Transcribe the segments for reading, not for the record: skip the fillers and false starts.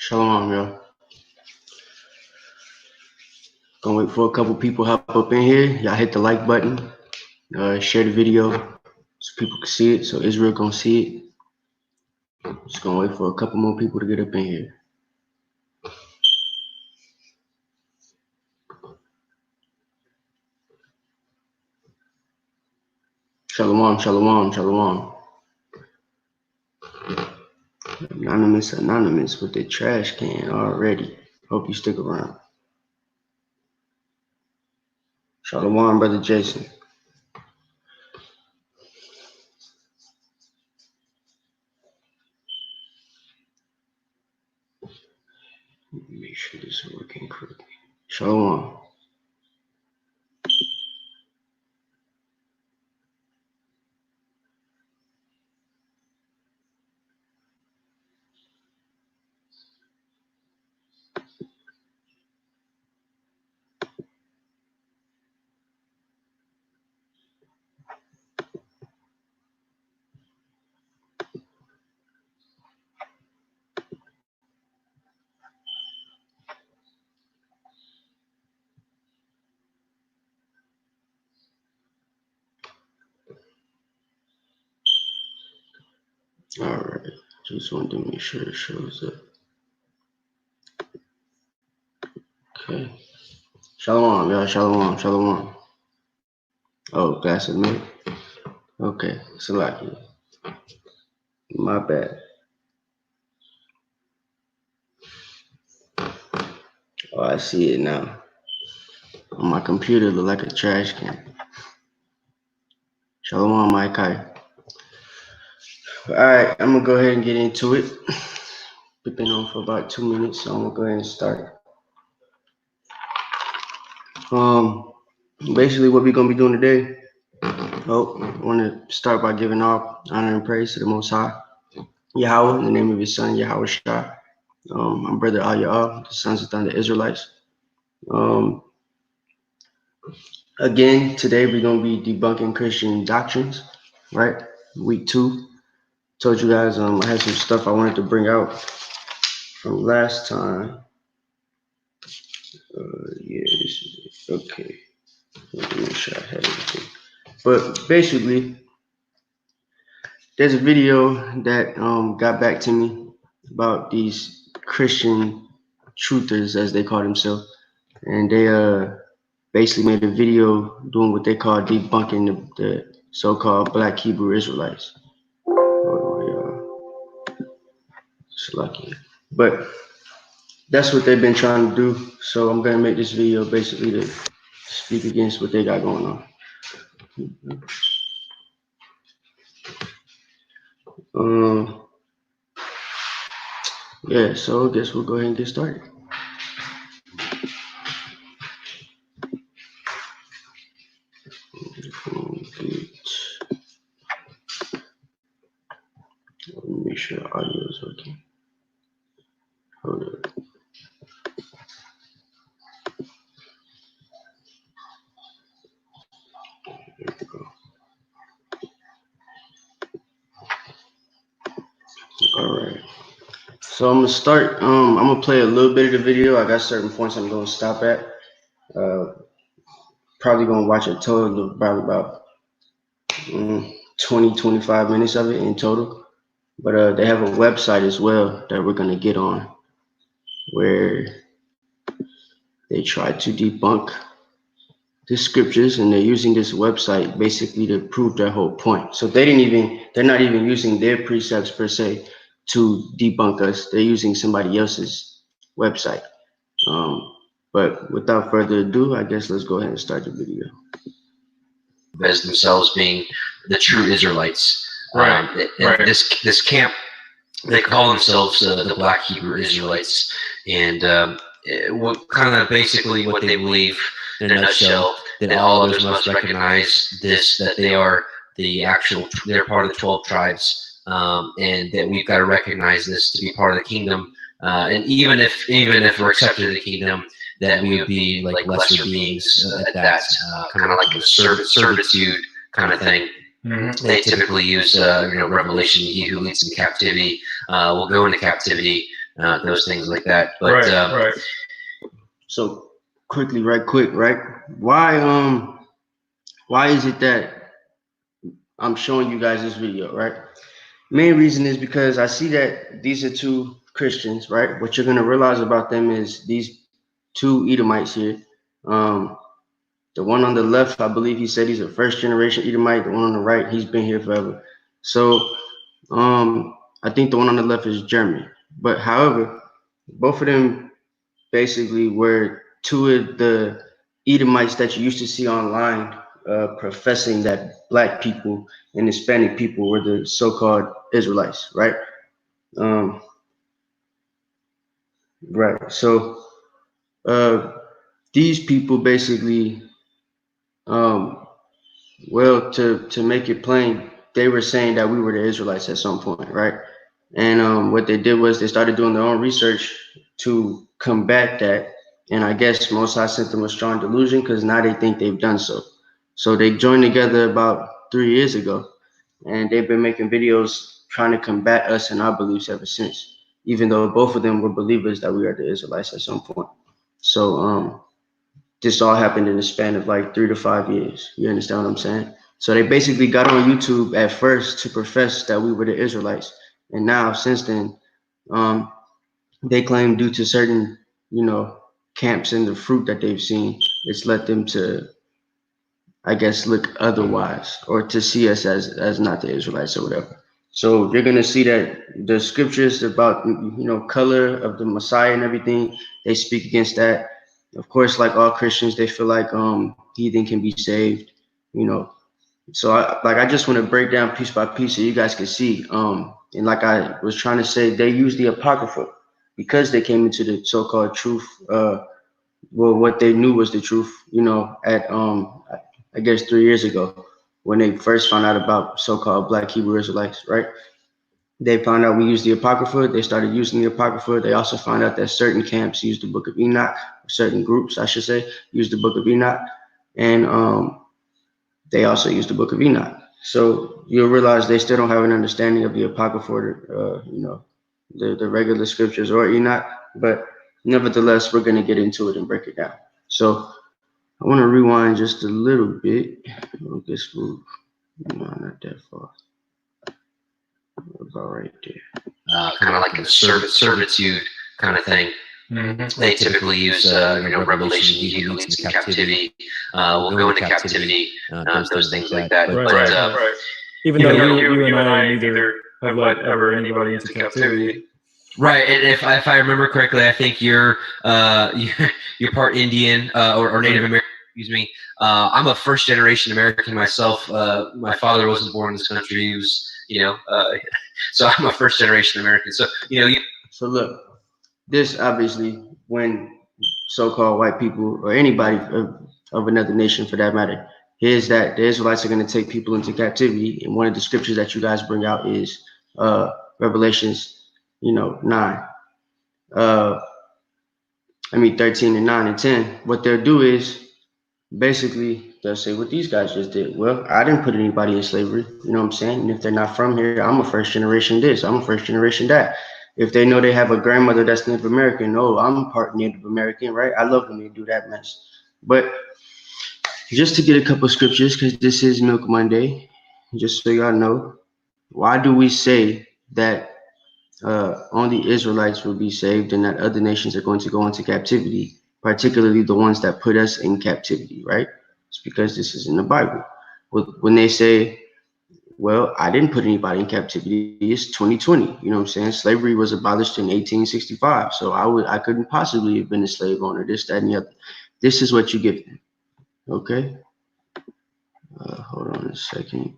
Shalom, y'all. Gonna wait for a couple people hop up in here. Y'all hit the like button. Share the video so people can see it, so Israel gonna see it. Just gonna wait for a couple more people to get up in here. Shalom, shalom, shalom. Anonymous with the trash can already. Hope you stick around. Shalom, brother Jason. Make sure this is working correctly. Shalom. All right, just wanted to make sure it shows up. Okay. Shalom, y'all. Shalom, shalom. Oh, glass of milk. Okay, Salaki. My bad. Oh, I see it now. On my computer, it look like a trash can. Shalom, Maikai. All right, I'm gonna go ahead and get into it. We've been on for about 2 minutes, so I'm gonna go ahead and start. Basically, what we're gonna be doing today. I want to start by giving all honor and praise to the Most High, Yahweh, in the name of His Son, Yahweh Shah. My brother Al Ya'al, the sons of the Israelites. Again, today we're gonna be debunking Christian doctrines, right? Week 2. Told you guys I had some stuff I wanted to bring out from last time. Yeah, this is it. Okay. Let me make sure I had everything. But basically, there's a video that got back to me about these Christian truthers, as they call themselves, and they basically made a video doing what they call debunking the so-called Black Hebrew Israelites. It's lucky, but that's what they've been trying to do. So I'm gonna make this video basically to speak against what they got going on. Yeah, so I guess we'll go ahead and get started. Let me make sure the audio is okay. Hold up. There we go. All right. So I'm gonna start. I'm gonna play a little bit of the video. I got certain points I'm gonna stop at. Probably gonna watch a total of probably about 20-25 minutes of it in total. But they have a website as well that we're gonna get on, where they try to debunk the scriptures, and they're using this website basically to prove their whole point. So they're not even using their precepts per se to debunk us. They're using somebody else's website. But without further ado, I guess let's go ahead and start the video. As themselves being the true Israelites. Right. This camp, they call themselves the Black Hebrew Israelites, and what kind of basically what they believe in a nutshell, that all others must recognize this, that they are they're part of the 12 tribes, and that we've got to recognize this to be part of the kingdom. And even if we're accepted in the kingdom, that we would be like lesser beings at that, kind of like a servitude kind of thing. Mm-hmm. They typically use Revelation. He who leads in captivity will go into captivity. those things like that. But right. So quickly, right quick, right? Why is it that I'm showing you guys this video, right? Main reason is because I see that these are two Christians, right? What you're gonna realize about them is these two Edomites here. The one on the left, I believe he said he's a first generation Edomite. The one on the right, he's been here forever. So I think the one on the left is German. But however, both of them basically were two of the Edomites that you used to see online professing that black people and Hispanic people were the so-called Israelites, right? Um, right. So uh, these people basically, um, well, to make it plain, they were saying that we were the Israelites at some point, right? And what they did was they started doing their own research to combat that. And I guess Most High sent them a strong delusion because now they think they've done so. So they joined together about 3 years ago, and they've been making videos trying to combat us and our beliefs ever since, even though both of them were believers that we are the Israelites at some point. So this all happened in the span of like 3 to 5 years. You understand what I'm saying? So they basically got on YouTube at first to profess that we were the Israelites. And now, since then, um, they claim due to certain, camps and the fruit that they've seen, it's led them to, I guess, look otherwise or to see us as not the Israelites or whatever. So you're gonna see that the scriptures about color of the Messiah and everything, they speak against that. Of course, like all Christians, they feel like heathen can be saved, you know. So I just want to break down piece by piece so you guys can see. And like I was trying to say, they use the Apocrypha because they came into the so-called truth. Well, what they knew was the truth, at I guess 3 years ago when they first found out about so-called Black Hebrew Israelites, right? They found out we used the Apocrypha. They started using the Apocrypha. They also found out that certain camps used the Book of Enoch, certain groups, I should say, used the Book of Enoch, and they also used the Book of Enoch. So you'll realize they still don't have an understanding of the Apocrypha, the regular scriptures or Enoch, but nevertheless, we're going to get into it and break it down. So I want to rewind just a little bit. I'll just move, not that far. About right there. kind of like in a servitude kind of thing. Mm-hmm. They typically use, Revelation, he who leads into captivity, will go into captivity, those things like that. Right. Even though you and I neither have led ever anybody into captivity. Right, and if I remember correctly, I think you're part Indian or Native American. Excuse me. I'm a first generation American myself. My father wasn't born in this country. He was, so I'm a first generation American. So So look, this obviously when so-called white people or anybody of another nation for that matter hears that the Israelites are going to take people into captivity, and one of the scriptures that you guys bring out is Revelations, 9. 13 and 9 and 10. What they'll do is basically they'll say what these guys just did. Well, I didn't put anybody in slavery, you know what I'm saying? And if they're not from here, I'm a first generation this, I'm a first generation that. If they know they have a grandmother that's Native American, no, I'm part Native American, right? I love when they do that mess. But just to get a couple scriptures, because this is Milk Monday, just so y'all know, why do we say that only Israelites will be saved and that other nations are going to go into captivity, particularly the ones that put us in captivity, right? It's because this is in the Bible. When they say, well, I didn't put anybody in captivity, it's 2020, you know what I'm saying? Slavery was abolished in 1865, so I couldn't possibly have been a slave owner, this, that, and the other. This is what you give them, okay? Hold on a second.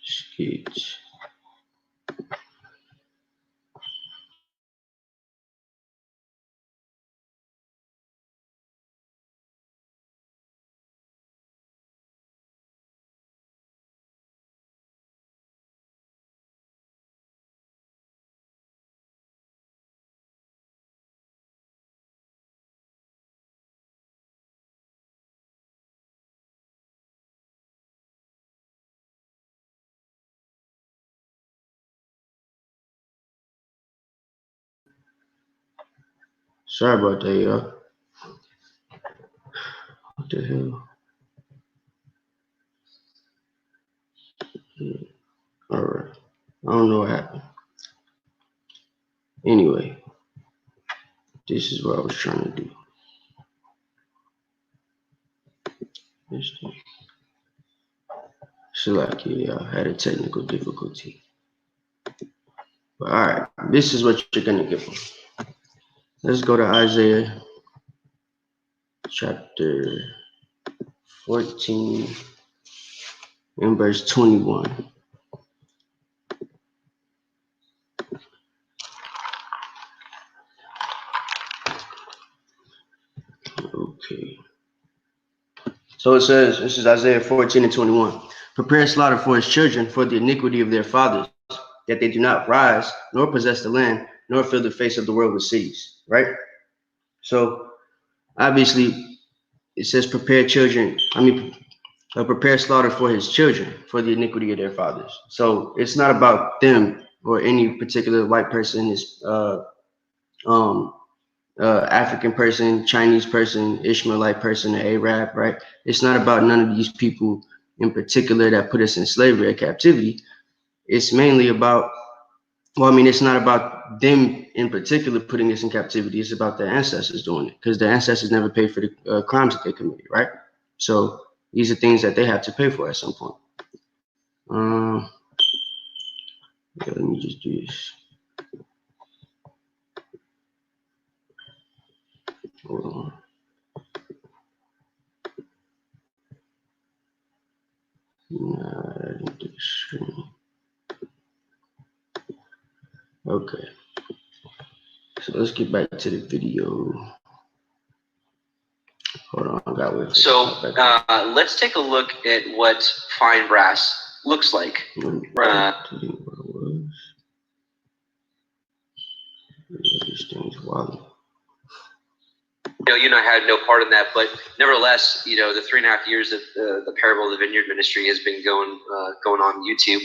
Sketch. Sorry about that, y'all. What the hell? All right. I don't know what happened. Anyway, this is what I was trying to do. This thing. So like, yeah, I had a technical difficulty. But all right, this is what you're gonna get. Let's go to Isaiah chapter 14 and verse 21. Okay. So it says, this is Isaiah 14 and 21. Prepare slaughter for his children for the iniquity of their fathers, that they do not rise, nor possess the land, nor fill the face of the world with cities. Right? So obviously it says prepare slaughter for his children for the iniquity of their fathers. So it's not about them or any particular white person, African person, Chinese person, Ishmaelite person, an Arab, right? It's not about none of these people in particular that put us in slavery or captivity. It's mainly about, it's not about them in particular putting us in captivity. It's about their ancestors doing it, because their ancestors never paid for the crimes that they committed, right? So these are things that they have to pay for at some point. Let me just do this. Hold on. Nah, I didn't do the screen. Okay. So let's get back to the video. Hold on, I got it. So let's take a look at what fine brass looks like. This thing's wild. You and I had no part in that, but nevertheless, the 3.5 years that the Parable of the Vineyard ministry has been going on YouTube,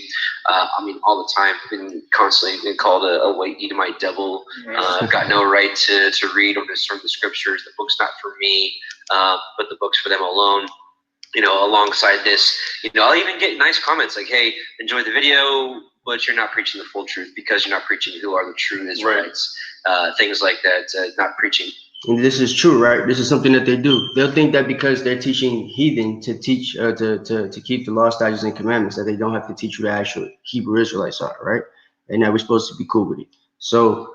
all the time, been constantly been called a white Edomite devil. Got no right to read or discern the scriptures. The book's not for me, but the book's for them alone. Alongside this, I'll even get nice comments like, "Hey, enjoy the video, but you're not preaching the full truth because you're not preaching who are the true Israelites." Things like that, not preaching. And this is true, right? This is something that they do. They'll think that because they're teaching heathen to teach to keep the law, statutes, and commandments, that they don't have to teach who the actual Hebrew Israelites are, right? And that we're supposed to be cool with it. So,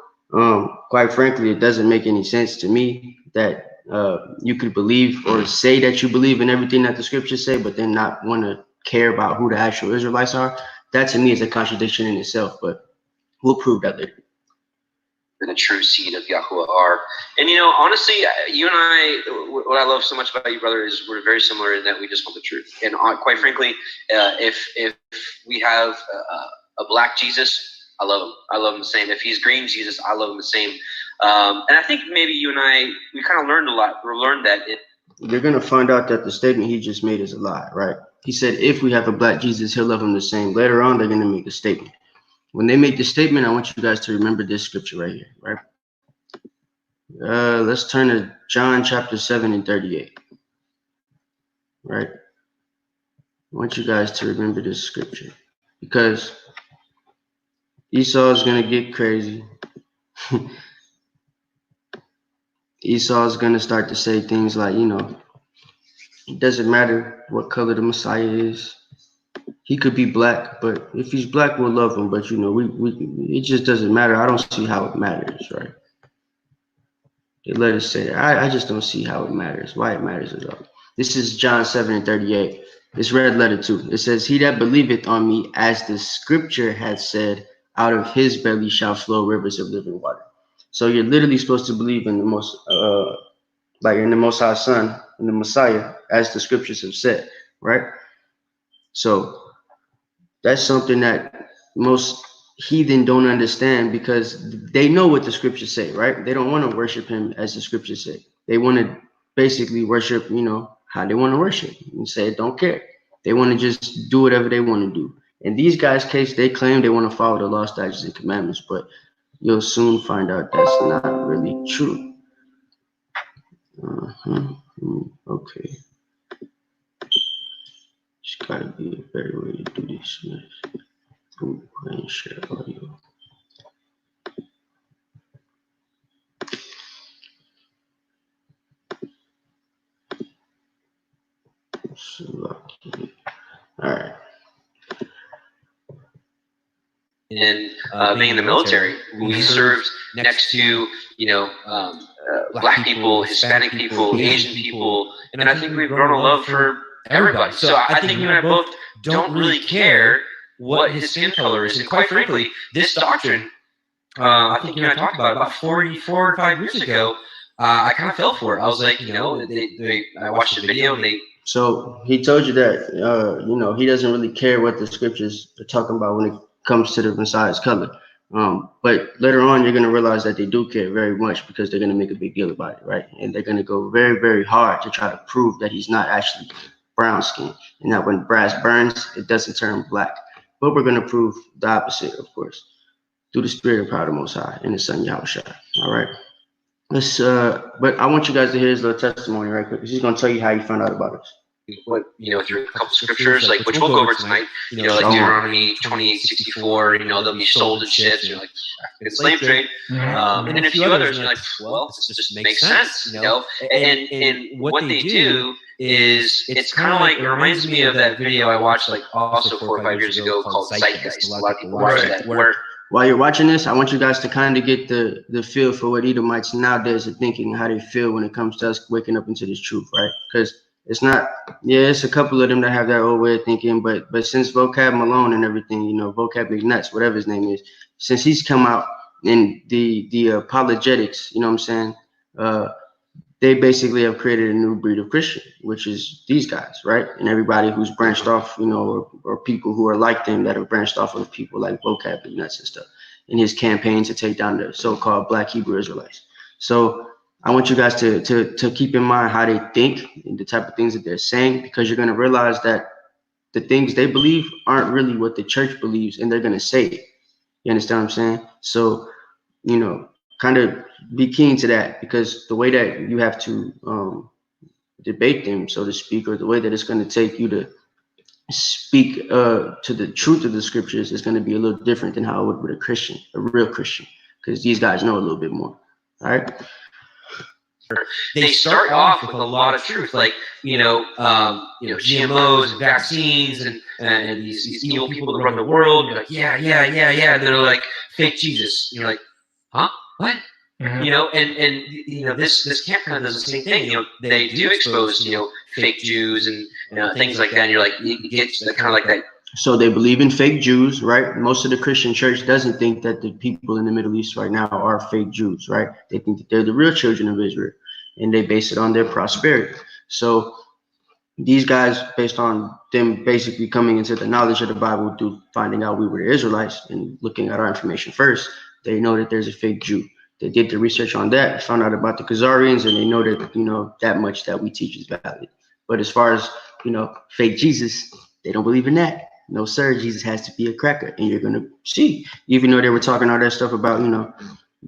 quite frankly, it doesn't make any sense to me that you could believe or say that you believe in everything that the scriptures say, but then not want to care about who the actual Israelites are. That to me is a contradiction in itself, but we'll prove that later. The true seed of Yahuwah are. And honestly, you and I, what I love so much about you, brother, is we're very similar in that we just want the truth. And quite frankly, if we have a black Jesus, I love him. I love him the same. If he's green Jesus, I love him the same. And I think maybe you and I, we kind of learned a lot. We learned that you're gonna find out that the statement he just made is a lie, right? He said if we have a black Jesus, he'll love him the same. Later on, they're gonna make the statement. When they make the statement, I want you guys to remember this scripture right here, right? Let's turn to John chapter 7 and 38, right? I want you guys to remember this scripture because Esau is going to get crazy. Esau is going to start to say things like, it doesn't matter what color the Messiah is. He could be black, but if he's black, we'll love him. But it just doesn't matter. I don't see how it matters, right? They let us say that. I just don't see how it matters, why it matters at all. This is John 7 and 38. It's red letter too. It says, he that believeth on me, as the scripture had said, out of his belly shall flow rivers of living water. So you're literally supposed to believe in the most, in the Most High Son, in the Messiah, as the scriptures have said, right? So that's something that most heathen don't understand because they know what the scriptures say, right? They don't want to worship him as the scriptures say. They want to basically worship, how they want to worship and say, don't care. They want to just do whatever they want to do. In these guys' case, they claim they want to follow the law, statutes, and commandments, but you'll soon find out that's not really true. Okay. There's gotta be a better way to do this. Ooh, I ain't share audio. All right. And being in the military, we served next to, black people, Hispanic people, Asian people, and I think we've grown a love for everybody. So I think you and I both don't really care what his skin color is. And quite frankly, this doctrine, I think you and I talked about 4 or 5 years ago. I kind of fell for it. I was like, I watched the video and they. So he told you that, he doesn't really care what the scriptures are talking about when it comes to the Messiah's color. But later on, you're going to realize that they do care very much because they're going to make a big deal about it, right? And they're going to go very, very hard to try to prove that he's not actually brown skin and that when brass burns, it doesn't turn black. But we're going to prove the opposite, of course, through the Spirit of power of the Most High and the Son Yahushua. All right. Let's. But I want you guys to hear his little testimony right quick. He's going to tell you how he found out about us. What through a couple scriptures, like which we'll go over tonight. Like Deuteronomy 28:64. They'll be sold in ships. You're like, it's slave trade, and a few others. You're like, well, this just makes sense. And what they do is it's kind of like it reminds me of that video I watched like also 4 or 5 years ago called Zeitgeist. A lot of people watch that. Where while you're watching this, I want you guys to kind of get the feel for what Edomites nowadays are thinking and how they feel when it comes to us waking up into this truth, right? Because it's not, it's a couple of them that have that old way of thinking, but since Vocab Malone and everything, Vocab McNuts, whatever his name is, since he's come out in the apologetics, you know what I'm saying? They basically have created a new breed of Christian, which is these guys, right? And everybody who's branched off, or people who are like them that have branched off of people like Vocab McNuts and stuff in his campaign to take down the so-called Black Hebrew Israelites. So I want you guys to keep in mind how they think and the type of things that they're saying, because you're going to realize that the things they believe aren't really what the church believes, and they're going to say it. You understand what I'm saying? So, kind of be keen to that, because the way that you have to debate them, so to speak, or the way that it's going to take you to speak to the truth of the scriptures is going to be a little different than how it would with a Christian, a real Christian, because these guys know a little bit more. All right. They start off with a lot of truth, like GMOs and vaccines and these evil people that run the world. You're like, yeah. And they're like fake Jesus. You're like, huh? What? Mm-hmm. This camp kind of does the same thing. They do expose fake Jews and things like that. And you're like, you get kind of like that. So they believe in fake Jews, right? Most of the Christian church doesn't think that the people in the Middle East right now are fake Jews, right? They think that they're the real children of Israel, and they base it on their prosperity. So these guys, based on them basically coming into the knowledge of the Bible through finding out we were the Israelites and looking at our information first, they know that there's a fake Jew. They did the research on that, found out about the Khazarians, and they know that, that much that we teach is valid. But as far as, fake Jesus, they don't believe in that. No, sir, Jesus has to be a cracker. And you're going to see, even though they were talking all that stuff about,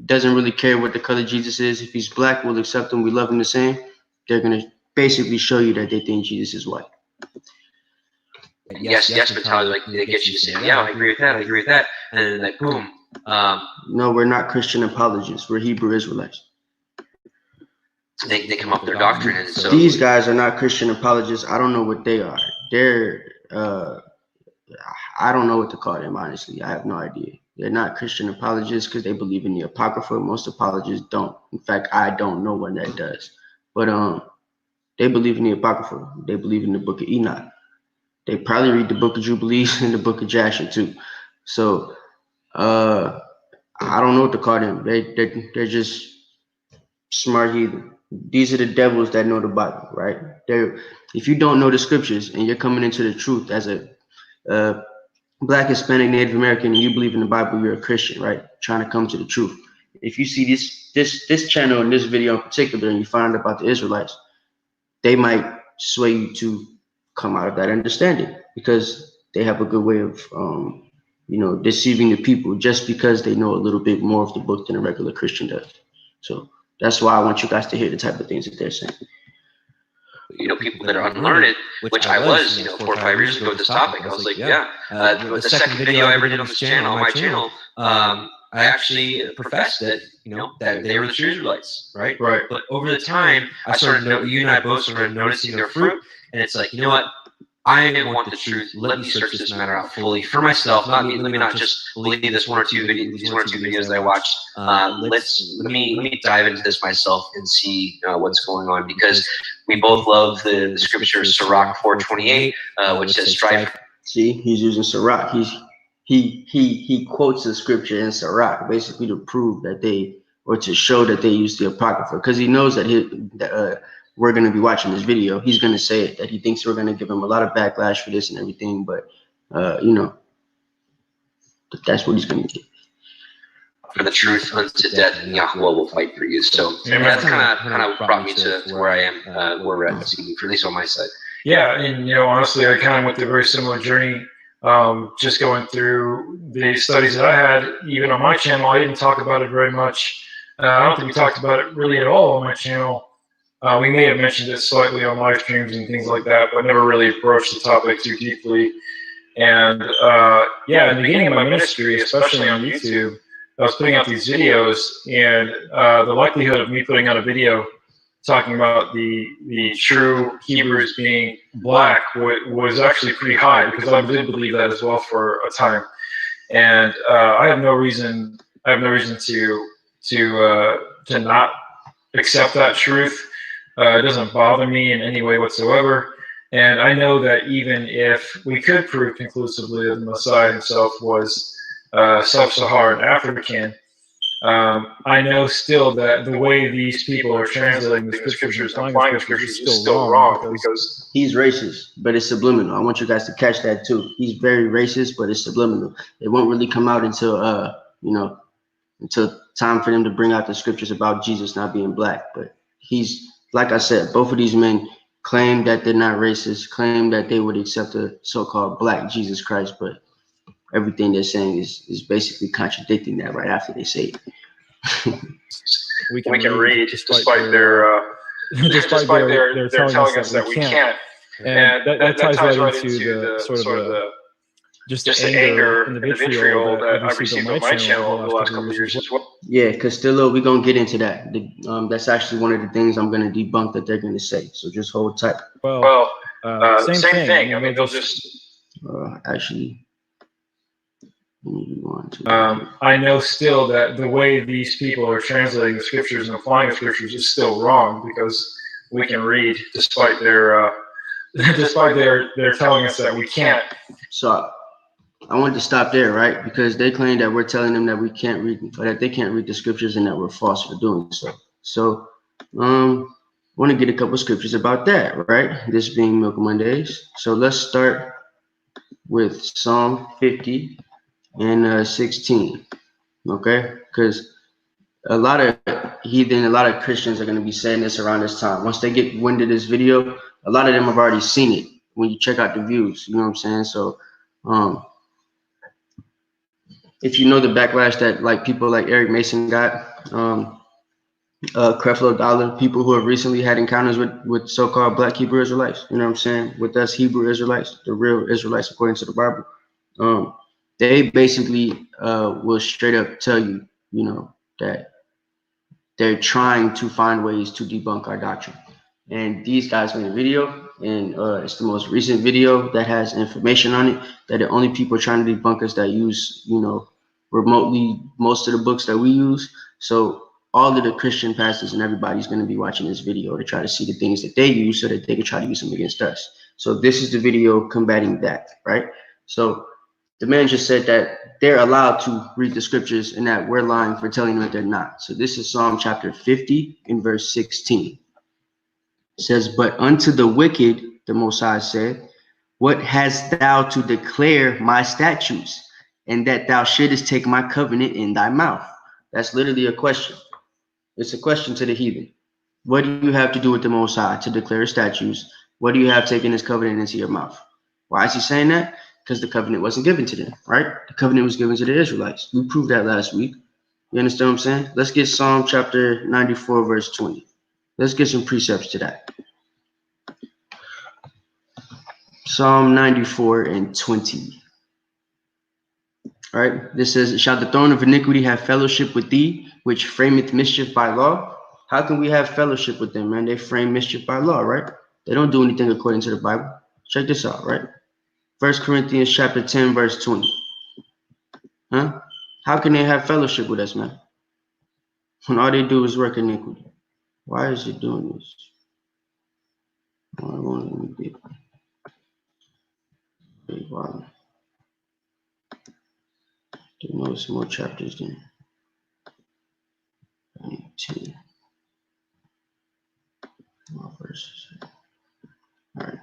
doesn't really care what the color Jesus is. If he's black, we'll accept him. We love him the same. They're going to basically show you that they think Jesus is white. Yes, mentality, like they get you to say, yeah, I agree with that. And then like, boom. No, we're not Christian apologists. We're Hebrew Israelites. They come up with their doctrine. And so these guys are not Christian apologists. I don't know what they are. They're, I don't know what to call them, honestly. I have no idea. They're not Christian apologists because they believe in the Apocrypha. Most apologists don't. In fact, I don't know one that does. But they believe in the Apocrypha. They believe in the Book of Enoch. They probably read the Book of Jubilees and the Book of Jasher too. So I don't know what to call them. They're just smart heathen. These are the devils that know the Bible, right? If you don't know the scriptures and you're coming into the truth as a Black, Hispanic, Native American, and you believe in the Bible, you're a Christian, right? Trying to come to the truth. If you see this channel and this video in particular, and you find out about the Israelites, they might sway you to come out of that understanding because they have a good way of, deceiving the people just because they know a little bit more of the book than a regular Christian does. So That's why I want you guys to hear the type of things that they're saying. People that are unlearned, which I was, 4 or 5 years ago with this topic. I was like, yeah. The second video I ever did on this channel, on my channel, I actually professed that, that they were the true Israelites, right? Right. But over the time, I started, you and I both started noticing their fruit, and it's like, you know what? I want the truth. Let me search this matter out fully for myself. Let me not just believe these one or two videos that I watched. Let me dive into this myself and see what's going on, because we both love the scripture Sirach 4:28, which says strive. See, he's using Sirach. He quotes the scripture in Sirach basically to prove that to show that they use the Apocrypha, because he knows that we're going to be watching this video. He's going to say it, that he thinks we're going to give him a lot of backlash for this and everything, but that's what he's going to get. For the truth unto death, and Yahweh will fight for you. So that's kind of brought me to where I am, where we're at this evening, at least on my side. Yeah, and honestly, I kind of went through a very similar journey. Just going through the studies that I had, even on my channel, I didn't talk about it very much. I don't think we talked about it really at all on my channel. We may have mentioned it slightly on live streams and things like that, but never really approached the topic too deeply. And in the beginning of my ministry, especially on YouTube, I was putting out these videos, and the likelihood of me putting out a video talking about the true Hebrews being black was actually pretty high, because I did believe that as well for a time. And I have no reason to not accept that truth. It doesn't bother me in any way whatsoever. And I know that even if we could prove conclusively that the Messiah himself was sub-Saharan African, I know still that the way these people are translating the scriptures and applying the scriptures is still wrong, because he's racist, but it's subliminal. I want you guys to catch that too. He's very racist, but it's subliminal. It won't really come out until until time for them to bring out the scriptures about Jesus not being black. But he's, like I said, both of these men claim that they're not racist, claim that they would accept the so-called black Jesus Christ, but everything they're saying is basically contradicting that right after they say it. we can read despite their telling us that we can't. And that ties right into the sort of the anger and the vitriol that I've received on my channel over the last couple of years as well. Yeah, Castillo, we're going to get into that. That's actually one of the things I'm going to debunk that they're going to say. So just hold tight. Well, same thing. I mean, they'll just... actually... I know still that the way these people are translating the scriptures and applying the scriptures is still wrong, because we can read despite their telling us that we can't. So I wanted to stop there, right? Because they claim that we're telling them that we can't read, or that they can't read the scriptures, and that we're false for doing so. So I want to get a couple scriptures about that, right? This being Milk Mondays. So let's start with Psalm 50 and 16, okay? Because a lot of heathen, a lot of Christians are going to be saying this around this time. Once they get wind of this video, a lot of them have already seen it when you check out the views, you know what I'm saying? So if you know the backlash that like people like Eric Mason got, Creflo Dollar, people who have recently had encounters with so-called black Hebrew Israelites, you know what I'm saying? With us Hebrew Israelites, the real Israelites according to the Bible. They basically will straight up tell you, that they're trying to find ways to debunk our doctrine. And these guys made a video, and it's the most recent video that has information on it, that the only people trying to debunk us that use, remotely most of the books that we use. So all of the Christian pastors and everybody's going to be watching this video to try to see the things that they use so that they can try to use them against us. So this is the video combating that, right? So the man just said that they're allowed to read the scriptures and that we're lying for telling them that they're not. So this is Psalm chapter 50 in verse 16. It says, "But unto the wicked, the Most High said, what hast thou to declare my statutes, and that thou shouldest take my covenant in thy mouth?" That's literally a question. It's a question to the heathen. What do you have to do with the Most High to declare statutes? What do you have taking his covenant into your mouth? Why is he saying that? Because the covenant wasn't given to them, right? The covenant was given to the Israelites. We proved that last week. You understand what I'm saying? Let's get Psalm chapter 94, verse 20. Let's get some precepts to that. Psalm 94 and 20. All right, this says, shall the throne of iniquity have fellowship with thee, which frameth mischief by law? How can we have fellowship with them, man? They frame mischief by law, right? They don't do anything according to the Bible. Check this out, right? 1 Corinthians chapter 10, verse 20. Huh? How can they have fellowship with us, man? When all they do is work iniquity. Why is it doing this? I want to get wow. There know some more chapters than 10 more verses. All right,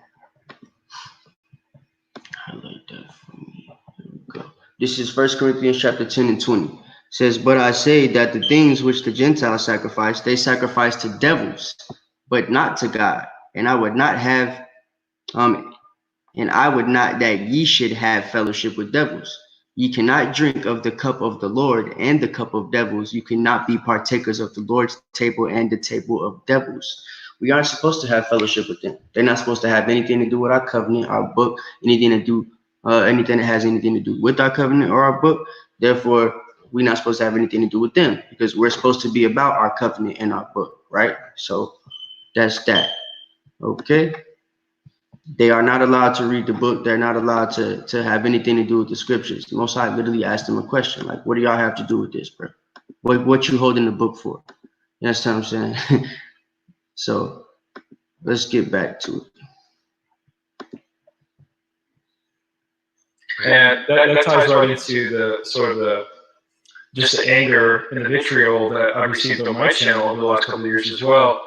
highlight that for me. Here we go. This is 1 Corinthians chapter 10 and 20. It says, but I say that the things which the Gentiles sacrifice, they sacrifice to devils, but not to God. And I would not have, and I would not that ye should have fellowship with devils. Ye cannot drink of the cup of the Lord and the cup of devils. You cannot be partakers of the Lord's table and the table of devils. We aren't supposed to have fellowship with them. They're not supposed to have anything to do with our covenant, our book, anything that has anything to do with our covenant or our book. Therefore, we're not supposed to have anything to do with them because we're supposed to be about our covenant and our book, right? So that's that. Okay. They are not allowed to read the book. They're not allowed to have anything to do with the scriptures. The Most High literally asked them a question, like, what do y'all have to do with this, bro? What you holding the book for? You understand what I'm saying? So let's get back to it. And that ties right into the sort of just the anger and the vitriol that I've received on my channel over the last couple of years as well.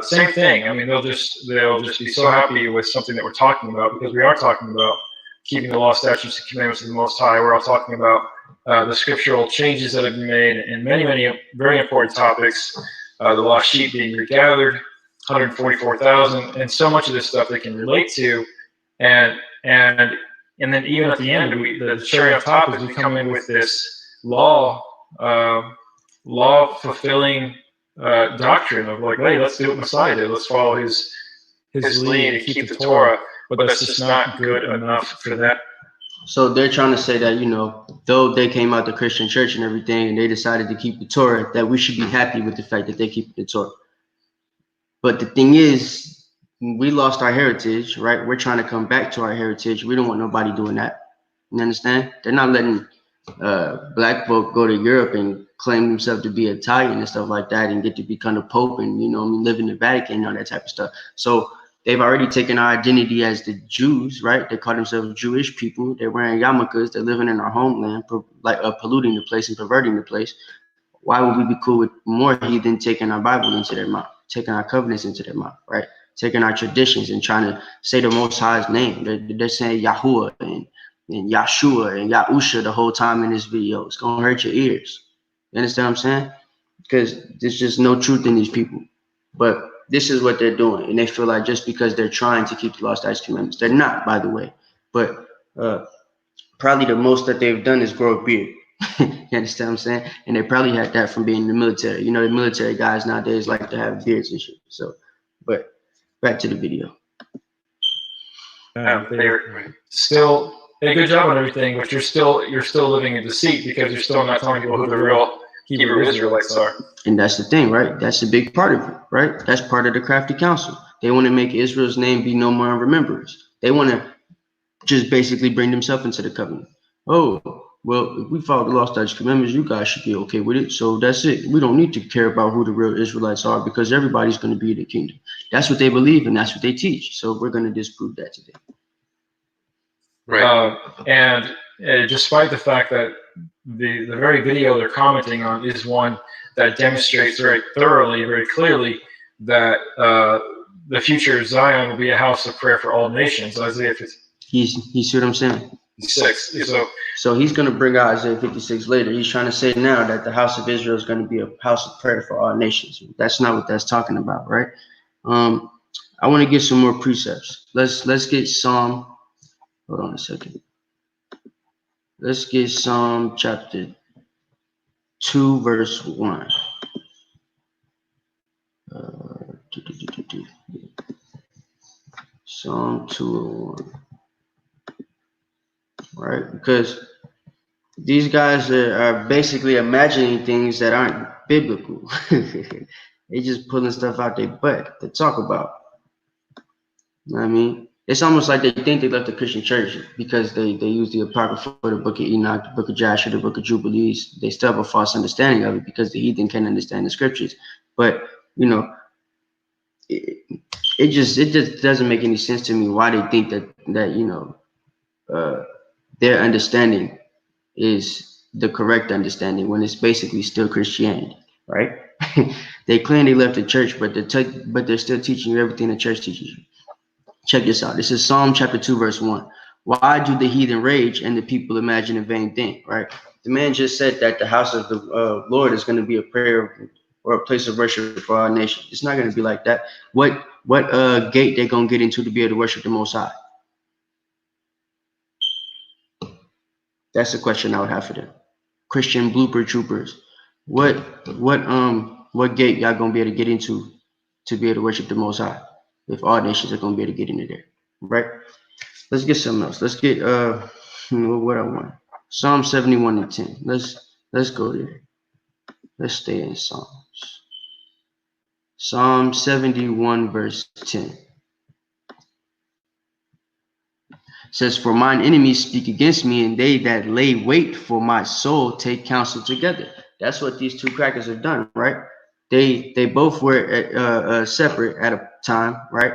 Same thing. I mean, they'll just be so happy with something that we're talking about because we are talking about keeping the law, statutes, and commandments of the Most High. We're all talking about the scriptural changes that have been made in many, many very important topics. The lost sheep being regathered, 144,000, and so much of this stuff they can relate to, and then even at the end, the cherry on top is we come in with this law fulfilling doctrine of like, hey, let's do what Messiah did. Let's follow his lead and keep the Torah. But that's just not good enough for them. So they're trying to say that, though they came out the Christian church and everything, and they decided to keep the Torah, that we should be happy with the fact that they keep the Torah. But the thing is, we lost our heritage, right? We're trying to come back to our heritage. We don't want nobody doing that. You understand? They're not letting black folk go to Europe and claim themselves to be Italian and stuff like that and get to become a pope and, live in the Vatican and all that type of stuff. So they've already taken our identity as the Jews, right? They call themselves Jewish people. They're wearing yarmulkes. They're living in our homeland, polluting the place and perverting the place. Why would we be cool with more heathen taking our Bible into their mouth, taking our covenants into their mouth, right? Taking our traditions and trying to say the Most High's name. They're saying Yahuwah and Yahshua and Yahusha the whole time in this video. It's going to hurt your ears. You understand what I'm saying? Because there's just no truth in these people. But this is what they're doing. And they feel like just because they're trying to keep the law, statutes, commandments. They're not, by the way. But probably the most that they've done is grow a beard. You understand what I'm saying? And they probably had that from being in the military. The military guys nowadays like to have beards and shit. So, but back to the video. They're still a good job on everything, but you're still living in deceit because you're still not telling people who the real Hebrew Israelites are. And that's the thing, right? That's a big part of it, right? That's part of the crafty council. They want to make Israel's name be no more in remembrance. They want to just basically bring themselves into the covenant. Oh, well, if we follow the law, statutes, commandments, you guys should be okay with it. So that's it. We don't need to care about who the real Israelites are because everybody's going to be in the kingdom. That's what they believe and that's what they teach. So we're going to disprove that today. Right. And despite the fact that the very video they're commenting on is one that demonstrates very thoroughly, very clearly that the future Zion will be a house of prayer for all nations. Isaiah 56. You see what I'm saying? So he's going to bring out Isaiah 56 later. He's trying to say now that the house of Israel is going to be a house of prayer for all nations. That's not what that's talking about, right? I want to get some more precepts. Let's get Psalm. Hold on a second. Let's get Psalm chapter 2 verse 1. Psalm 201. Right? Because these guys are basically imagining things that aren't biblical. They just pulling stuff out their butt to talk about. You know what I mean? It's almost like they think they left the Christian church because they use the Apocrypha, the Book of Enoch, the Book of Joshua, the Book of Jubilees. They still have a false understanding of it because the heathen can't understand the scriptures. But, you know, it just doesn't make any sense to me why they think that you know, their understanding is the correct understanding when it's basically still Christianity, right? They claim they left the church, but they're still teaching you everything the church teaches you. Check this out. This is Psalm chapter 2, verse 1. Why do the heathen rage and the people imagine a vain thing, right? The man just said that the house of the Lord is going to be a prayer or a place of worship for our nation. It's not going to be like that. What gate they're going to get into to be able to worship the Most High? That's the question I would have for them. Christian blooper troopers. What gate y'all going to be able to get into to be able to worship the Most High? If all nations are going to be able to get into there, right? Let's get something else. Let's get what I want. Psalm 71 and 10. Let's go there. Let's stay in Psalms. Psalm 71 verse 10 says, "For mine enemies speak against me, and they that lay wait for my soul take counsel together." That's what these two crackers have done, right? They both were separate at a time, right?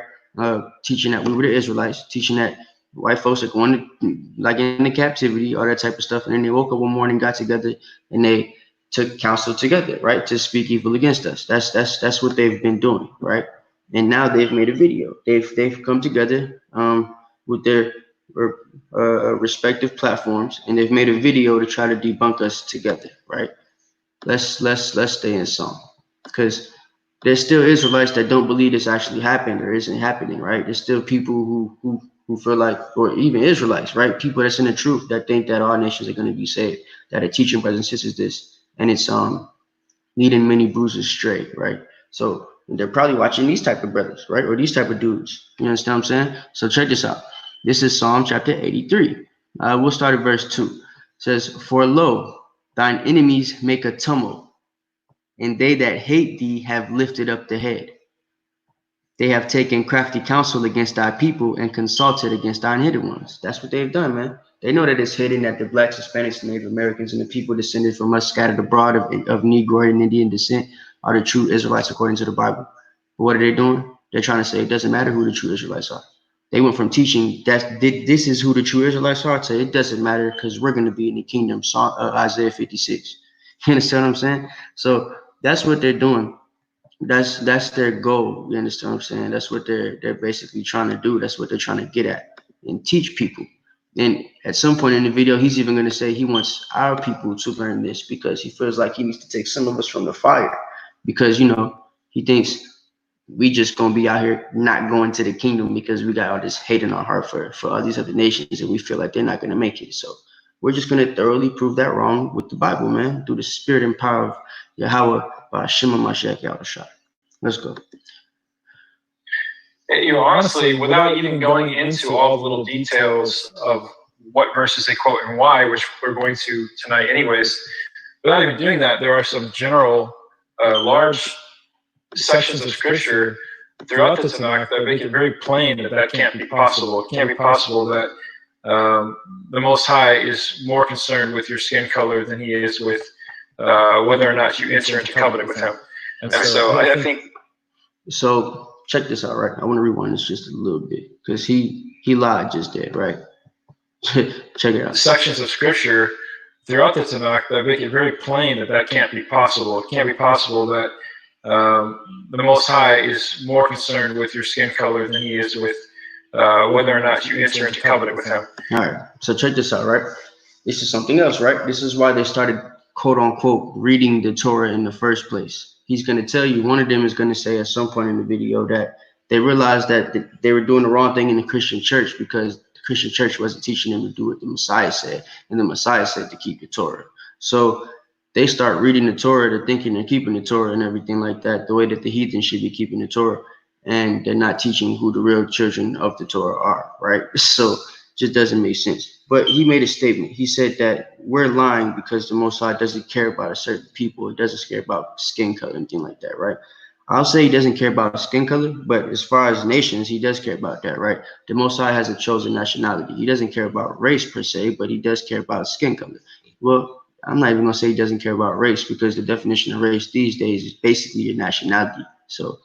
Teaching that we were the Israelites, teaching that white folks are going to, like, into captivity, all that type of stuff. And then they woke up one morning, got together, and they took counsel together, right, to speak evil against us. That's what they've been doing, right? And now they've made a video. They've come together with their respective platforms, and they've made a video to try to debunk us together, right? Let's stay in Psalm, because there's still Israelites that don't believe this actually happened or isn't happening, right? There's still people who feel like, or even Israelites, right? People that's in the truth that think that all nations are going to be saved, that are teaching brothers and sisters this, and it's leading many bruises straight, right? So they're probably watching these type of brothers, right? Or these type of dudes. You understand what I'm saying? So check this out. This is Psalm chapter 83. We'll start at verse 2. It says, "For lo, thine enemies make a tumult, and they that hate thee have lifted up the head. They have taken crafty counsel against thy people and consulted against thine hidden ones." That's what they've done, man. They know that it's hidden that the blacks, Hispanics, Native Americans, and the people descended from us scattered abroad of Negroid and Indian descent are the true Israelites according to the Bible. But what are they doing? They're trying to say it doesn't matter who the true Israelites are. They went from teaching that this is who the true Israelites are to it doesn't matter because we're going to be in the kingdom. Isaiah 56. You understand what I'm saying? So that's what they're doing. That's their goal. You understand what I'm saying? That's what they're basically trying to do. That's what they're trying to get at and teach people. And at some point in the video, he's even going to say he wants our people to learn this because he feels like he needs to take some of us from the fire, because, you know, he thinks we just gonna be out here not going to the kingdom because we got all this hate in our heart for all these other nations, and we feel like they're not gonna make it. So we're just gonna thoroughly prove that wrong with the Bible, man, through the spirit and power of Yahweh by Shema Mashiach Yahushua. Let's go. You know, honestly, without even going into all the little details of what verses they quote and why, which we're going to tonight anyways, without even doing that, there are some general, large sections of scripture throughout the Tanakh that make it very plain that that can't be possible. It can't be possible that the Most High is more concerned with your skin color than he is with whether or not you enter into covenant with him. And so I think... So check this out, right? I want to rewind this just a little bit because he lied just there, right? Check it out. Sections of scripture throughout the Tanakh that make it very plain that that can't be possible. It can't be possible that the Most High is more concerned with your skin color than he is with whether or not you enter into covenant with him. All right. So check this out, right? This is something else, right? This is why they started, quote unquote, reading the Torah in the first place. He's going to tell you, one of them is going to say at some point in the video that they realized that they were doing the wrong thing in the Christian church because the Christian church wasn't teaching them to do what the Messiah said. And the Messiah said to keep the Torah. So they start reading the Torah, they're thinking they're keeping the Torah and everything like that, the way that the heathen should be keeping the Torah, and they're not teaching who the real children of the Torah are, right? So just doesn't make sense. But he made a statement. He said that we're lying because the Most High doesn't care about a certain people. He doesn't care about skin color, anything like that, right? I'll say he doesn't care about skin color, but as far as nations, he does care about that, right? The Most High has a chosen nationality. He doesn't care about race per se, but he does care about skin color. Well, I'm not even gonna say he doesn't care about race, because the definition of race these days is basically your nationality. So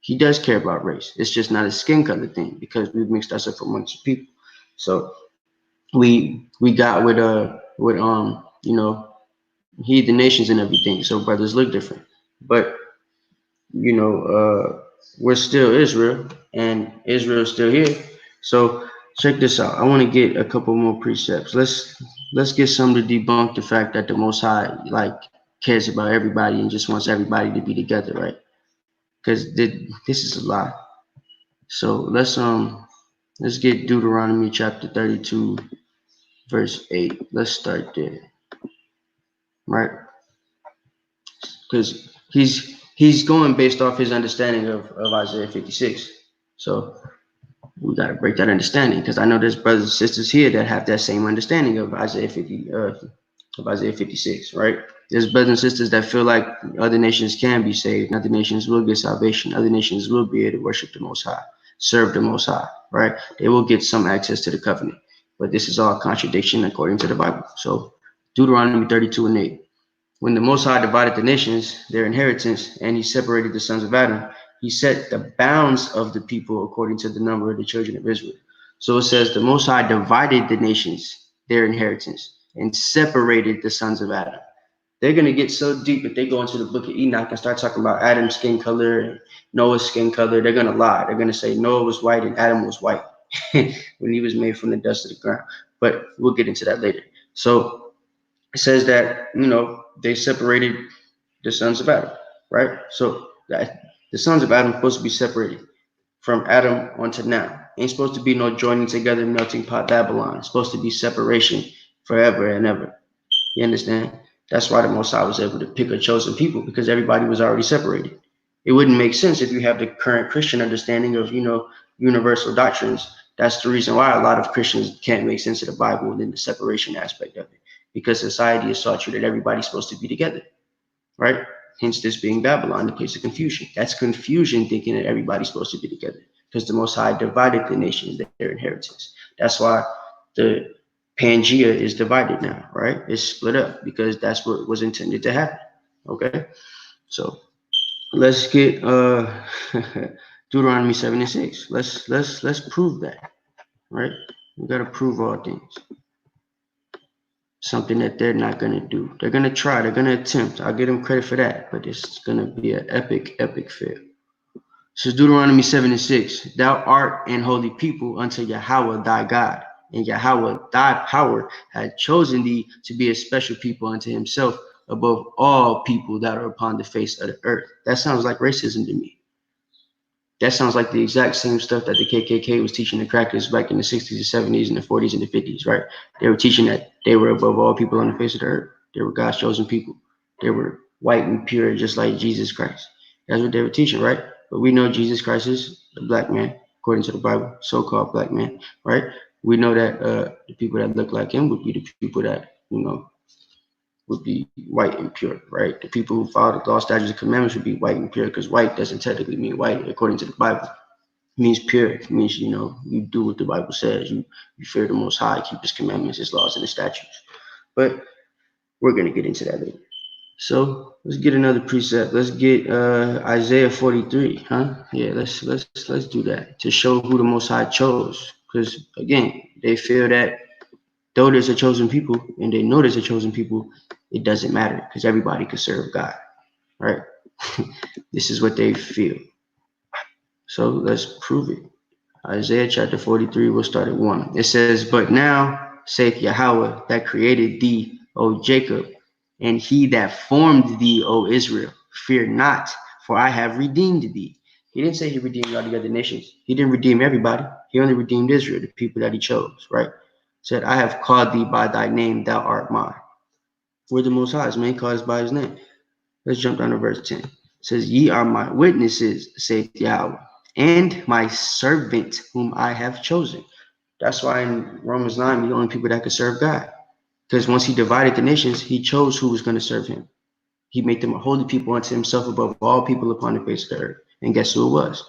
he does care about race. It's just not a skin color thing, because we've mixed ourselves amongst people. So we got with you know, heathen nations and everything. So brothers look different, but you know, we're still Israel, and Israel's still here. So check this out. I want to get a couple more precepts. Let's get some to debunk the fact that the Most High like cares about everybody and just wants everybody to be together, right? Because this is a lie. So let's get Deuteronomy chapter 32, verse 8. Let's start there, right? Because he's going based off his understanding of Isaiah 56. So we got to break that understanding, because I know there's brothers and sisters here that have that same understanding of Isaiah 56, right? There's brothers and sisters that feel like other nations can be saved, other nations will get salvation, other nations will be able to worship the Most High, serve the Most High, right? They will get some access to the covenant, but this is all contradiction according to the Bible. So Deuteronomy 32 and 8. When the Most High divided the nations, their inheritance, and he separated the sons of Adam, he set the bounds of the people according to the number of the children of Israel. So it says the Most High divided the nations, their inheritance, and separated the sons of Adam. They're going to get so deep if they go into the book of Enoch and start talking about Adam's skin color and Noah's skin color. They're going to lie. They're going to say Noah was white and Adam was white when he was made from the dust of the ground. But we'll get into that later. So it says that, you know, they separated the sons of Adam, right? So that the sons of Adam are supposed to be separated from Adam onto now. Ain't supposed to be no joining together, melting pot Babylon. It's supposed to be separation forever and ever. You understand? That's why the Most High was able to pick a chosen people, because everybody was already separated. It wouldn't make sense if you have the current Christian understanding of, you know, universal doctrines. That's the reason why a lot of Christians can't make sense of the Bible and then the separation aspect of it, because society has taught you that everybody's supposed to be together, right? Hence this being Babylon, the place of confusion. That's confusion, thinking that everybody's supposed to be together, because the Most High divided the nations, their inheritance. That's why the Pangea is divided now, right? It's split up, because that's what was intended to happen. Okay, so let's get Deuteronomy 7 and 6. Let's prove that, right? We got to prove all things. Something that they're not going to do. They're going to try. They're going to attempt. I'll give them credit for that, but it's going to be an epic fail. So Deuteronomy 7 and 6. Thou art an holy people unto Yahweh thy God, and Yahweh thy power had chosen thee to be a special people unto himself above all people that are upon the face of the earth. That sounds like racism to me. That sounds like the exact same stuff that the KKK was teaching the crackers back in the 60s and 70s and the 40s and the 50s, right? They were teaching that they were above all people on the face of the earth. They were God's chosen people. They were white and pure, just like Jesus Christ. That's what they were teaching, right? But we know Jesus Christ is a black man, according to the Bible, so-called black man, right? We know that the people that look like him would be the people that, you know, would be white and pure, right? The people who follow the law, statutes, and commandments would be white and pure, because white doesn't technically mean white according to the Bible. It means pure. It means, you know, you do what the Bible says. You fear the Most High, keep his commandments, his laws, and his statutes. But we're going to get into that later. So let's get another precept. Let's get Isaiah 43, huh? Yeah, let's do that to show who the Most High chose. Because again, they feel that though there's a chosen people, and they know there's a chosen people, it doesn't matter, because everybody could serve God, right? This is what they feel. So let's prove it. Isaiah chapter 43, we'll start at 1. It says, But now saith Yahweh that created thee, O Jacob, and he that formed thee, O Israel, fear not, for I have redeemed thee. He didn't say he redeemed all the other nations. He didn't redeem everybody. He only redeemed Israel, the people that he chose, right? Said, I have called thee by thy name, thou art mine. Where the Most High is man calls by his name. Let's jump down to verse 10. It says, ye are my witnesses, saith Yahweh, and my servant whom I have chosen. That's why in Romans 9, the only people that could serve God. Because once he divided the nations, he chose who was going to serve him. He made them a holy people unto himself above all people upon the face of the earth. And guess who it was?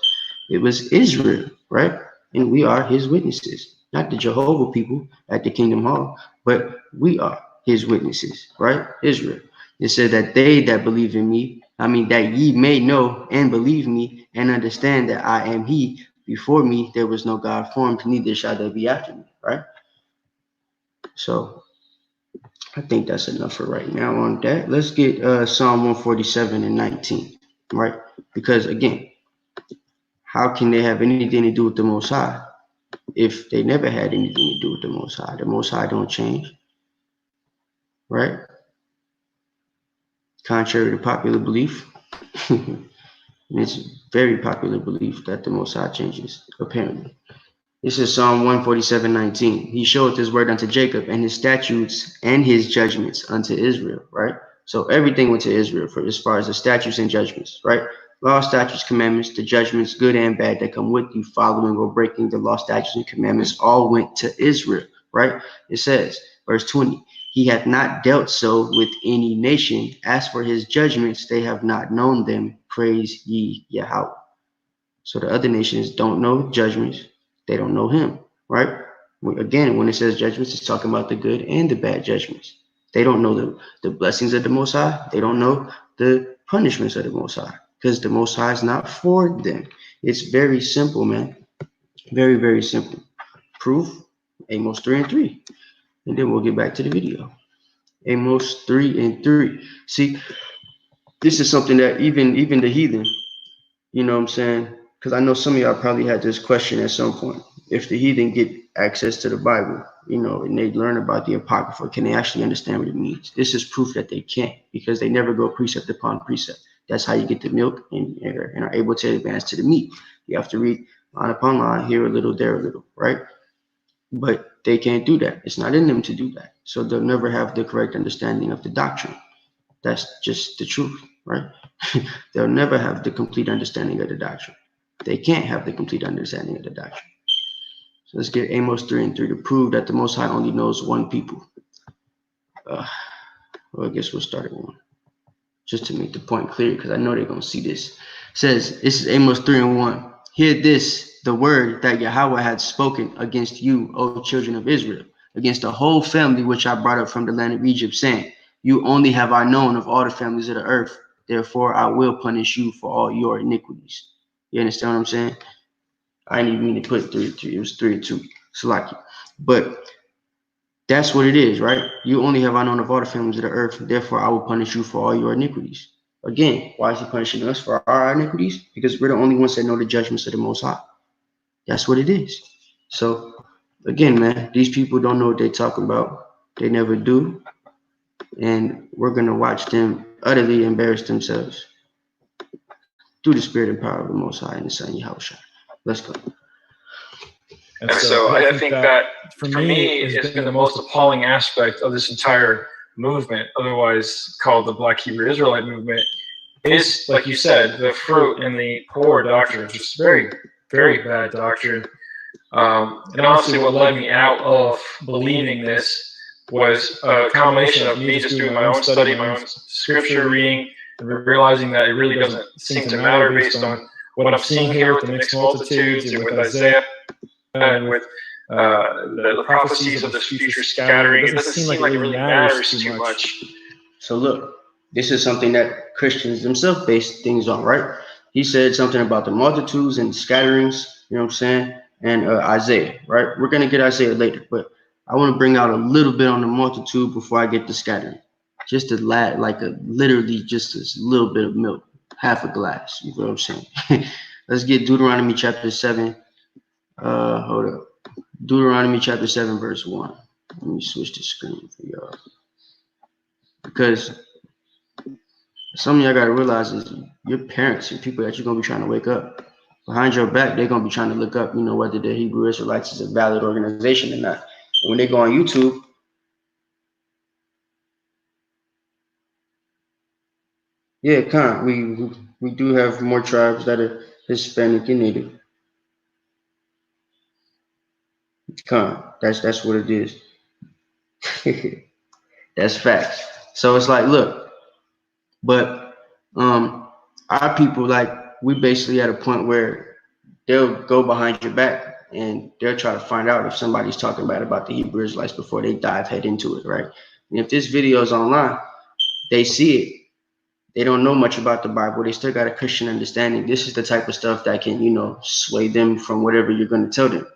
It was Israel, right? And we are his witnesses. Not the Jehovah people at the Kingdom Hall, but we are his witnesses, right? Israel. It said that they that believe in me, that ye may know and believe me and understand that I am he. Before me there was no God formed, neither shall there be after me, right? So I think that's enough for right now on that. Let's get Psalm 147 and 19, right? Because again, how can they have anything to do with the Most High if they never had anything to do with the Most High? The Most High don't change, right? Contrary to popular belief. And it's very popular belief that the Most High changes, apparently. This is Psalm 147:19. He showeth his word unto Jacob, and his statutes and his judgments unto Israel, right? So everything went to Israel for as far as the statutes and judgments, right? Law, statutes, commandments, the judgments, good and bad, that come with you following or breaking the law, statutes, and commandments, all went to Israel, right? It says, verse 20, he hath not dealt so with any nation. As for his judgments, they have not known them. Praise ye Yahweh. So the other nations don't know judgments. They don't know him, right? Again, when it says judgments, it's talking about the good and the bad judgments. They don't know the blessings of the Most High. They don't know the punishments of the Most High because the Most High is not for them. It's very simple, man. Very, very simple. Proof, Amos 3 and 3. And then we'll get back to the video. Amos 3 and 3. See, this is something that even the heathen, you know what I'm saying? Because I know some of y'all probably had this question at some point. If the heathen get access to the Bible, and they learn about the Apocrypha, can they actually understand what it means? This is proof that they can't because they never go precept upon precept. That's how you get the milk and are able to advance to the meat. You have to read line upon line, here a little, there a little, right? But they can't do that. It's not in them to do that. So they'll never have the correct understanding of the doctrine. That's just the truth, right? They'll never have the complete understanding of the doctrine. They can't have the complete understanding of the doctrine. So let's get Amos 3 and 3 to prove that the Most High only knows one people. Well, I guess we'll start at 1. Just to make the point clear, because I know they're going to see this. It says, this is Amos 3 and 1. Hear this, the word that Yahweh had spoken against you, O children of Israel, against the whole family which I brought up from the land of Egypt, saying, you only have I known of all the families of the earth. Therefore, I will punish you for all your iniquities. You understand what I'm saying? I didn't even mean to put 3 and 3. It was 3 and 2. Salaki. But that's what it is, right? You only have I known of all the families of the earth. Therefore, I will punish you for all your iniquities. Again, why is he punishing us for our iniquities? Because we're the only ones that know the judgments of the Most High. That's what it is. So, again, man, these people don't know what they're talking about. They never do. And we're going to watch them utterly embarrass themselves through the spirit and power of the Most High and the Son Yahushua. Let's go. And so I think that for me it's been the most appalling aspect of this entire movement, otherwise called the Black Hebrew Israelite movement, is, like you said, the fruit and the poor doctrine, just very, very bad doctrine. And honestly, what led me out of believing this was a combination of me just doing my own study, my own scripture reading, and realizing that it really doesn't seem to matter based on what I'm seeing here with the mixed multitudes and with Isaiah and with the prophecies of this future scattering. It doesn't seem like it really matters too much. So look, this is something that Christians themselves base things on, right? He said something about the multitudes and scatterings, you know what I'm saying? And Isaiah, right? We're going to get Isaiah later, but I want to bring out a little bit on the multitude before I get to scattering. Just literally just a little bit of milk, half a glass, you know what I'm saying? Let's get Deuteronomy chapter 7. Hold up. Deuteronomy chapter 7, verse 1. Let me switch the screen for y'all. Because some of y'all got to realize is your parents and people that you're going to be trying to wake up. Behind your back, they're going to be trying to look up, whether the Hebrew Israelites is a valid organization or not. And when they go on YouTube, Yeah, kind. We do have more tribes that are Hispanic and Native. Kind. That's what it is. That's facts. So it's like, look, but our people, like, we basically at a point where they'll go behind your back and they'll try to find out if somebody's talking bad about the Hebrew Israelites before they dive head into it, right? And if this video is online, they see it. They don't know much about the Bible. They still got a Christian understanding. This is the type of stuff that can, sway them from whatever you're going to tell them.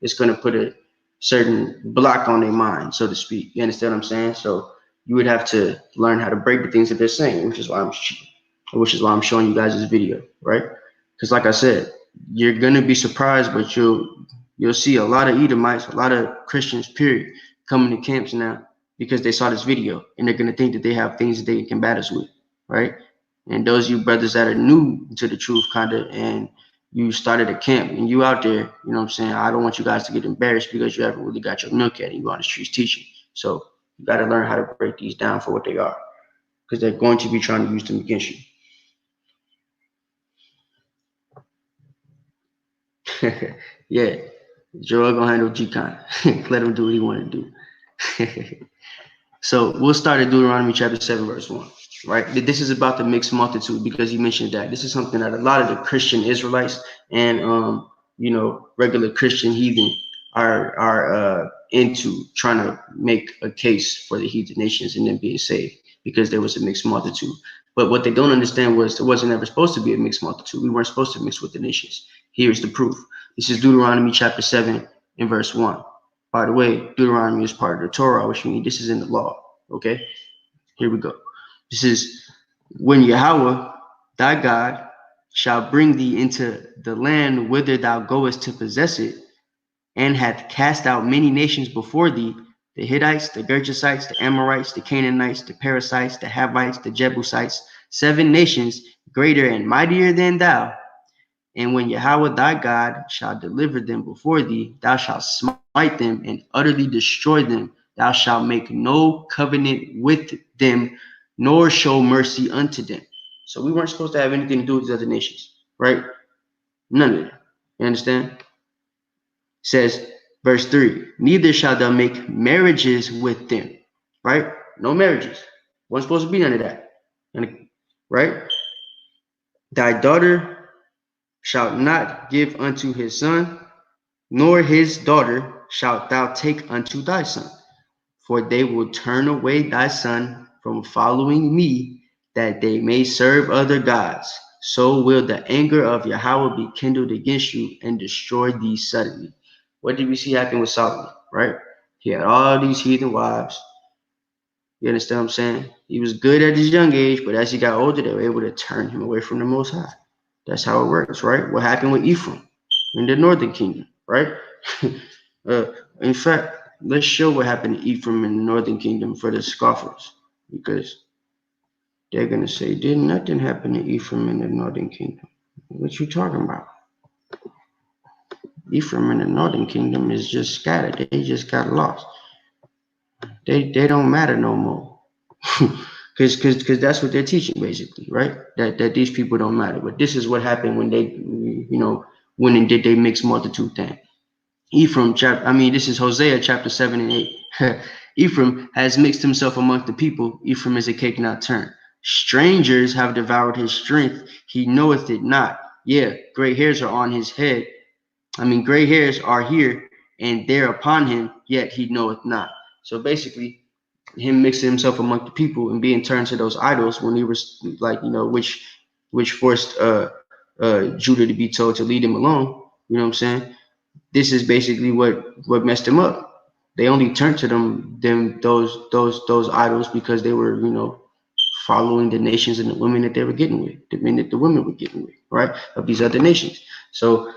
It's going to put a certain block on their mind, so to speak. You understand what I'm saying? So you would have to learn how to break the things that they're saying, which is why I'm showing you guys this video, right? Because like I said, you're going to be surprised, but you'll see a lot of Edomites, a lot of Christians, period, coming to camps now because they saw this video and they're going to think that they have things that they can combat us with, right? And those you brothers that are new to the truth, kind of, and you started a camp and you out there, you know what I'm saying? I don't want you guys to get embarrassed because you haven't really got your milk yet and you on the streets teaching. So you got to learn how to break these down for what they are because they're going to be trying to use them against you. Yeah, Joel gonna handle G-Con. Let him do what he want to do. So we'll start at Deuteronomy chapter 7, verse 1. Right? This is about the mixed multitude because he mentioned that. This is something that a lot of the Christian Israelites and regular Christian heathen are into, trying to make a case for the heathen nations and them being saved because there was a mixed multitude. But what they don't understand was there wasn't ever supposed to be a mixed multitude. We weren't supposed to mix with the nations. Here's the proof. This is Deuteronomy chapter 7 and verse 1. By the way, Deuteronomy is part of the Torah, which means this is in the law. Okay, here we go. This is when Yahweh, thy God, shall bring thee into the land whither thou goest to possess it, and hath cast out many nations before thee, the Hittites, the Gergesites, the Amorites, the Canaanites, the Perizzites, the Havites, the Jebusites, 7 nations greater and mightier than thou. And when Yahweh thy God shall deliver them before thee, thou shalt smite them and utterly destroy them. Thou shalt make no covenant with them, nor show mercy unto them. So we weren't supposed to have anything to do with these other nations, right? None of them. You understand? It says, verse 3, neither shalt thou make marriages with them, right? No marriages. Wasn't supposed to be none of that, right? Thy daughter shalt not give unto his son, nor his daughter shalt thou take unto thy son, for they will turn away thy son from following me, that they may serve other gods. So will the anger of Yahweh be kindled against you and destroy thee suddenly. What did we see happen with Solomon, right? He had all these heathen wives. You understand what I'm saying? He was good at his young age, but as he got older, they were able to turn him away from the Most High. That's how it works, right? What happened with Ephraim in the northern kingdom, right? In fact, let's show what happened to Ephraim in the northern kingdom for the scoffers, because they're going to say, did nothing happen to Ephraim in the northern kingdom? What you talking about? Ephraim in the northern kingdom is just scattered. They just got lost. They don't matter no more. Because that's what they're teaching, basically, right? That these people don't matter. But this is what happened when they, when and did they mixed multitude thing. This is Hosea chapter 7 and 8. Ephraim has mixed himself among the people. Ephraim is a cake not turned. Strangers have devoured his strength. He knoweth it not. Yeah, gray hairs are on his head. Gray hairs are here and there upon him, yet he knoweth not. So basically, him mixing himself among the people and being turned to those idols when he was which forced Judah to be told to lead him alone. You know what I'm saying? This is basically what messed him up. They only turned to those idols because they were, following the nations and the women that they were getting with, the men that the women were getting with, right? Of these other nations. So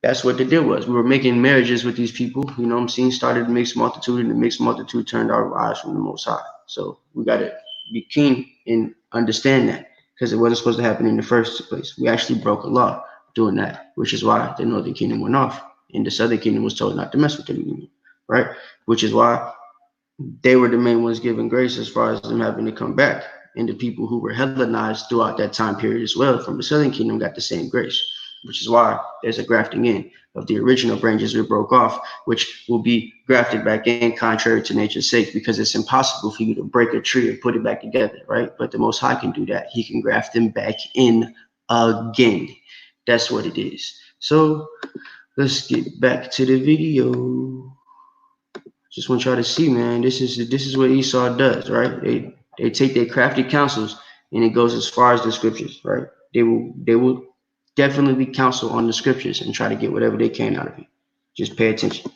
that's what the deal was. We were making marriages with these people, you know what I'm saying? Started a mixed multitude, and the mixed multitude turned our eyes from the Most High. So we got to be keen and understand that, because it wasn't supposed to happen in the first place. We actually broke a law doing that, which is why the northern kingdom went off, and the southern kingdom was told not to mess with them anymore, right? Which is why they were the main ones giving grace as far as them having to come back And the people who were Hellenized throughout that time period as well from the southern kingdom got the same grace, which is why there's a grafting in of the original branches we broke off, which will be grafted back in contrary to nature's sake, because it's impossible for you to break a tree and put it back together, right? But the Most High can do that. He can graft them back in again. That's what it is. So let's get back to the video. Just want y'all to see, man. This is what Esau does, right? They take their crafty counsels, and it goes as far as the scriptures, right? They will definitely counsel on the scriptures and try to get whatever they can out of it. Just pay attention.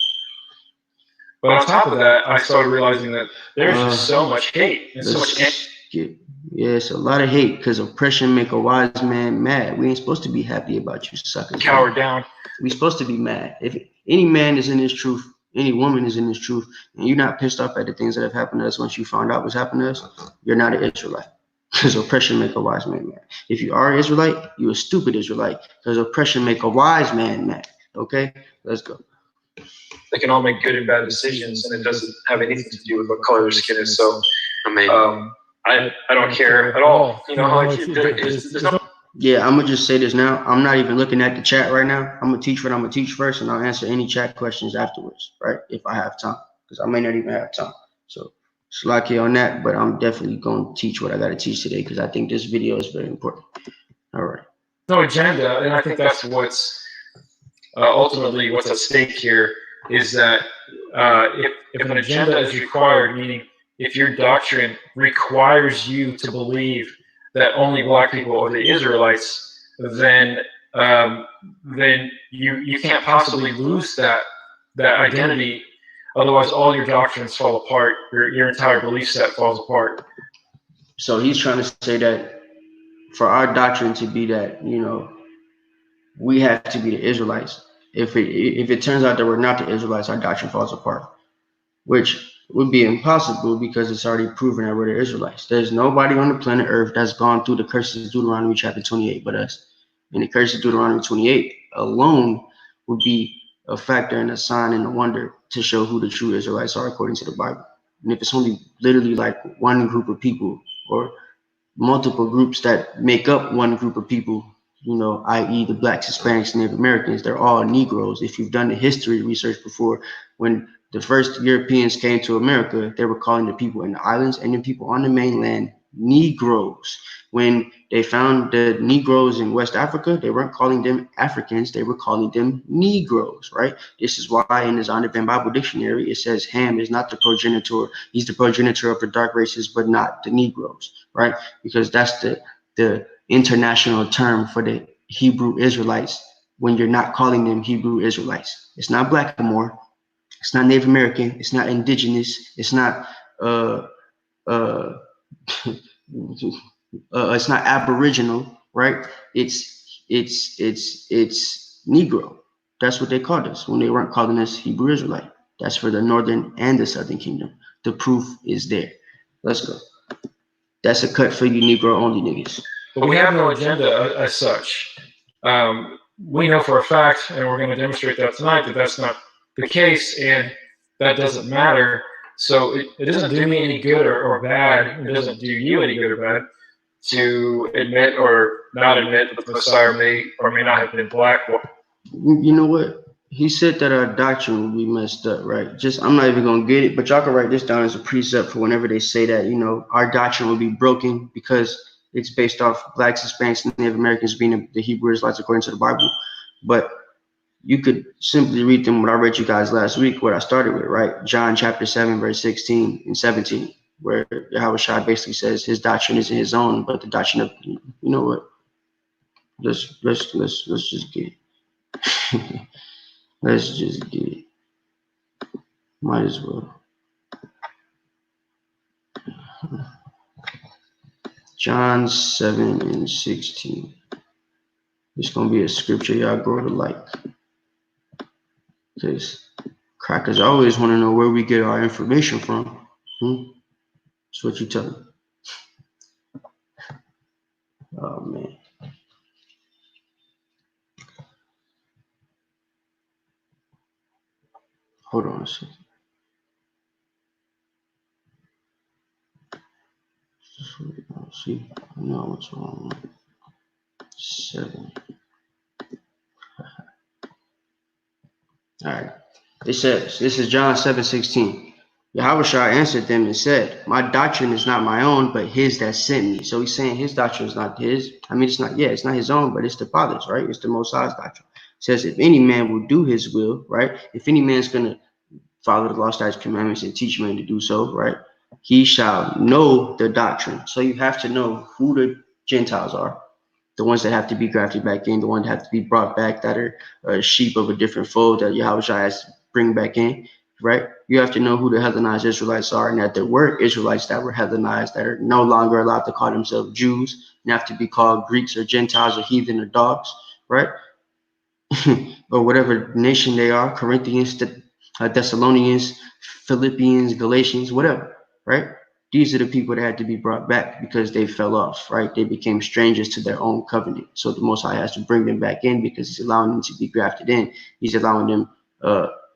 But on top of that, I started realizing that there's just so much hate and so much. It's a lot of hate, because oppression make a wise man mad. We ain't supposed to be happy about you suckers. Cower down. We supposed to be mad. If any man is in his truth, any woman is in his truth, and you're not pissed off at the things that have happened to us once you found out what's happened to us, you're not an Israelite. Because oppression make a wise man mad. If you are an Israelite, you're a stupid Israelite, because oppression make a wise man mad. Okay, let's go. They can all make good and bad decisions, and it doesn't have anything to do with what color their skin is. So, I don't care at all. You know, there's no. Yeah, I'm gonna just say this now. I'm not even looking at the chat right now. I'm gonna teach what I'm gonna teach first, and I'll answer any chat questions afterwards, right? If I have time, because I may not even have time. So slack on that, but I'm definitely gonna teach what I gotta teach today, because I think this video is very important. All right. No agenda, and I think that's what's ultimately what's at stake here, is that if an agenda is required, meaning if your doctrine requires you to believe that only black people are the Israelites, then you can't possibly lose that identity. Otherwise, all your doctrines fall apart. Your entire belief set falls apart. So he's trying to say that for our doctrine to be that, you know, we have to be the Israelites. If it turns out that we're not the Israelites, our doctrine falls apart, which would be impossible, because it's already proven that we're the Israelites. There's nobody on the planet Earth that's gone through the curses of Deuteronomy chapter 28 but us. And the curse of Deuteronomy 28 alone would be a factor and a sign and a wonder to show who the true Israelites are according to the Bible. And if it's only literally like one group of people, or multiple groups that make up one group of people, you know, i.e. the blacks, Hispanics, Native Americans, they're all Negroes. If you've done the history research before, when the first Europeans came to America, they were calling the people in the islands and the people on the mainland Negroes. When they found the Negroes in West Africa, they weren't calling them Africans, they were calling them Negroes, right? This is why in the Zondervan Bible Dictionary, it says Ham is not the progenitor, he's the progenitor of the dark races, but not the Negroes, right? Because that's the international term for the Hebrew Israelites when you're not calling them Hebrew Israelites. It's not Blackamoor, it's not Native American, it's not indigenous, it's not it's not Aboriginal, right? It's Negro. That's what they called us when they weren't calling us Hebrew Israelite. That's for the northern and the southern kingdom. The proof is there. Let's go. That's a cut for you Negro only niggas. But we have no agenda as such. We know for a fact, and we're going to demonstrate that tonight, that that's not the case, and that doesn't matter. So it doesn't do me any good or bad. It doesn't do you any good or bad to admit or not admit that the Messiah may or may not have been black. You know what? He said that our doctrine will be messed up, right? I'm not even going to get it, but y'all can write this down as a precept for whenever they say that, you know, our doctrine will be broken because it's based off blacks, Hispanics, and Native Americans being the Hebrew Israelites according to the Bible. But you could simply read them what I read you guys last week, what I started with, right? John chapter 7, verse 16 and 17, where Yahushua basically says his doctrine isn't his own, but the doctrine of, you know what? Let's just get it. Let's just get it. Might as well. John 7 and 16. It's going to be a scripture y'all grow to like. Because crackers always want to know where we get our information from. That's what you tell them. Oh, man. Hold on a second. See, no, what's wrong? 7. All right. It says, this is John 7:16. Yahushua answered them and said, my doctrine is not my own, but his that sent me. So he's saying his doctrine is not his. I mean, it's not his own, but it's the Father's, right? It's the Most High's doctrine. It says, if any man will do his will, right? If any man's going to follow the law, statutes, commandments, and teach men to do so, right? He shall know the doctrine. So you have to know who the Gentiles are, the ones that have to be grafted back in, the ones that have to be brought back, that are sheep of a different fold that Yahweh has to bring back in, right? You have to know who the Hellenized Israelites are, and that there were Israelites that were Hellenized that are no longer allowed to call themselves Jews and have to be called Greeks or Gentiles or heathen or dogs, right? Or whatever nation they are, Corinthians, Thessalonians, Philippians, Galatians, whatever, right? These are the people that had to be brought back because they fell off, right? They became strangers to their own covenant. So the Most High has to bring them back in because he's allowing them to be grafted in. He's allowing them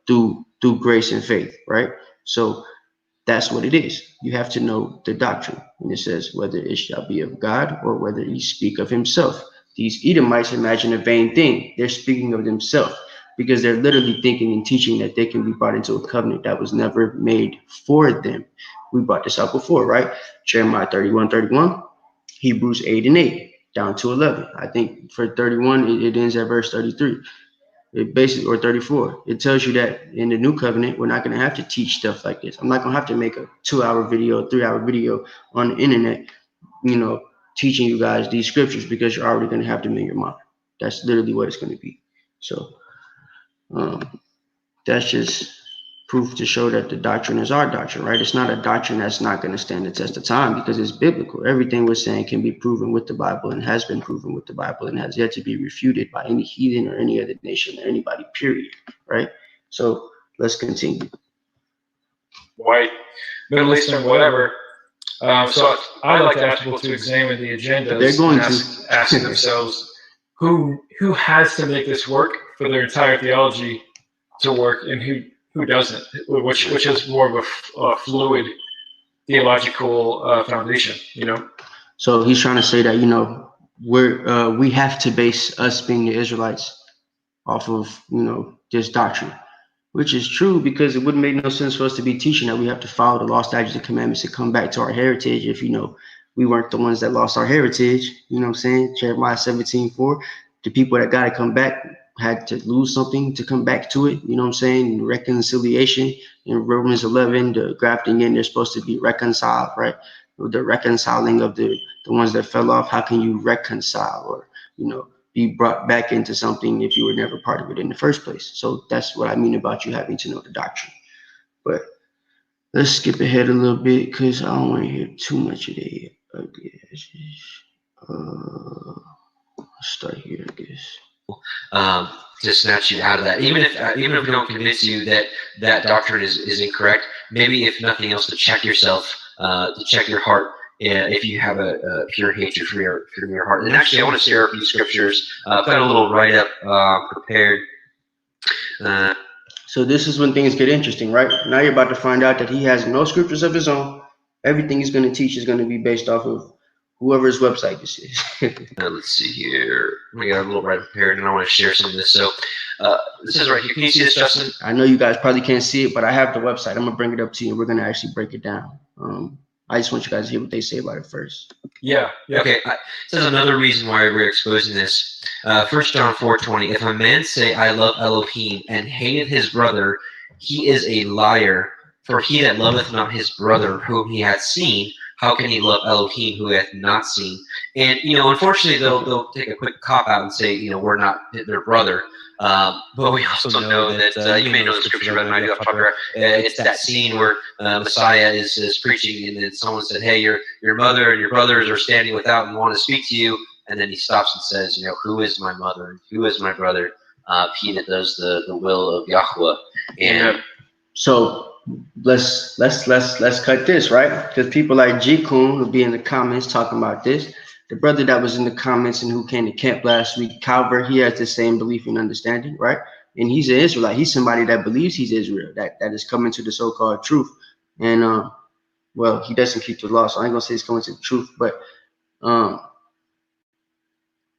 through grace and faith, right? So that's what it is. You have to know the doctrine. And it says whether it shall be of God or whether he speak of himself. These Edomites imagine a vain thing. They're speaking of themselves because they're literally thinking and teaching that they can be brought into a covenant that was never made for them. We brought this up before, right? Jeremiah 31:31, Hebrews 8:8, down to 11. I think for 31, it ends at verse 33. It basically, or 34, it tells you that in the new covenant, we're not going to have to teach stuff like this. I'm not going to have to make a 2-hour video, 3-hour video on the internet, teaching you guys these scriptures because you're already going to have them in your mind. That's literally what it's going to be. So that's just proof to show that the doctrine is our doctrine, right? It's not a doctrine that's not going to stand the test of time because it's biblical. Everything we're saying can be proven with the Bible and has been proven with the Bible and has yet to be refuted by any heathen or any other nation or anybody, period, right? So let's continue. White, Middle Eastern, whatever. So I like to ask people to examine the agendas. They're going to ask themselves who has to make this work for their entire theology to work, and who doesn't, which is more of a fluid theological foundation. So he's trying to say that we have to base us being the Israelites off of this doctrine, which is true because it wouldn't make no sense for us to be teaching that we have to follow the law, statutes, and commandments to come back to our heritage if we weren't the ones that lost our heritage. You know what I'm saying? Jeremiah 17:4, the people that got to come back had to lose something to come back to it. You know what I'm saying? Reconciliation in Romans 11, the grafting in, they're supposed to be reconciled, right? The reconciling of the ones that fell off. How can you reconcile or be brought back into something if you were never part of it in the first place? So that's what I mean about you having to know the doctrine. But let's skip ahead a little bit because I don't want to hear too much of that. Let's start here, I guess. To snatch you out of that, even if we don't convince you that doctrine is incorrect, maybe if nothing else, to check yourself, to check your heart, if you have a pure hatred for your heart. And actually, I want to share a few scriptures. I've got a little write-up prepared. So this is when things get interesting, right? Now you're about to find out that he has no scriptures of his own. Everything he's going to teach is going to be based off of whoever's website this is. Let's see here. We got a little write-up prepared, and I want to share some of this. So this is right here. Can you see this, Justin? I know you guys probably can't see it, but I have the website. I'm going to bring it up to you, and we're going to actually break it down. I just want you guys to hear what they say about it first. Yeah. Okay. This is another reason why we're exposing this. 1 John 4:20. If a man say, I love Elohim, and hated his brother, he is a liar. For he that loveth not his brother whom he hath seen, how can he love Elohim who hath not seen? And, unfortunately, they'll take a quick cop-out and say, we're not their brother. But we also know that you may know the scripture better than I do off the top of your head. It's that scene where Messiah is preaching, and then someone said, hey, your mother and your brothers are standing without and want to speak to you. And then he stops and says, who is my mother and who is my brother? He that does the will of Yahweh. And so let's cut this, right? Because people like G Kun will be in the comments talking about this. The brother that was in the comments and who came to camp last week, Calvert, he has the same belief and understanding, right? And he's an Israelite. He's somebody that believes he's Israel, that is coming to the so-called truth. And well, he doesn't keep the law, so I ain't gonna say he's coming to the truth, but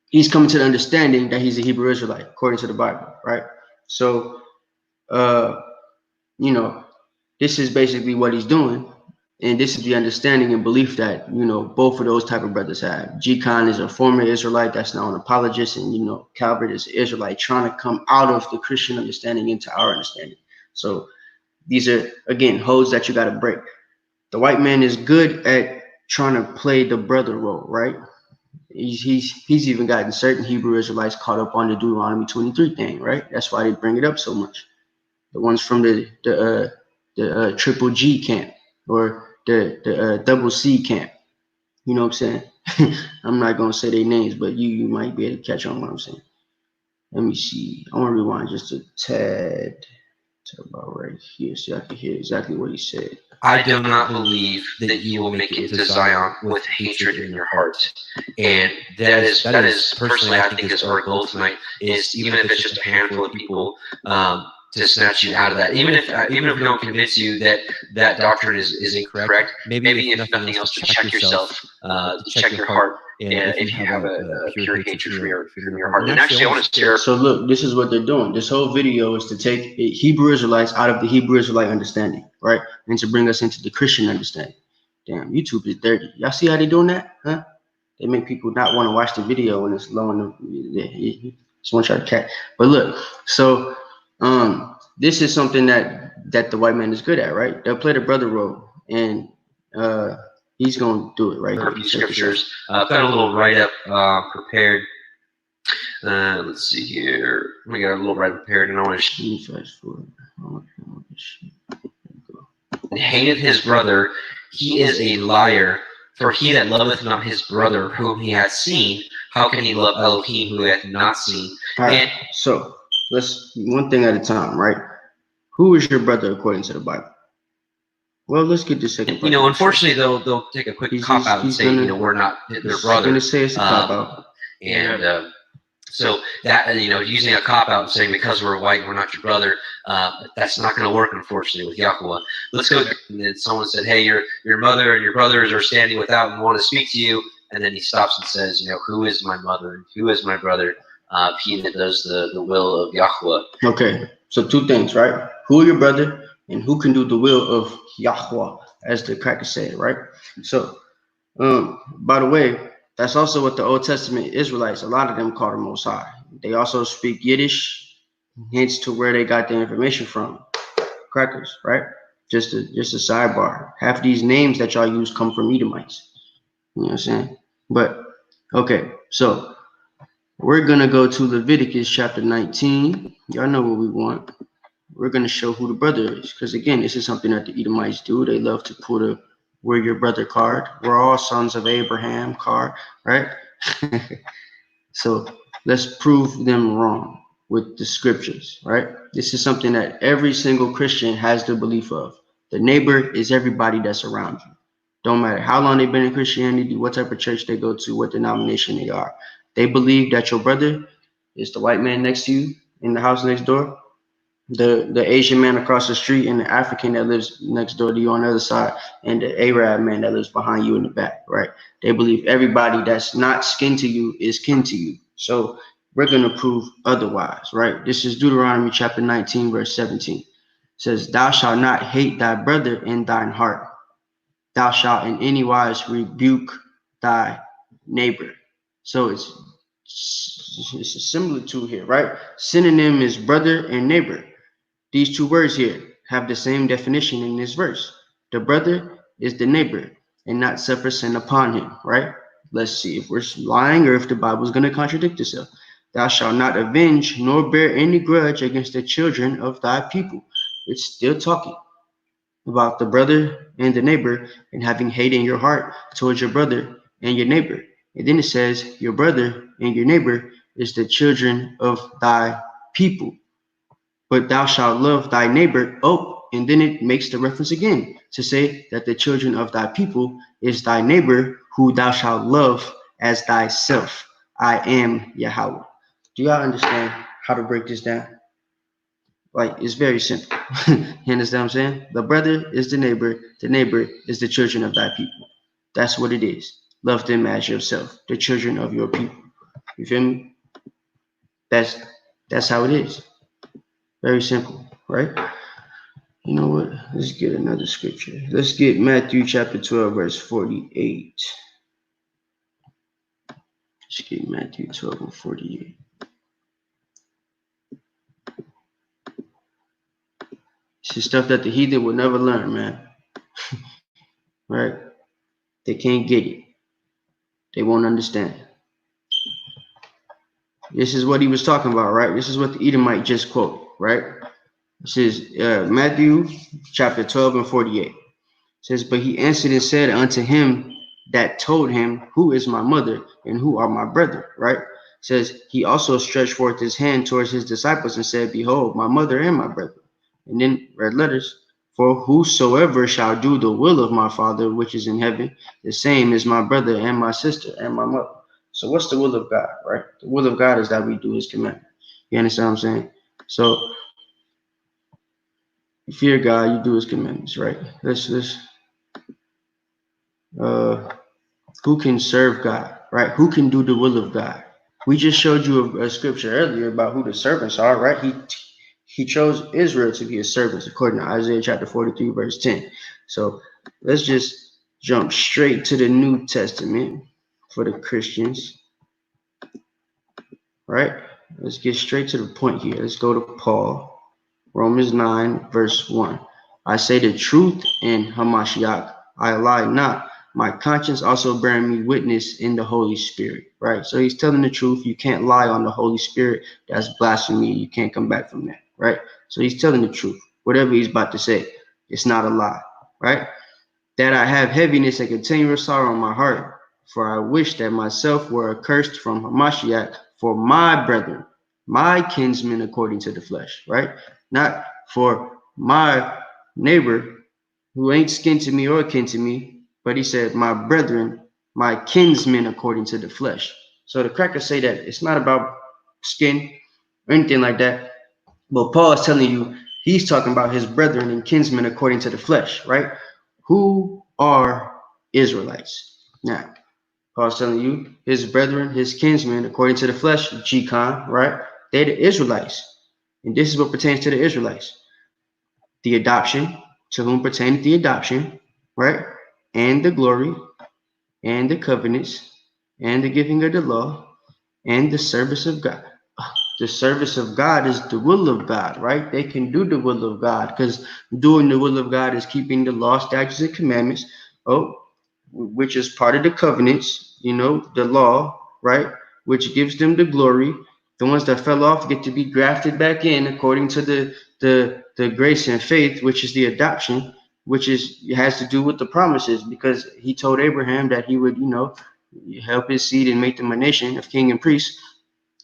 he's coming to the understanding that he's a Hebrew Israelite according to the Bible, right? So, you know, this is basically what he's doing, and this is the understanding and belief that, you know, both of those type of brothers have. G-Con is a former Israelite that's now an apologist, and, you know, Calvert is an Israelite trying to come out of the Christian understanding into our understanding. So these are, again, holes that you got to break. The white man is good at trying to play the brother role, right? He's even gotten certain Hebrew Israelites caught up on the Deuteronomy 23 thing, right? That's why they bring it up so much. The ones from the triple G camp or the double C camp. You know what I'm saying? I'm not gonna say their names, but you might be able to catch on what I'm saying. Let me see. I want to rewind just a tad to about right here so I can hear exactly what he said. I do not believe that you will make it into Zion with hatred in your heart. And that is personally, I think, is our goal tonight, is even if it's just a handful of people, to snatch you out of that. Even if we don't convince you that that doctrine is incorrect, maybe if nothing else, to check yourself, to check your heart, and if you have a pure hatred from your heart. And actually, I want to share. So look, this is what they're doing. This whole video is to take Hebrew Israelites out of the Hebrew Israelite understanding, right? And to bring us into the Christian understanding. Damn, YouTube is dirty. Y'all see how they doing that? Huh? They make people not want to watch the video when it's low in the just want y'all to catch. But look, so this is something that the white man is good at, right? They'll play the brother role, and he's gonna do it, right? A few scriptures. I've got a little write-up prepared. Let's see here. We got a little write-up prepared, and I want to fast forward. And hated his brother, he is a liar. For he that loveth not his brother whom he hath seen, how can he love Elohim who hath not seen? All right, so let's one thing at a time, right? Who is your brother according to the Bible? Well, let's get this second. You know, unfortunately, they'll take a quick cop out and say, you know, we're not their brother. Going to say it's a cop out, and so that, you know, using a cop out and saying because we're white we're not your brother, that's not going to work, unfortunately, with Yahuwah. Let's go. And then someone said, hey, your mother and your brothers are standing without and want to speak to you. And then he stops and says, you know, who is my mother and who is my brother? He that does the will of Yahuwah. Okay, so two things, right? Who are your brother and who can do the will of Yahuwah, as the cracker said, right? So, by the way, that's also what the Old Testament Israelites, a lot of them call the Most High. They also speak Yiddish, hence to where they got their information from. Crackers, right? Just a sidebar. Half of these names that y'all use come from Edomites. You know what I'm saying? But, okay, so we're going to go to Leviticus chapter 19. Y'all know what we want. We're going to show who the brother is. Because, again, this is something that the Edomites do. They love to put a we're your brother card. We're all sons of Abraham card, right? So let's prove them wrong with the scriptures, right? This is something that every single Christian has the belief of. The neighbor is everybody that's around you. Don't matter how long they've been in Christianity, what type of church they go to, what denomination they are. They believe that your brother is the white man next to you in the house next door, the Asian man across the street, and the African that lives next door to you on the other side, and the Arab man that lives behind you in the back, right? They believe everybody that's not skin to you is kin to you. So we're going to prove otherwise, right? This is Deuteronomy chapter 19, verse 17. It says, thou shalt not hate thy brother in thine heart. Thou shalt in any wise rebuke thy neighbor. So it's a similitude here, right? Synonym is brother and neighbor. These two words here have the same definition in this verse. The brother is the neighbor and not suffer sin upon him, right? Let's see if we're lying or if the Bible is going to contradict itself. Thou shalt not avenge nor bear any grudge against the children of thy people. It's still talking about the brother and the neighbor and having hate in your heart towards your brother and your neighbor. And then it says your brother and your neighbor is the children of thy people. But thou shalt love thy neighbor. Oh, and then it makes the reference again to say that the children of thy people is thy neighbor who thou shalt love as thyself. I am Yahweh. Do y'all understand how to break this down? Like, it's very simple. You understand what I'm saying? The brother is the neighbor is the children of thy people. That's what it is. Love them as yourself, the children of your people. You feel me? That's how it is. Very simple, right? You know what? Let's get another scripture. Let's get Matthew chapter 12, verse 48. Let's get Matthew 12 and 48. This is stuff that the heathen will never learn, man. Right? They can't get it. They won't understand. This is what he was talking about, right? This is what the Edomite just quoted, right? This is Matthew chapter 12 and 48. It says, but he answered and said unto him that told him, who is my mother and who are my brethren, right? It says, he also stretched forth his hand towards his disciples and said, behold, my mother and my brethren. And then red letters, for whosoever shall do the will of my Father which is in heaven, the same is my brother and my sister and my mother. So what's the will of God, right? The will of God is that we do his commandment. You understand what I'm saying? So you fear God, you do his commandments, right? Who can serve God, right? Who can do the will of God? We just showed you a scripture earlier about who the servants are, right? He chose Israel to be his servants according to Isaiah chapter 43, verse 10. So let's just jump straight to the New Testament for the Christians, right? Let's get straight to the point here. Let's go to Paul, Romans 9, verse 1. I say the truth in Hamashiach, I lie not. My conscience also bearing me witness in the Holy Spirit, right? So he's telling the truth. You can't lie on the Holy Spirit. That's blasphemy. You can't come back from that, right? So he's telling the truth. Whatever he's about to say, it's not a lie, right? That I have heaviness and continual sorrow in my heart, for I wish that myself were accursed from Hamashiach for my brethren, my kinsmen according to the flesh, right? Not for my neighbor who ain't skin to me or kin to me, but he said, my brethren, my kinsmen according to the flesh. So the crackers say that it's not about skin or anything like that. But Paul is telling you he's talking about his brethren and kinsmen according to the flesh, right? Who are Israelites? Now, Paul's telling you his brethren, his kinsmen according to the flesh, G-Con, right? They're the Israelites. And this is what pertains to the Israelites. The adoption, to whom pertaineth the adoption, right? And the glory, and the covenants, and the giving of the law, and the service of God. The service of God is the will of God, right? They can do the will of God because doing the will of God is keeping the law, statutes, and commandments, which is part of the covenants, the law, right? Which gives them the glory. The ones that fell off get to be grafted back in according to the grace and faith, which is the adoption, which has to do with the promises, because he told Abraham that he would, help his seed and make them a nation of king and priests,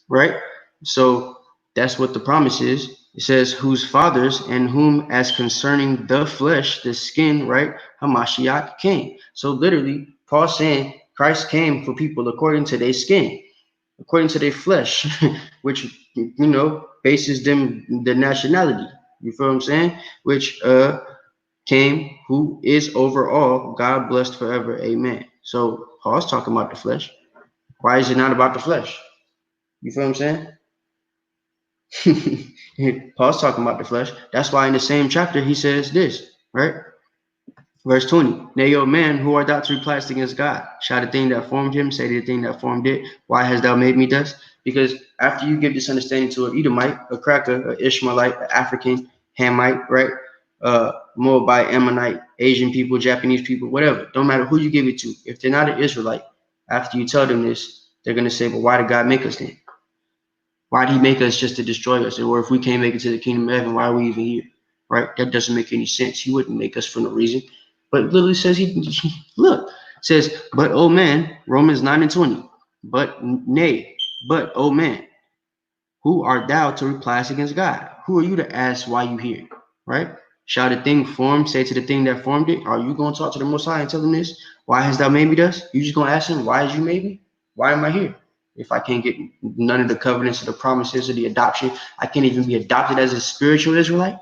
right? So that's what the promise is. It says, whose fathers and whom as concerning the flesh, the skin, right? Hamashiach came. So literally, Paul saying Christ came for people according to their skin, according to their flesh, which, bases them the nationality. You feel what I'm saying? Which came, who is over all, God blessed forever. Amen. So Paul's talking about the flesh. Why is it not about the flesh? You feel what I'm saying? Paul's talking about the flesh. That's why in the same chapter he says this, right? Verse 20. Nay, O man, who art thou to reply against God? Shall the thing that formed him say to the thing that formed it, why hast thou made me thus? Because after you give this understanding to an Edomite, a cracker, an Ishmaelite, an African, Hamite, right? Moabite, Ammonite, Asian people, Japanese people, whatever. Don't matter who you give it to. If they're not an Israelite, after you tell them this, they're going to say, well, why did God make us then? Why did he make us just to destroy us? Or if we can't make it to the kingdom of heaven, why are we even here? Right? That doesn't make any sense. He wouldn't make us for no reason. But literally says says, but oh man, Romans 9 and 20. But oh man, who art thou to reply against God? Who are you to ask why you here? Right? Shall the thing formed say to the thing that formed it? Are you going to talk to the Most High and tell him this? Why hast thou made me thus? You just going to ask him, why is you made me? Why am I here? If I can't get none of the covenants or the promises or the adoption, I can't even be adopted as a spiritual Israelite?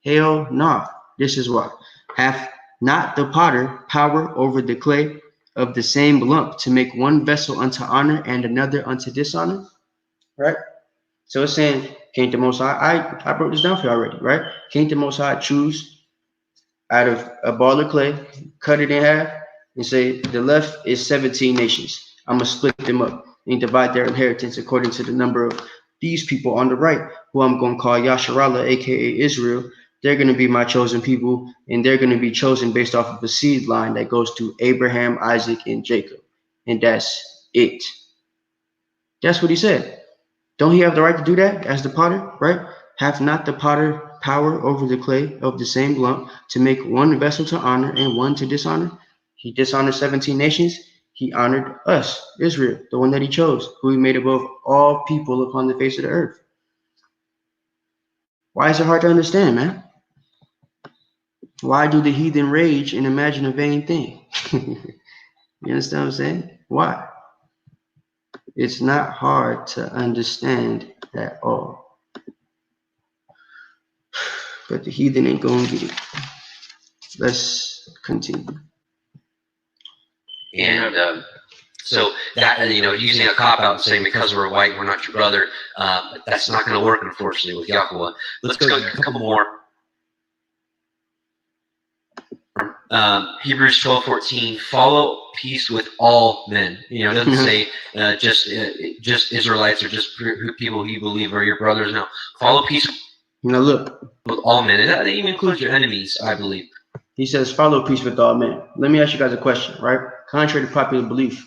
Hell no. This is why. Hath not the potter power over the clay of the same lump to make one vessel unto honor and another unto dishonor? Right? So it's saying, can't the Most High, I broke this down for you already, right? Can't the Most High choose out of a ball of clay, cut it in half, and say the left is 17 nations. I'm going to split them up and divide their inheritance according to the number of these people on the right, who I'm going to call Yasharallah, aka Israel. They're going to be my chosen people, and they're going to be chosen based off of a seed line that goes to Abraham, Isaac, and Jacob. And that's it. That's what he said. Don't he have the right to do that as the potter, right? Hath not the potter power over the clay of the same lump to make one vessel to honor and one to dishonor? He dishonored 17 nations. He honored us, Israel, the one that he chose, who he made above all people upon the face of the earth. Why is it hard to understand, man? Why do the heathen rage and imagine a vain thing? You understand what I'm saying? Why? It's not hard to understand at all. But the heathen ain't gonna get it. Let's continue. And so that, using a cop out and saying because we're white we're not your brother, that's not going to work, unfortunately, with Yahweh. Let's go a couple more. Hebrews 12:14. Follow peace with all men. It doesn't say just Israelites or just people you believe are your brothers. No, follow peace. Look, with all men, and that even includes your enemies, I believe. He says, follow peace with all men. Let me ask you guys a question, right? Contrary to popular belief,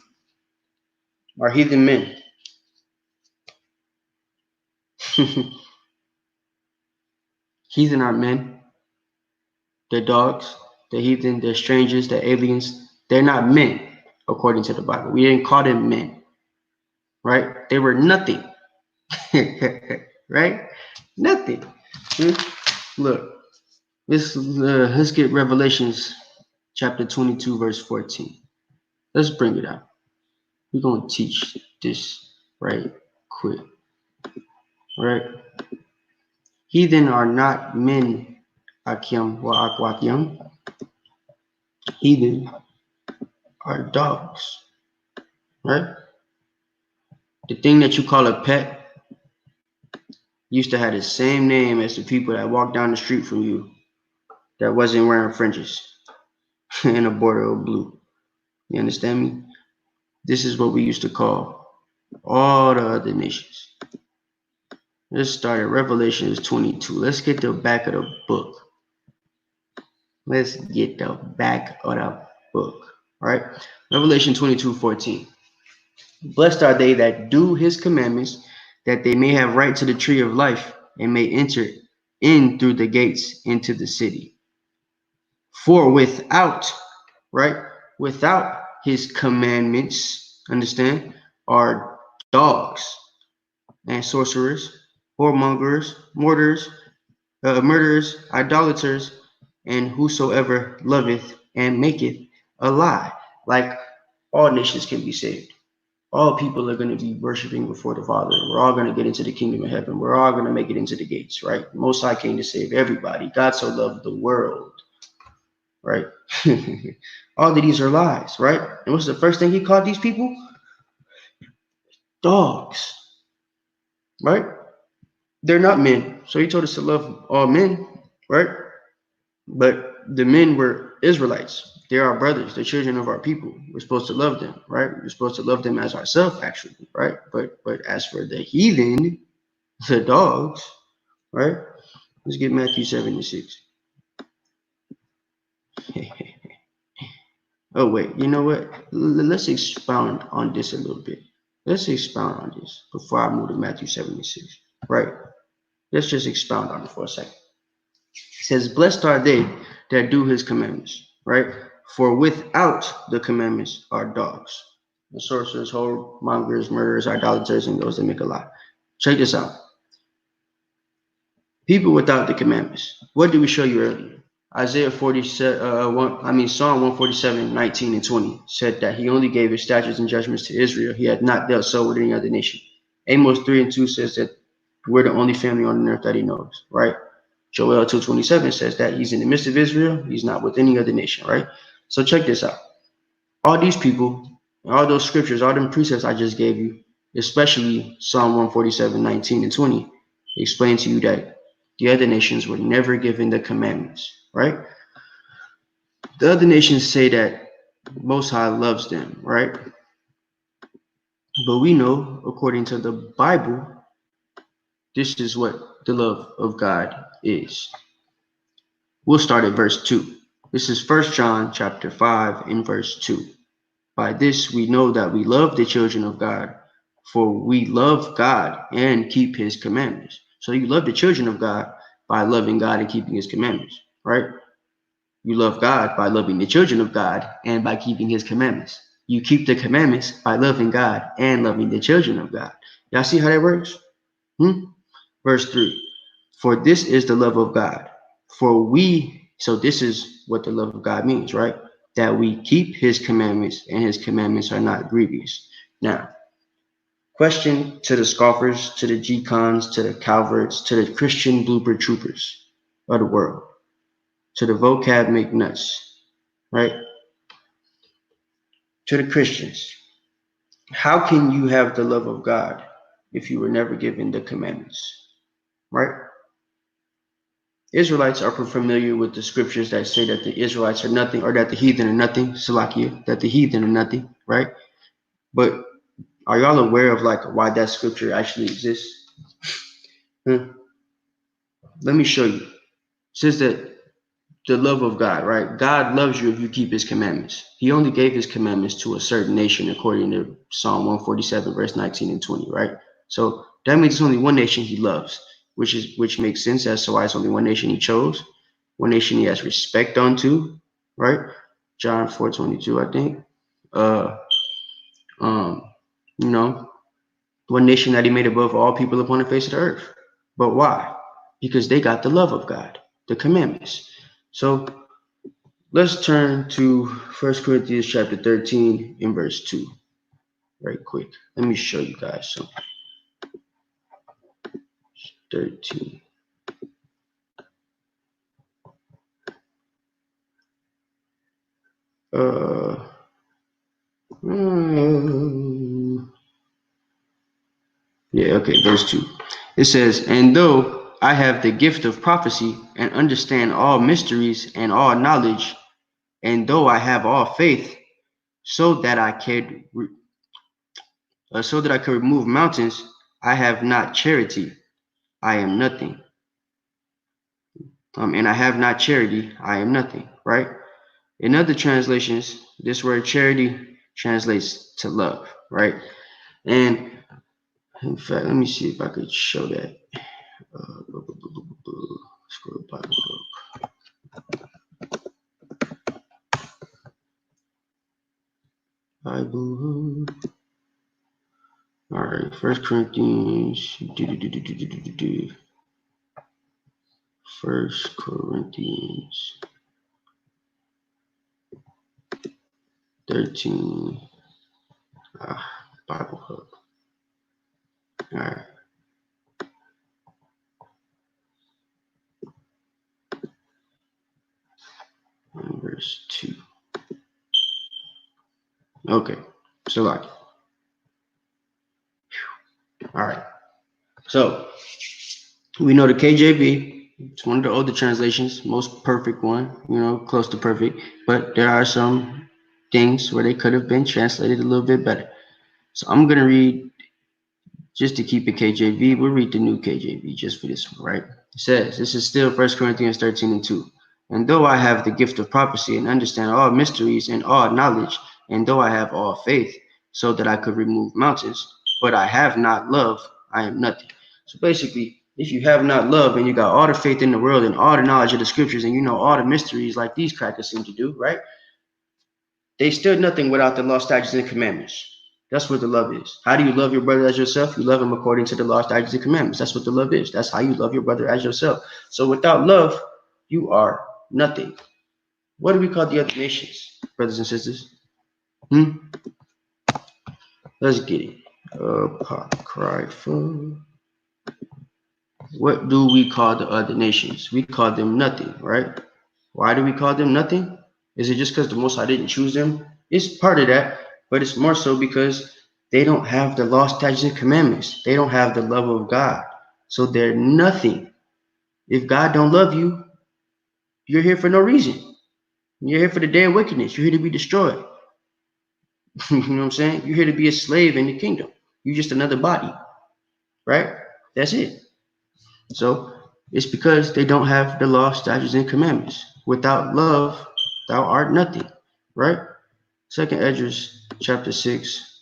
are heathen men? Heathen are men. They're dogs. They're heathen. They're strangers. They're aliens. They're not men, according to the Bible. We didn't call them men, right? They were nothing, right? Nothing. Look, let's get Revelations chapter 22, verse 14. Let's bring it out. We're going to teach this right quick. Right? Heathen are not men, Akim wa Akwakim. Heathen are dogs. Right? The thing that you call a pet used to have the same name as the people that walked down the street from you that wasn't wearing fringes and a border of blue. You understand me? This is what we used to call all the other nations. Let's start at Revelation 22. Let's get the back of the book. Let's get the back of the book. All right? Revelation 22:14. Blessed are they that do his commandments, that they may have right to the tree of life and may enter in through the gates into the city. For without, right? Without his commandments, understand, are dogs and sorcerers, whoremongers, murderers, idolaters, and whosoever loveth and maketh a lie. Like, all nations can be saved. All people are going to be worshiping before the Father. We're all going to get into the kingdom of heaven. We're all going to make it into the gates, right? The Most High came to save everybody. God so loved the world, right? All of these are lies, right? And what's the first thing he called these people? Dogs, right? They're not men. So he told us to love all men, right? But the men were Israelites. They're our brothers. They're children of our people. We're supposed to love them, right? We're supposed to love them as ourselves, actually, right? But as for the heathen, the dogs, right? Let's get Matthew 7:6. Oh, wait. You know what? Let's expound on this a little bit. Let's expound on this before I move to Matthew 7:6, right? Let's just expound on it for a second. It says, blessed are they that do his commandments, right? For without the commandments are dogs, the sorcerers, whoremongers, murderers, idolaters, and those that make a lie. Check this out. People without the commandments. What did we show you earlier? Isaiah 47, Psalm 147, 19 and 20 said that he only gave his statutes and judgments to Israel. He had not dealt so with any other nation. Amos 3 and 2 says that we're the only family on the earth that he knows, right? Joel 2:27 says that he's in the midst of Israel. He's not with any other nation, right? So check this out. All these people, all those scriptures, all them precepts I just gave you, especially Psalm 147, 19 and 20, explain to you that the other nations were never given the commandments, right? The other nations say that Most High loves them, right? But we know, according to the Bible, this is what the love of God is. We'll start at verse 2. This is 1 John chapter 5 and verse 2. By this we know that we love the children of God, for we love God and keep his commandments. So you love the children of God by loving God and keeping his commandments, right? You love God by loving the children of God and by keeping his commandments. You keep the commandments by loving God and loving the children of God. Y'all see how that works? Verse 3. For this is the love of God. So this is what the love of God means, right? That we keep his commandments, and his commandments are not grievous. Now, question to the scoffers, to the G-cons, to the Calverts, to the Christian blooper troopers of the world, to the vocab McNuts, right? To the Christians. How can you have the love of God if you were never given the commandments, right? Israelites are familiar with the scriptures that say that the Israelites are nothing, or that the heathen are nothing, Salakia, that the heathen are nothing, right? But are y'all aware of like why that scripture actually exists? Let me show you. It says that the love of God, right? God loves you if you keep his commandments. He only gave his commandments to a certain nation according to Psalm 147, verse 19 and 20, right? So that means it's only one nation he loves, which makes sense as to why it's only one nation he chose, one nation he has respect unto, right? John 4:22, I think. One nation that he made above all people upon the face of the earth. But why? Because they got the love of God, the commandments. So let's turn to 1 Corinthians chapter 13 and verse 2 right quick. Let me show you guys something. 13. Verse 2. It says, and though I have the gift of prophecy and understand all mysteries and all knowledge, and though I have all faith, so that I could remove mountains, I have not charity, I am nothing. And I have not charity, I am nothing, right? In other translations, this word charity translates to love, right? And in fact, let me see if I could show that. Scroll Bible book. Bible. All right, 1 Corinthians. 1 Corinthians 13. Bible Hub. All right. And verse 2. Okay, so like. All right. So we know the KJV, it's one of the older translations, most perfect one, close to perfect, but there are some things where they could have been translated a little bit better. So I'm going to read, just to keep it KJV, we'll read the new KJV just for this one, right? It says, this is still 1 Corinthians 13 and 2. And though I have the gift of prophecy and understand all mysteries and all knowledge, and though I have all faith, so that I could remove mountains, but I have not love, I am nothing. So basically, if you have not love and you got all the faith in the world and all the knowledge of the scriptures and you know all the mysteries like these crackers seem to do, right? They still nothing without the law, statutes, and commandments. That's what the love is. How do you love your brother as yourself? You love him according to the law, statutes, and commandments. That's what the love is. That's how you love your brother as yourself. So without love, you are nothing. What do we call the other nations, brothers and sisters? Let's get it. Apocrypha. What do we call the other nations? We call them nothing, right? Why do we call them nothing? Is it just because the Most High didn't choose them? It's part of that, but it's more so because they don't have the law, statutes, and commandments. They don't have the love of God. So they're nothing. If God don't love you, you're here for no reason. You're here for the day of wickedness. You're here to be destroyed. You know what I'm saying? You're here to be a slave in the kingdom. You're just another body, right? That's it. So it's because they don't have the law, statutes, and commandments. Without love, thou art nothing, right? Second Esdras chapter 6,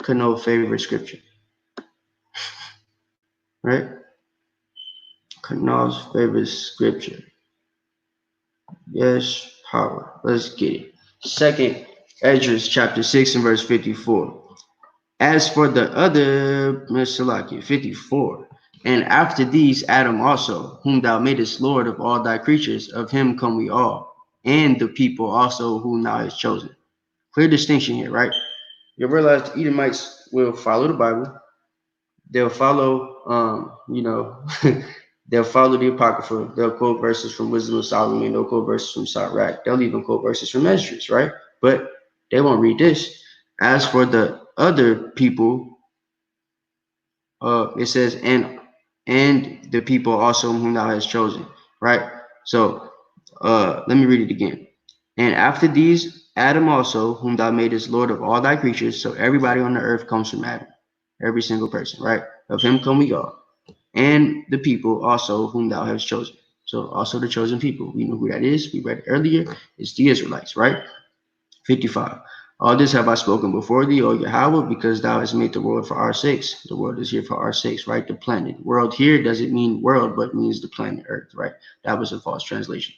Kano's favorite scripture, right? Kano's favorite scripture. Yes, power. Let's get it. Second Esdras chapter 6 and verse 54. As for the other, Salaki, 54. And after these, Adam also, whom thou madest Lord of all thy creatures, of him come we all, and the people also whom thou hast chosen. Clear distinction here, right? You realize the Edomites will follow the Bible. They'll follow, they'll follow the Apocrypha. They'll quote verses from Wisdom of Solomon. They'll quote verses from Sirach. They'll even quote verses from Esdras, right? But they won't read this. As for the other people, it says, and the people also whom thou hast chosen, right? So let me read it again. And after these, Adam also, whom thou madest Lord of all thy creatures. So everybody on the earth comes from Adam, every single person, right? Of him come we all, and the people also whom thou hast chosen. So also the chosen people. We know who that is. We read it earlier. It's the Israelites, right? 55. All this have I spoken before thee, O Yahweh, because thou hast made the world for our sakes. The world is here for our sakes, right? The planet. World here doesn't mean world, but means the planet Earth, right? That was a false translation.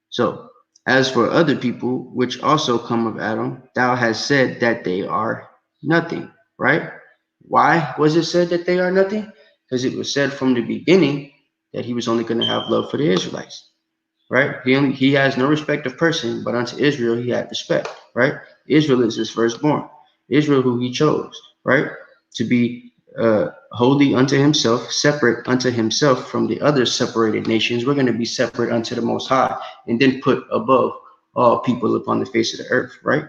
So, as for other people, which also come of Adam, thou hast said that they are nothing, right? Why was it said that they are nothing? Because it was said from the beginning that he was only going to have love for the Israelites. Right? He has no respect of person, but unto Israel he had respect, right? Israel is his firstborn. Israel who he chose, right? To be holy unto himself, separate unto himself from the other separated nations. We're going to be separate unto the Most High, and then put above all people upon the face of the earth, right?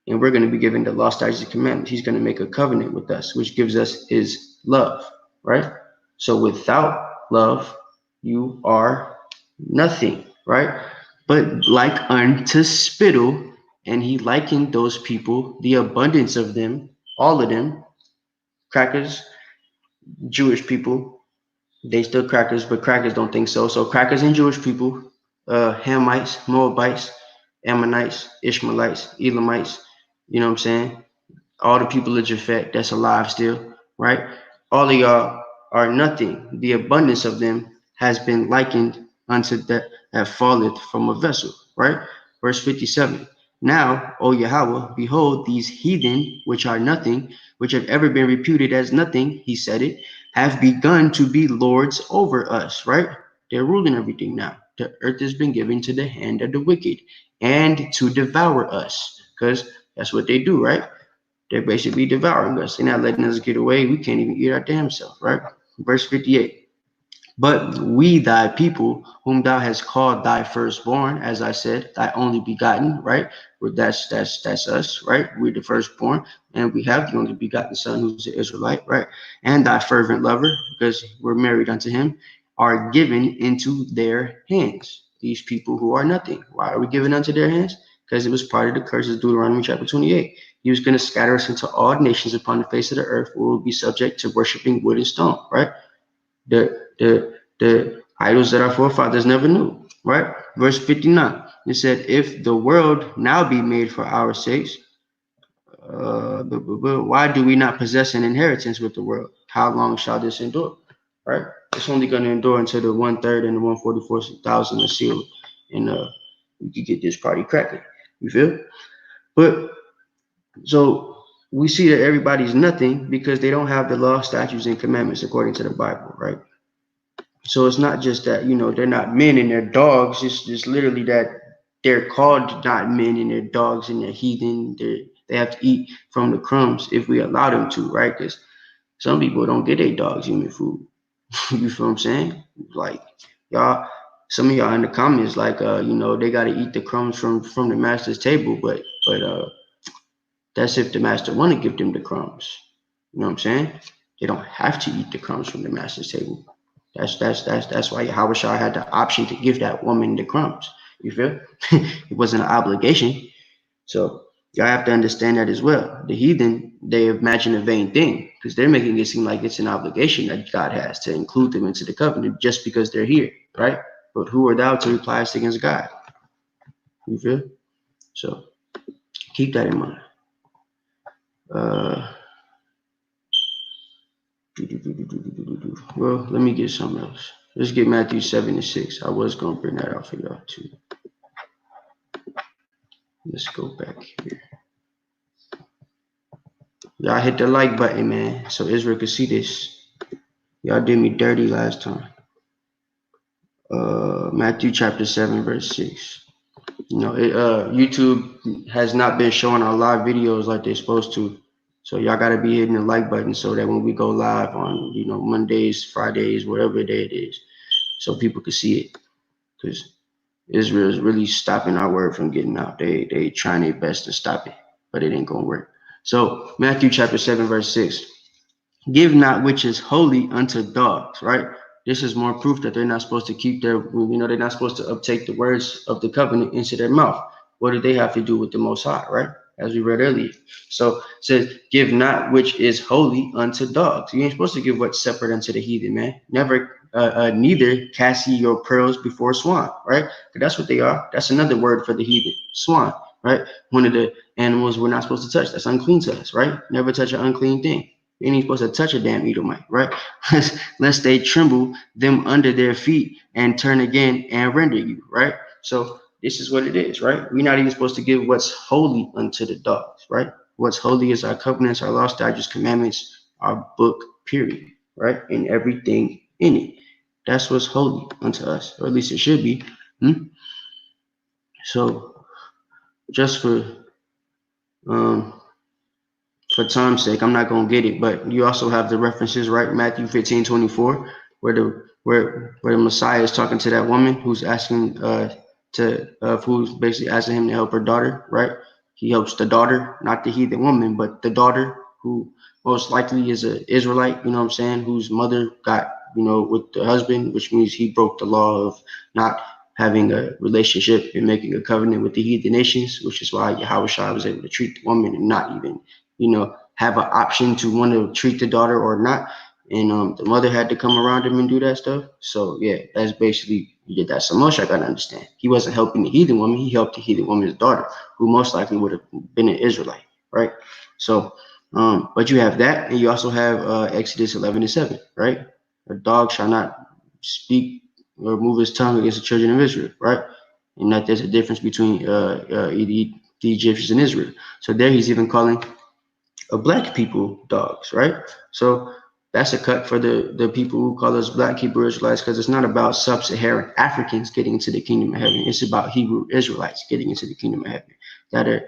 And we're going to be given the law, statutes, and commandments. He's going to make a covenant with us, which gives us his love, right? So without love, you are nothing, right? But like unto spittle, and he likened those people, the abundance of them, all of them, crackers, Jewish people, they still crackers, but crackers don't think so. So crackers and Jewish people, Hamites, Moabites, Ammonites, Ishmaelites, Elamites, you know what I'm saying? All the people of Japhet that's alive still, right? All of y'all are nothing. The abundance of them has been likened unto that falleth from a vessel, right? Verse 57. Now, O Yahweh, behold, these heathen, which are nothing, which have ever been reputed as nothing, he said it, have begun to be lords over us, right? They're ruling everything now. The earth has been given to the hand of the wicked and to devour us, because that's what they do, right? They're basically devouring us. They're not letting us get away. We can't even eat our damn self, right? Verse 58. But we, thy people, whom thou hast called thy firstborn, as I said, thy only begotten, right? That's us, right? We're the firstborn, and we have the only begotten son who's an Israelite, right? And thy fervent lover, because we're married unto him, are given into their hands. These people who are nothing. Why are we given unto their hands? Because it was part of the curses, Deuteronomy chapter 28. He was going to scatter us into all nations upon the face of the earth, where we'll be subject to worshiping wood and stone, right? The idols that our forefathers never knew, right? Verse 59, it said, if the world now be made for our sakes, why do we not possess an inheritance with the world? How long shall this endure, right? It's only going to endure until the 1/3 and the 144,000 are sealed, and we could get this party cracking. You feel? But so we see that everybody's nothing because they don't have the law, statutes, and commandments according to the Bible, right? So it's not just that, they're not men and they're dogs. It's just literally that they're called not men and they're dogs and they're heathen. They have to eat from the crumbs if we allow them to, right? Because some people don't get their dogs human food. You feel what I'm saying? Like y'all, some of y'all in the comments, like they got to eat the crumbs from the master's table, but that's if the master want to give them the crumbs. You know what I'm saying? They don't have to eat the crumbs from the master's table. That's why Yahushua had the option to give that woman the crumbs. You feel? It wasn't an obligation. So y'all have to understand that as well. The heathen, they imagine a vain thing because they're making it seem like it's an obligation that God has to include them into the covenant just because they're here, right? But who are thou to reply us against God? You feel? So keep that in mind. Well, let me get something else. Let's get Matthew 7-6. I was going to bring that out for y'all too. Let's go back here. Y'all hit the like button, man, so Israel could see this. Y'all did me dirty last time. Matthew chapter 7, verse 6. YouTube has not been showing our live videos like they're supposed to. So y'all gotta be hitting the like button so that when we go live on, Mondays, Fridays, whatever day it is, so people can see it. Because Israel is really stopping our word from getting out. They trying their best to stop it, but it ain't gonna work. So Matthew chapter 7, verse 6. Give not which is holy unto dogs, right? This is more proof that they're not supposed to keep they're not supposed to uptake the words of the covenant into their mouth. What do they have to do with the Most High, right? As we read earlier. So it says, give not which is holy unto dogs. You ain't supposed to give what's separate unto the heathen, man. Neither cast ye your pearls before swine, right? Because that's what they are. That's another word for the heathen, swine, right? One of the animals we're not supposed to touch. That's unclean to us, right? Never touch an unclean thing. You ain't supposed to touch a damn Edomite, right? Lest they tremble them under their feet and turn again and render you, right? So this is what it is, right? We're not even supposed to give what's holy unto the dogs, right? What's holy is our covenants, our law, statutes, commandments, our book, period, right? And everything in it. That's what's holy unto us, or at least it should be. So just for time's sake, I'm not gonna get it, but you also have the references, right? Matthew 15:24, where the Messiah is talking to that woman who's asking who's basically asking him to help her daughter, right? He helps the daughter, not the heathen woman, but the daughter who most likely is an Israelite, you know what I'm saying, whose mother got, with the husband, which means he broke the law of not having a relationship and making a covenant with the heathen nations, which is why Yahushua was able to treat the woman and not even have an option to want to treat the daughter or not. And the mother had to come around him and do that stuff. So yeah, that's basically, he did that. So Moshe, I gotta understand, he wasn't helping the heathen woman, he helped the heathen woman's daughter, who most likely would have been an Israelite, right? So but you have that, and you also have Exodus 11:7, right? A dog shall not speak or move his tongue against the children of Israel, right? And that there's a difference between the Egyptians and Israel. So there he's even calling black people dogs, right? So that's a cut for the people who call us black Hebrew Israelites, because it's not about sub-Saharan Africans getting into the kingdom of heaven. It's about Hebrew Israelites getting into the kingdom of heaven.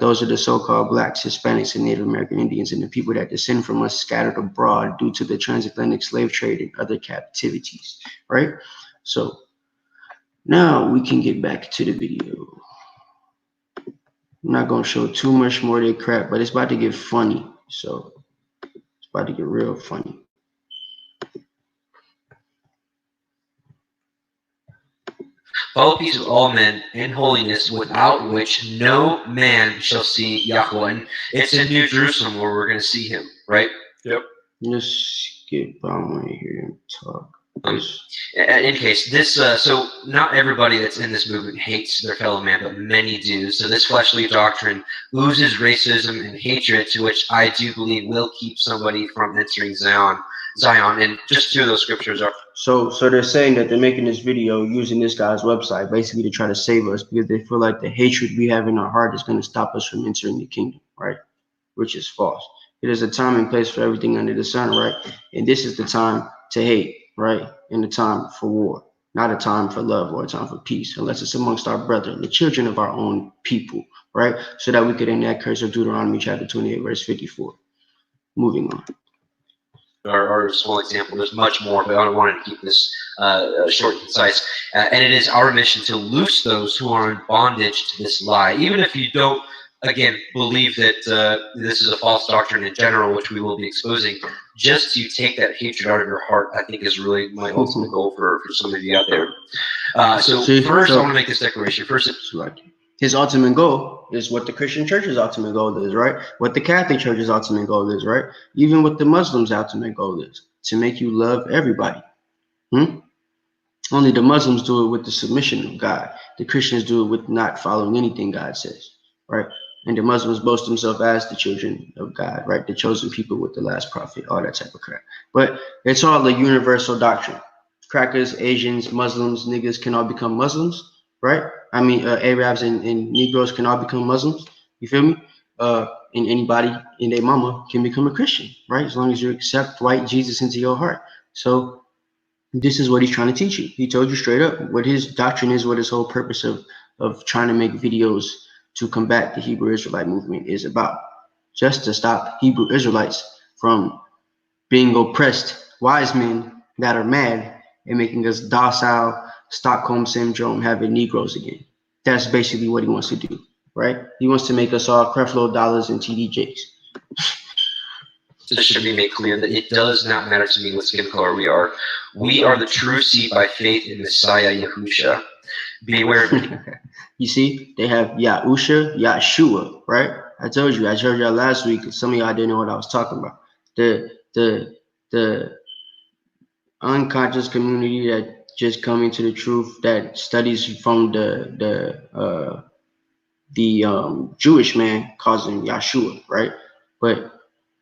Those are the so-called blacks, Hispanics, and Native American Indians, and the people that descend from us scattered abroad due to the transatlantic slave trade and other captivities, right? So now we can get back to the video. I'm not going to show too much more of that crap, but it's about to get funny. So it's about to get real funny. Follow peace with all men and holiness, without which no man shall see Yahweh. And it's in New Jerusalem where we're going to see him, right? Yep. Let's skip on right here and talk. In case this, so not everybody that's in this movement hates their fellow man, but many do. So this fleshly doctrine oozes racism and hatred, to which I do believe will keep somebody from entering Zion. And just two of those scriptures are. So they're saying that they're making this video using this guy's website basically to try to save us, because they feel like the hatred we have in our heart is going to stop us from entering the kingdom, right? Which is false. It is a time and place for everything under the sun, right? And this is the time to hate. right? In a time for war, not a time for love or a time for peace, unless it's amongst our brethren, the children of our own people, right? So that we could enact curse of Deuteronomy chapter 28, verse 54. Moving on. Or a small example. There's much more, but I wanted to keep this short and concise. And it is our mission to loose those who are in bondage to this lie, even if you don't, again, believe that this is a false doctrine in general, which we will be exposing. Just to take that hatred out of your heart, I think, is really my ultimate goal for some of you out there. So first, I want to make this declaration. First, his ultimate goal is what the Christian church's ultimate goal is, right? What the Catholic church's ultimate goal is, right? Even what the Muslims' ultimate goal is, to make you love everybody. Only the Muslims do it with the submission of God. The Christians do it with not following anything God says, right? And the Muslims boast themselves as the children of God, right? The chosen people with the last prophet, all that type of crap. But it's all a universal doctrine. Crackers, Asians, Muslims, niggas can all become Muslims, right? I mean, Arabs and Negroes can all become Muslims. You feel me? And anybody and their mama can become a Christian, right? As long as you accept white Jesus into your heart. So this is what he's trying to teach you. He told you straight up what his doctrine is, what his whole purpose of trying to make videos to combat the Hebrew Israelite movement is about. Just to stop Hebrew Israelites from being oppressed wise men that are mad and making us docile, Stockholm Syndrome, having Negroes again. That's basically what he wants to do, right? He wants to make us all Creflo Dollars and TDJs. So it should be made clear that it does not matter to me what skin color we are. We are the true seed by faith in Messiah Yahusha. Beware. You see, they have Yahusha, Yahshua, right? I told y'all last week. Some of y'all didn't know what I was talking about. The unconscious community that just coming to the truth, that studies from the Jewish man calls him Yahshua, right? But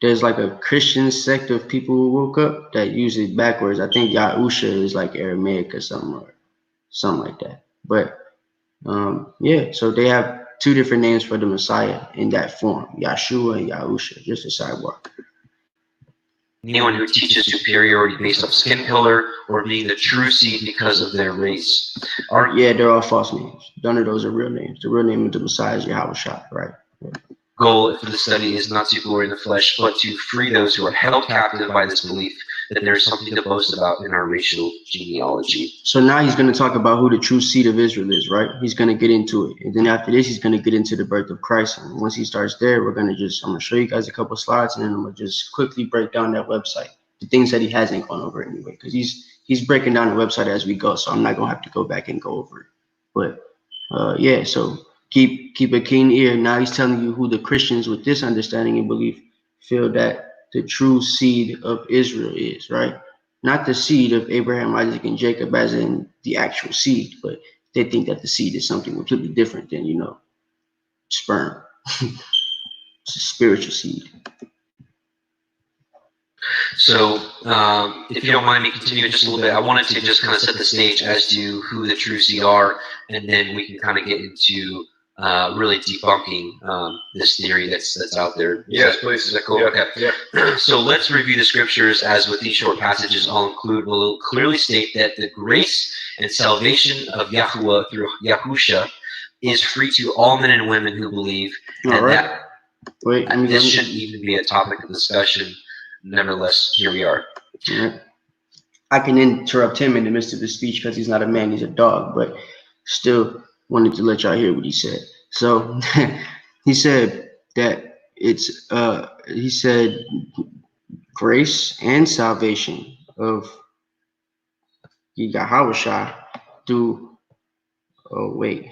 there's like a Christian sect of people who woke up that use it backwards. I think Yahusha is like Aramaic or something like that. But yeah, so they have two different names for the Messiah in that form, Yahshua and Yahusha, just a sidebar. Anyone who teaches superiority based off skin color or being the true seed because of their race. Yeah, they're all false names. None of those are real names. The real name of the Messiah is Yahushua, right? Yeah. Goal for the study is not to glory in the flesh, but to free those who are held captive by this belief that there is something to boast about in our racial genealogy. So now he's going to talk about who the true seed of Israel is, right? He's going to get into it. And then after this, he's going to get into the birth of Christ. And once he starts there, I'm going to show you guys a couple slides, and then I'm going to just quickly break down that website, the things that he hasn't gone over anyway, because he's breaking down the website as we go, so I'm not going to have to go back and go over it. But yeah, so keep a keen ear. Now he's telling you who the Christians with this understanding and belief feel that the true seed of Israel is, right? Not the seed of Abraham, Isaac, and Jacob as in the actual seed, but they think that the seed is something completely different than, sperm. It's a spiritual seed. So if you don't mind me continuing just a little bit, I wanted to just kind of set the stage as to who the true seed are, and then we can kind of get into really debunking this theory that's out there. Yes, please. Is that cool? Yeah, okay. Yeah. So let's review the scriptures. As with these short passages, I'll include will clearly state that the grace and salvation of Yahuwah through Yahusha is free to all men and women who believe. All right. This shouldn't even be a topic of discussion. Nevertheless, here we are. Right. I can interrupt him in the midst of his speech because he's not a man, he's a dog, but still wanted to let y'all hear what he said. So he said that he said grace and salvation of Yahweh through, oh wait,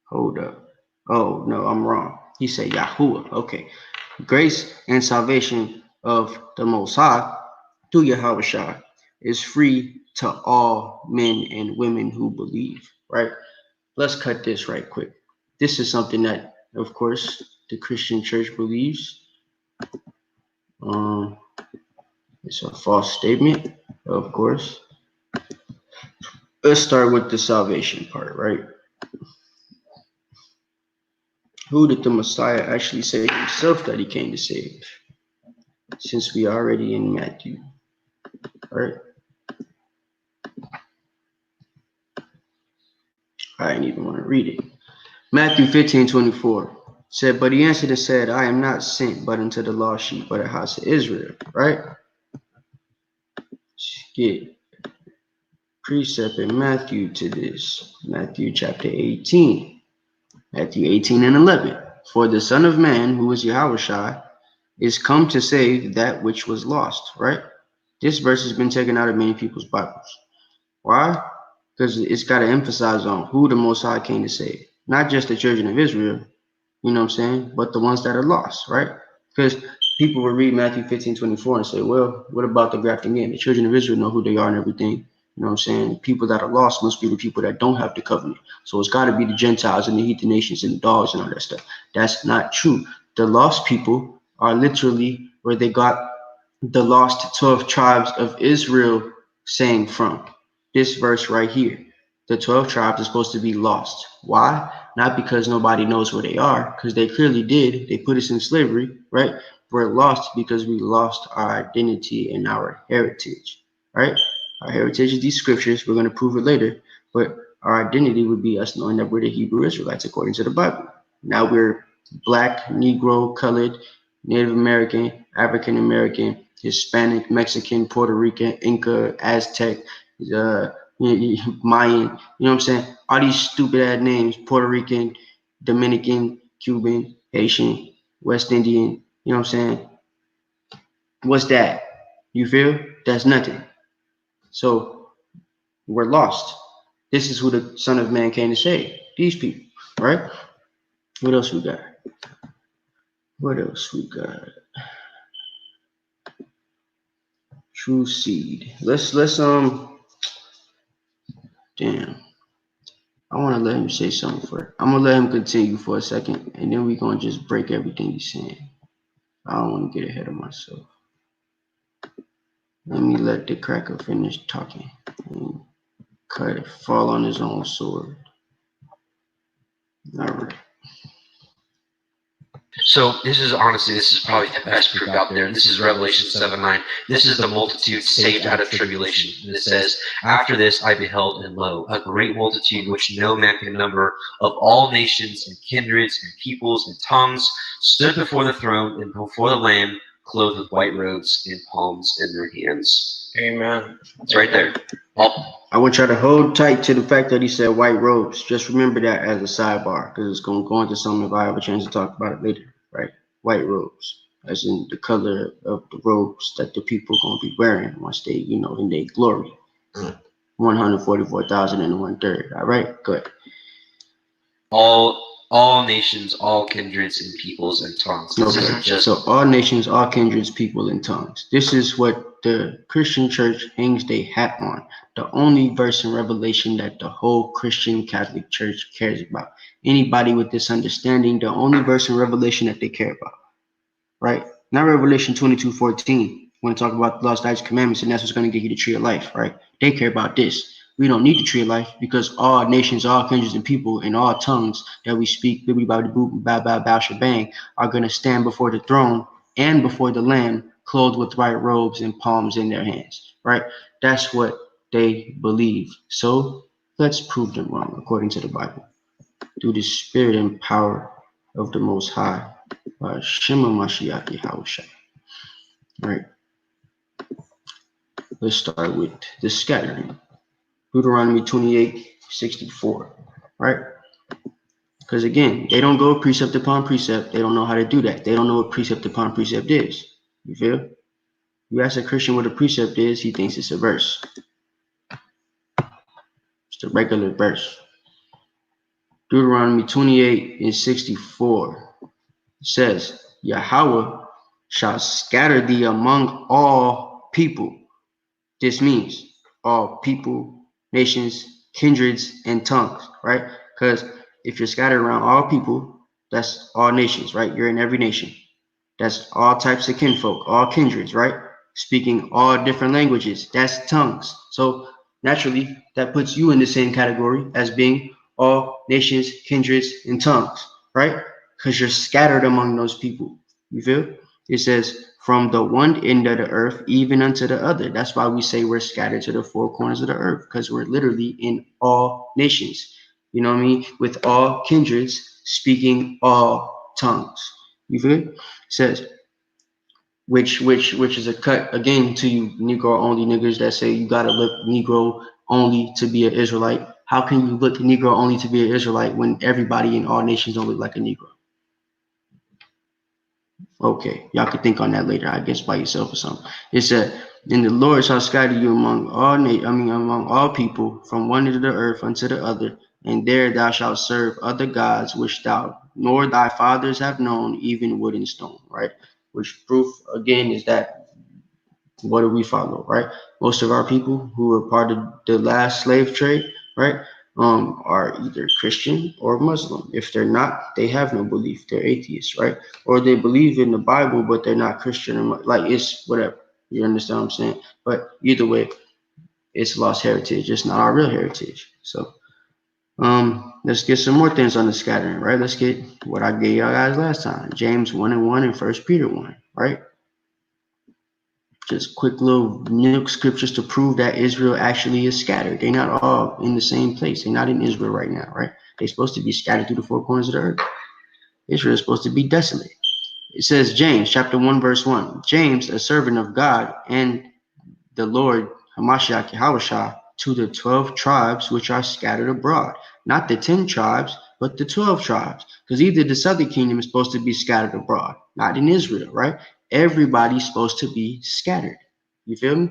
hold up. Oh no, I'm wrong. He said Yahuwah. Okay. Grace and salvation of the Most High through Yahweh is free to all men and women who believe, right? Let's cut this right quick. This is something that, of course, the Christian church believes. It's a false statement, of course. Let's start with the salvation part, right? Who did the Messiah actually say himself that he came to save? Since we are already in Matthew, right? I didn't even want to read it. Matthew 15:24 said, but he answered and said, I am not sent but unto the lost sheep of the house of Israel. Right? Get precept in Matthew to this. Matthew chapter 18. Matthew 18:11. For the Son of Man, who is Yahushua, is come to save that which was lost. Right? This verse has been taken out of many people's Bibles. Why? Because it's got to emphasize on who the Most High came to save. Not just the children of Israel, you know what I'm saying, but the ones that are lost, right? Because people will read Matthew 15:24 and say, well, what about the grafting in? The children of Israel know who they are and everything. You know what I'm saying? The people that are lost must be the people that don't have the covenant. So it's got to be the Gentiles and the heathen nations and the dogs and all that stuff. That's not true. The lost people are literally where they got the lost 12 tribes of Israel saying from. This verse right here. The 12 tribes are supposed to be lost. Why? Not because nobody knows where they are, because they clearly did. They put us in slavery, right? We're lost because we lost our identity and our heritage, right? Our heritage is these scriptures. We're going to prove it later. But our identity would be us knowing that we're the Hebrew Israelites according to the Bible. Now we're black, Negro, colored, Native American, African American, Hispanic, Mexican, Puerto Rican, Inca, Aztec, Mayan, you know what I'm saying? All these stupid ass names, Puerto Rican, Dominican, Cuban, Haitian, West Indian, you know what I'm saying? What's that? You feel? That's nothing. So we're lost. This is who the Son of Man came to save. These people, right? What else we got? What else we got? True seed. Let's damn. I want to let him say something first. I'm gonna let him continue for a second, and then we're gonna just break everything he's saying. I don't want to get ahead of myself. Let me let the cracker finish talking and cut it, fall on his own sword. All right. So this is probably the best proof out there. This is Revelation 7:9. This is the multitude saved out of tribulation. And it says, after this I beheld, and lo, a great multitude which no man can number, of all nations and kindreds and peoples and tongues, stood before the throne and before the Lamb, clothed with white robes and palms in their hands. Amen. It's right there. I want y'all to hold tight to the fact that he said white robes. Just remember that as a sidebar, because it's going to go into something if I have a chance to talk about it later, right? White robes, as in the color of the robes that the people are going to be wearing once they, in their glory. 144,000 and 1/3. All right, good. All nations, all kindreds and peoples and tongues. Okay, so all nations, all kindreds, people, and tongues. This is what the Christian church hangs their hat on. The only verse in Revelation that the whole Christian Catholic Church cares about. Anybody with this understanding, the only verse in Revelation that they care about, right? Not Revelation 22:14, when it talk about the law, statutes, commandments, and that's what's going to get you the tree of life, right? They care about this. We don't need the tree of life because all nations, all kindreds, and people, and all tongues that we speak, bow, shebang, are going to stand before the throne and before the Lamb, clothed with white robes and palms in their hands, right? That's what they believe. So let's prove them wrong according to the Bible. Through the spirit and power of the Most High, by Shema Mashiach Yahushua. Right. Let's start with the scattering. Deuteronomy 28:64. Right? Because again, they don't go precept upon precept. They don't know how to do that. They don't know what precept upon precept is. You feel? You ask a Christian what a precept is, he thinks it's a verse. It's the regular verse. Deuteronomy 28:64 says, Yahweh shall scatter thee among all people. This means all people, nations, kindreds, and tongues, right? Because if you're scattered around all people, that's all nations, right? You're in every nation. That's all types of kinfolk, all kindreds, right? Speaking all different languages, that's tongues. So naturally, that puts you in the same category as being all nations, kindreds, and tongues, right? Because you're scattered among those people. You feel? It says, from the one end of the earth even unto the other. That's why we say we're scattered to the four corners of the earth, because we're literally in all nations. You know what I mean? With all kindreds, speaking all tongues. You feel it? It says, which is a cut again to you Negro only niggas that say you gotta look Negro only to be an Israelite. How can you look Negro only to be an Israelite when everybody in all nations don't look like a Negro? Okay, y'all could think on that later, I guess, by yourself or something. It said, "And the Lord shall scatter you among among all people, from one end of the earth unto the other, and there thou shalt serve other gods which thou nor thy fathers have known, even wood and stone." Right? Which proof again is that what do we follow, right? Most of our people who are part of the last slave trade, right, are either Christian or Muslim. If they're not, they have no belief. They're atheists, right? Or they believe in the Bible, but they're not Christian. Or like it's whatever. You understand what I'm saying? But either way, it's lost heritage. It's not our real heritage. So, let's get some more things on the scattering, right? Let's get what I gave y'all guys last time: James 1:1 and 1 Peter 1, right? Just quick little nuke scriptures to prove that Israel actually is scattered. They're not all in the same place. They're not in Israel right now, right? They're supposed to be scattered through the four corners of the earth. Israel is supposed to be desolate. It says James chapter 1 verse 1. James, a servant of God and the Lord Hamashiach Yahawashah, to the 12 tribes which are scattered abroad. Not the 10 tribes, but the 12 tribes. Because either the southern kingdom is supposed to be scattered abroad, not in Israel, right? Everybody's supposed to be scattered. You feel me?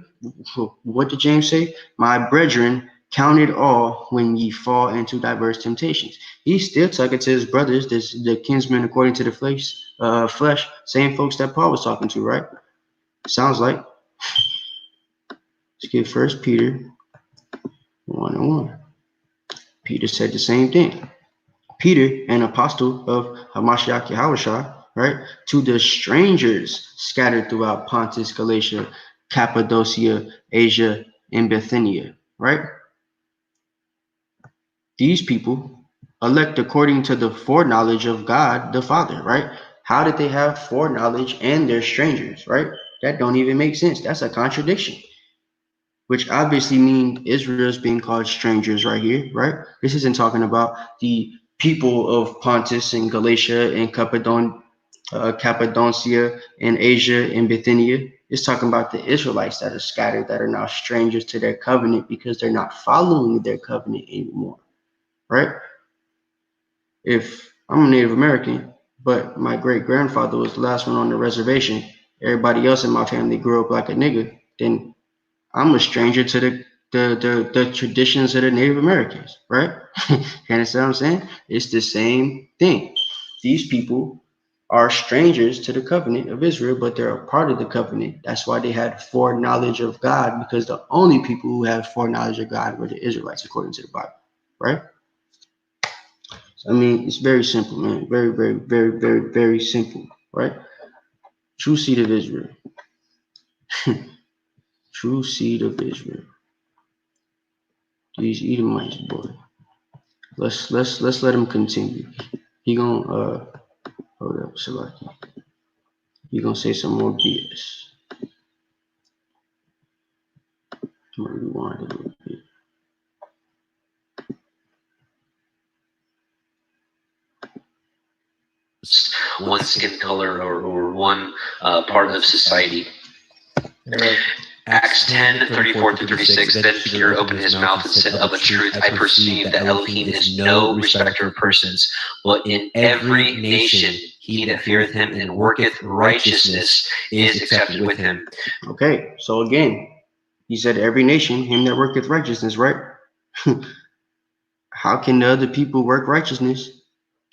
What did James say? My brethren, count it all when ye fall into diverse temptations. He's still talking to his brothers, the kinsmen according to the flesh, same folks that Paul was talking to, right? Sounds like. Let's get 1 Peter 1:1. Peter said the same thing. Peter, an apostle of Hamashiach Yahawashah, right, to the strangers scattered throughout Pontus, Galatia, Cappadocia, Asia, and Bithynia, right? These people elect according to the foreknowledge of God the Father, right? How did they have foreknowledge and they're strangers, right? That don't even make sense. That's a contradiction. Which obviously means Israel's being called strangers right here, right? This isn't talking about the people of Pontus and Galatia and Cappadocia and Asia and Bithynia. It's talking about the Israelites that are scattered, that are now strangers to their covenant because they're not following their covenant anymore, right? If I'm a Native American, but my great grandfather was the last one on the reservation, everybody else in my family grew up like a nigga, then I'm a stranger to the traditions of the Native Americans, right? You understand what I'm saying? It's the same thing. These people are strangers to the covenant of Israel, but they're a part of the covenant. That's why they had foreknowledge of God, because the only people who had foreknowledge of God were the Israelites, according to the Bible, right? I mean, it's very simple, man. Very, very, very, very, very simple, right? True seed of Israel. True seed of Israel. These Edomites, boy. Let's let him continue. He gonna hold up, Salaki. He gonna say some more BS. I'm gonna rewind a little bit. One skin color or one part of society. Right. Acts 10:34-36. Then Peter opened his mouth and said, "Of a truth, I perceive that Elohim is no respecter of persons, but in every nation he that feareth him and worketh righteousness is accepted with him." Okay, so again, he said every nation, him that worketh righteousness, right? How can the other people work righteousness?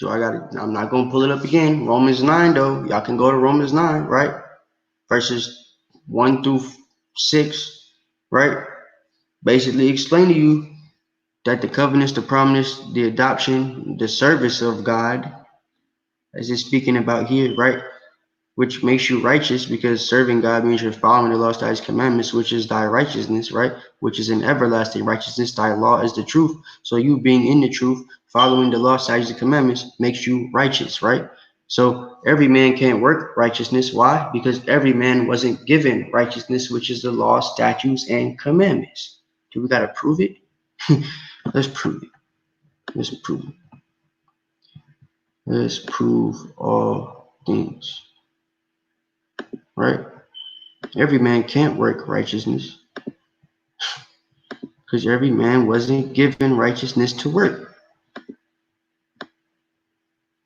I'm not gonna pull it up again. Romans 9 though. Y'all can go to Romans 9, right? Verses 1-6, right? Basically explain to you that the covenants, the promise, the adoption, the service of God, as it's speaking about here, right? Which makes you righteous, because serving God means you're following the law, statutes, commandments, which is thy righteousness, right? Which is an everlasting righteousness. Thy law is the truth. So you being in the truth, following the law, statutes, and commandments makes you righteous, right? So every man can't work righteousness. Why? Because every man wasn't given righteousness, which is the law, statutes, and commandments. Do we got to prove it? Let's prove it. Let's prove it. Let's prove all things. Right? Every man can't work righteousness because every man wasn't given righteousness to work.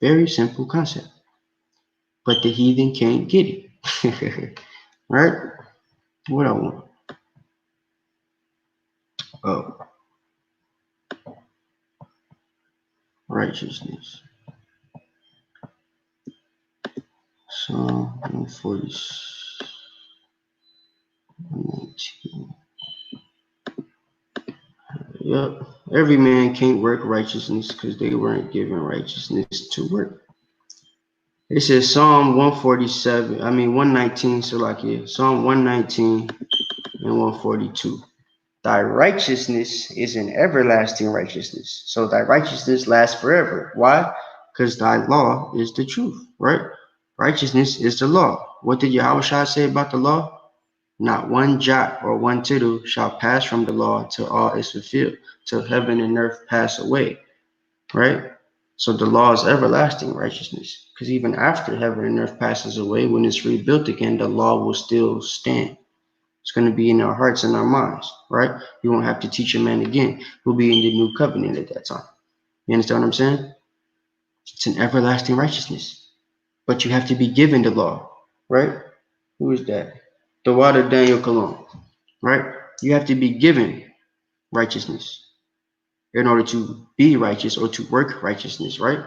Very simple concept. But the heathen can't get it. Right? What I want? Oh, righteousness. Psalm 119. Yep. Every man can't work righteousness because they weren't given righteousness to work. It says Psalm 119, so like here, Psalm 119 and 142. Thy righteousness is an everlasting righteousness. So thy righteousness lasts forever. Why? Because thy law is the truth, right? Righteousness is the law. What did Yahweh say about the law? Not one jot or one tittle shall pass from the law till all is fulfilled, till heaven and earth pass away, right? So the law is everlasting righteousness, because even after heaven and earth passes away, when it's rebuilt again, the law will still stand. It's going to be in our hearts and our minds, right? You won't have to teach a man again. We'll be in the new covenant at that time. You understand what I'm saying? It's an everlasting righteousness, but you have to be given the law, right? Who is that? The water Daniel Cologne, right? You have to be given righteousness in order to be righteous or to work righteousness, right?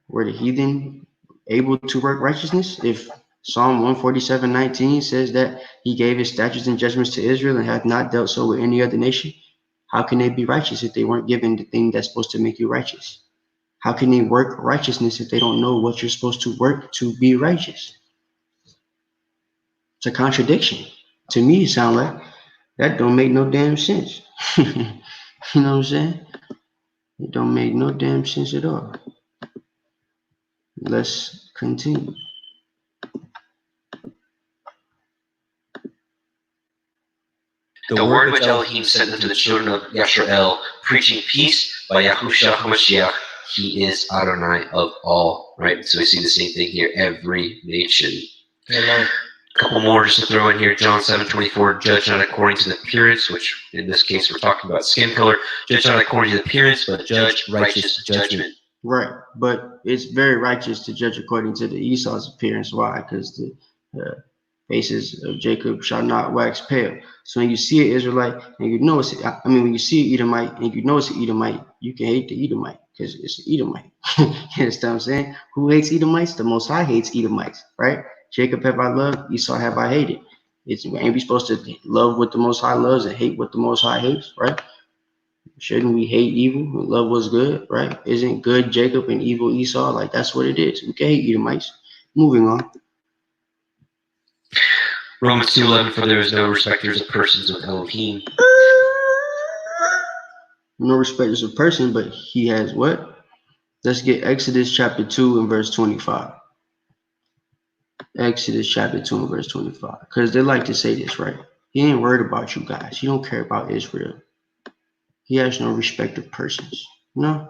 Were the heathen able to work righteousness? If Psalm 147:19 says that he gave his statutes and judgments to Israel and hath not dealt so with any other nation, how can they be righteous if they weren't given the thing that's supposed to make you righteous? How can they work righteousness if they don't know what you're supposed to work to be righteous? It's a contradiction. To me, it sounds like that don't make no damn sense. You know what I'm saying? It don't make no damn sense at all. Let's continue. The word which Elohim sent unto the children of Yashrael, preaching peace by Yahushua HaMashiach, he is Adonai of all. Right? So we see the same thing here, every nation. Amen. A couple more just to throw in here. John 7:24, judge not according to the appearance, which in this case we're talking about skin color. Judge not according to the appearance, but judge righteous judgment. Right, but it's very righteous to judge according to the Esau's appearance. Why? Because the faces of Jacob shall not wax pale. So when you see an Israelite and you know it's, when you see an Edomite and you know it's an Edomite, you can hate the Edomite because it's an Edomite. You understand what I'm saying? Who hates Edomites? The Most High hates Edomites, right? Jacob have I loved, Esau have I hated. Ain't we supposed to love what the Most High loves and hate what the Most High hates, right? Shouldn't we hate evil and love what's good, right? Isn't good Jacob and evil Esau? Like, that's what it is. We can hate Edomites. Moving on. Romans 2:11, for there is no respecters of persons with Elohim. No respecters of person, but he has what? Let's get Exodus chapter 2 and verse 25. Exodus chapter 2 and verse 25. Because they like to say this, right? He ain't worried about you guys. He don't care about Israel. He has no respect of persons. No.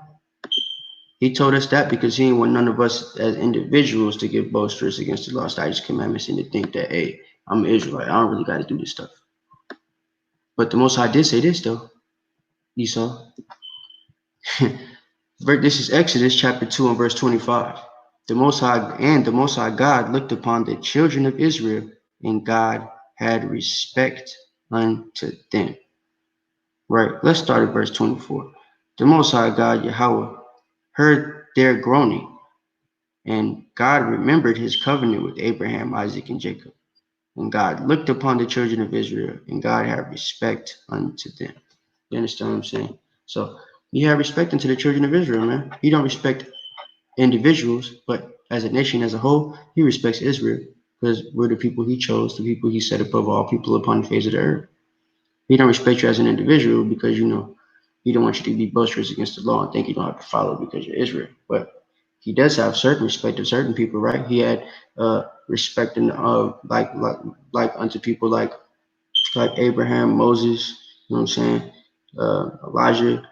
He told us that because he didn't want none of us as individuals to get boisterous against the law, statutes, commandments, and to think that, hey, I'm an Israelite. I don't really got to do this stuff. But the Most High did say this, though. Esau. This is Exodus chapter 2 and verse 25. The Most High God looked upon the children of Israel, and God had respect unto them. Right. Let's start at verse 24. The Most High God, Yahweh, heard their groaning, and God remembered his covenant with Abraham, Isaac, and Jacob. And God looked upon the children of Israel, and God had respect unto them. You understand what I'm saying? So you have respect unto the children of Israel, man. You don't respect individuals, but as a nation as a whole, he respects Israel because we're the people he chose, the people he set above all people upon the face of the earth. He don't respect you as an individual because, he don't want you to be boisterous against the law and think you don't have to follow because you're Israel. But he does have certain respect of certain people, right? He had respect and like unto people like Abraham, Moses, you know what I'm saying? Elijah,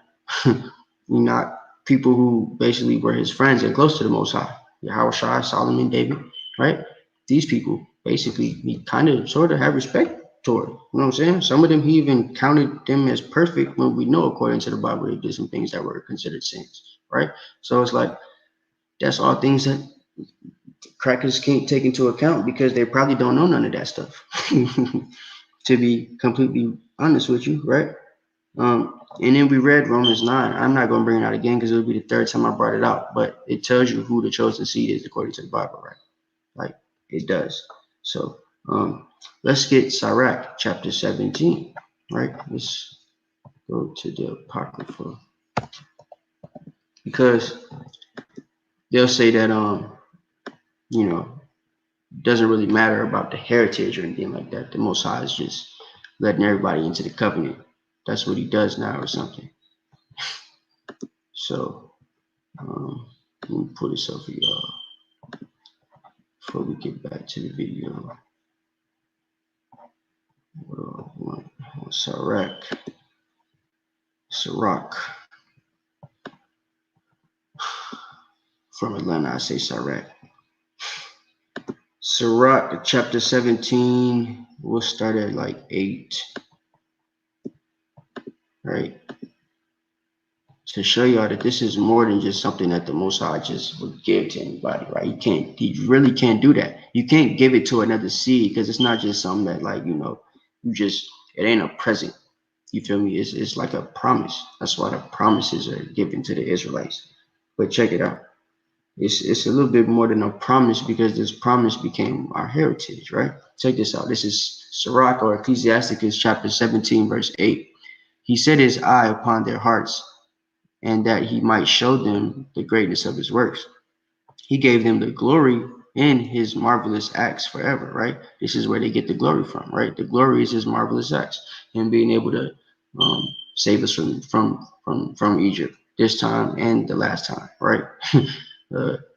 Enoch, people who basically were his friends and close to the Most High. Yahushua, Solomon, David, right? These people, basically, he kind of sort of had respect toward. You know what I'm saying? Some of them, he even counted them as perfect when we know, according to the Bible, they did some things that were considered sins, right? So it's like, that's all things that crackers can't take into account because they probably don't know none of that stuff. To be completely honest with you, right? And then we read Romans 9. I'm not going to bring it out again because it'll be the third time I brought it out, but it tells you who the chosen seed is according to the Bible, right? Like it does. So let's get Sirach chapter 17, right? Let's go to the Apocrypha because they'll say that doesn't really matter about the heritage or anything like that. The Most High is just letting everybody into the covenant. That's what he does now or something. So let me pull this up for y'all before we get back to the video. Sirach. From Atlanta, I say Sirach. Sirach chapter 17. We'll start at like 8. Right? To show y'all that this is more than just something that the Most High just would give to anybody, right? He really can't do that. You can't give it to another seed because it's not just something that it ain't a present. You feel me? It's like a promise. That's why the promises are given to the Israelites. But check it out. It's a little bit more than a promise because this promise became our heritage, right? Check this out. This is Sirach or Ecclesiasticus chapter 17, verse 8. He set his eye upon their hearts, and that he might show them the greatness of his works. He gave them the glory in his marvelous acts forever, right? This is where they get the glory from, right? The glory is his marvelous acts, him being able to save us from Egypt this time and the last time, right?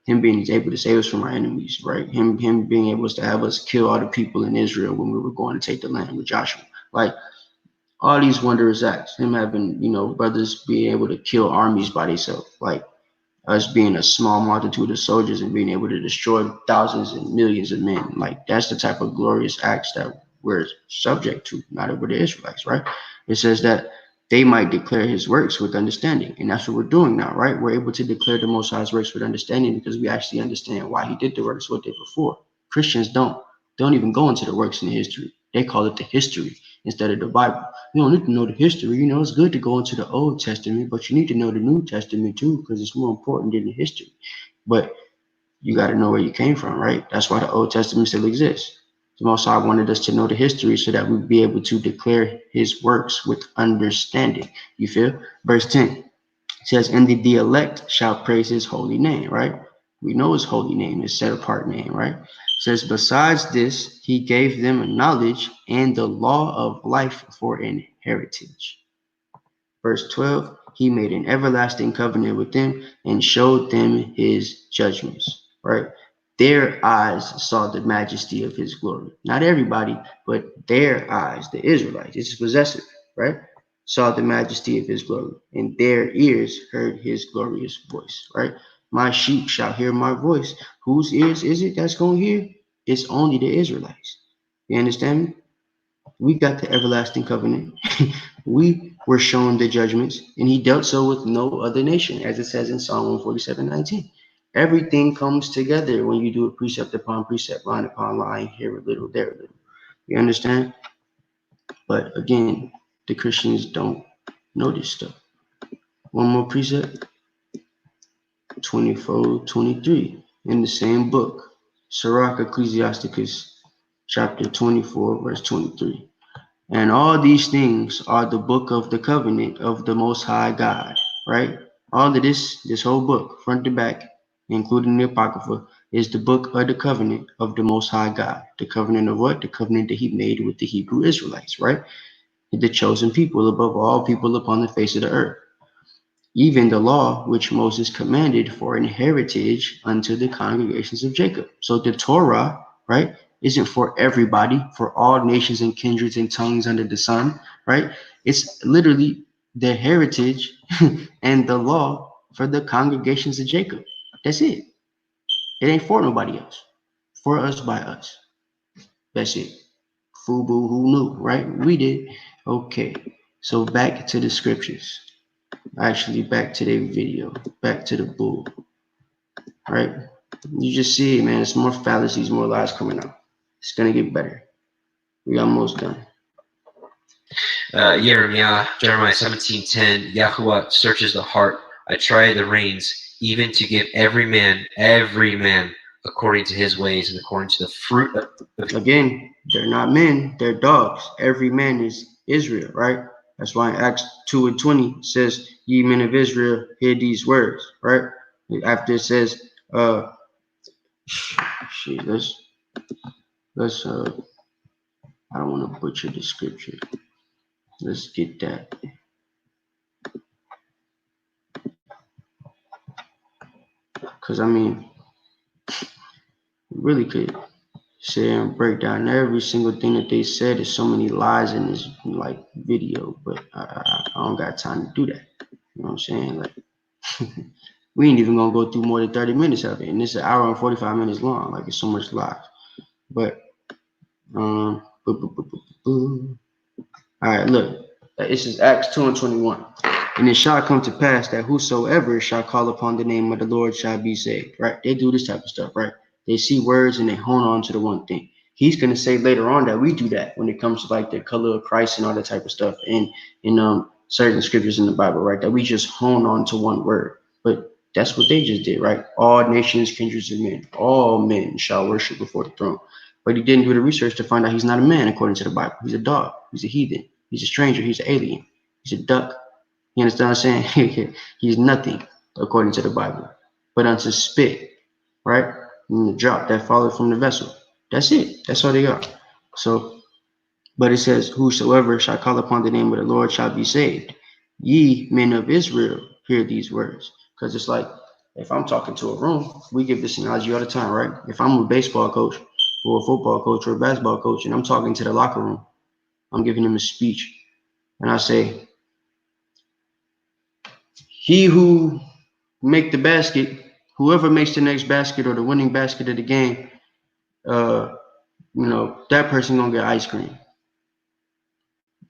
Him being able to save us from our enemies, right? Him being able to have us kill all the people in Israel when we were going to take the land with Joshua, like all these wondrous acts. Him having brothers being able to kill armies by themselves, like us being a small multitude of soldiers and being able to destroy thousands and millions of men. Like that's the type of glorious acts that we're subject to, not over the Israelites, right? It says that they might declare his works with understanding. And that's what we're doing now, right? We're able to declare the Most High's works with understanding because we actually understand why he did the works, what they before. Christians don't even go into the works in the history. They call it the history instead of the Bible. You don't need to know the history. It's good to go into the Old Testament, but you need to know the New Testament too, because it's more important than the history. But you got to know where you came from, right? That's why the Old Testament still exists. The Most High wanted us to know the history so that we'd be able to declare his works with understanding. You feel? Verse 10 says, and the elect shall praise his holy name, right? We know his holy name, his set apart name, right? It says, besides this, he gave them a knowledge and the law of life for an heritage. Verse 12, he made an everlasting covenant with them and showed them his judgments, right? Their eyes saw the majesty of his glory. Not everybody, but their eyes, the Israelites, this is possessive, right? Saw the majesty of his glory, and their ears heard his glorious voice, right? My sheep shall hear my voice. Whose ears is it that's going to hear? It's only the Israelites. You understand me? We got the everlasting covenant. We were shown the judgments, and he dealt so with no other nation, as it says in Psalm 147:19. Everything comes together when you do it precept upon precept, line upon line, here a little, there a little. You understand? But again, the Christians don't know this stuff. One more precept, 24:23, in the same book, Sirach Ecclesiasticus, chapter 24, verse 23. And all these things are the book of the covenant of the Most High God, right? All of this whole book, front to back, including the Apocrypha, is the book of the covenant of the Most High God. The covenant of what? The covenant that he made with the Hebrew Israelites, right? The chosen people above all people upon the face of the earth. Even the law which Moses commanded for an heritage unto the congregations of Jacob. So the Torah, right, isn't for everybody, for all nations and kindreds and tongues under the sun, right? It's literally the heritage and the law For the congregations of Jacob. That's it. It ain't for nobody else. For us, by us. That's it. Fubu, who knew, right? We did. Okay. So back to the scriptures. Actually, back to the video. Back to the bull. Right? You just see it, man. It's more fallacies, more lies coming out. It's gonna get better. We almost done. Jeremiah 17:10. Yahuwah searches the heart. I try the reins, even to give every man, according to his ways and according to the fruit of. Again, they're not men, they're dogs. Every man is Israel, right? That's why in Acts 2:20 says, ye men of Israel, hear these words, right? After it says, let's I don't want to butcher the scripture. Let's get that. Because I mean, really could sit and break down every single thing that they said. There's so many lies in this like video, but I don't got time to do that. You know what I'm saying? Like, we ain't even gonna go through more than 30 minutes of it, and it's an hour and 45 minutes long. Like, it's so much lies. But all right, look, this is Acts 2:21. And it shall come to pass that whosoever shall call upon the name of the Lord shall be saved. Right? They do this type of stuff, right? They see words and they hone on to the one thing. He's going to say later on that we do that when it comes to like the color of Christ and all that type of stuff in certain scriptures in the Bible, right? That we just hone on to one word. But that's what they just did, right? All nations, kindreds, and men, all men shall worship before the throne. But he didn't do the research to find out he's not a man according to the Bible. He's a dog. He's a heathen. He's a stranger. He's an alien. He's a duck. You understand what I'm saying? He's nothing according to the Bible, but unto spit, right? And the drop that followed from the vessel. That's it. That's all they are. So, but it says, whosoever shall call upon the name of the Lord shall be saved. Ye men of Israel, hear these words. Because it's like, if I'm talking to a room, we give this analogy all the time, right? If I'm a baseball coach or a football coach or a basketball coach, and I'm talking to the locker room, I'm giving them a speech, and I say, he who make the basket, whoever makes the next basket or the winning basket of the game, that person gonna get ice cream.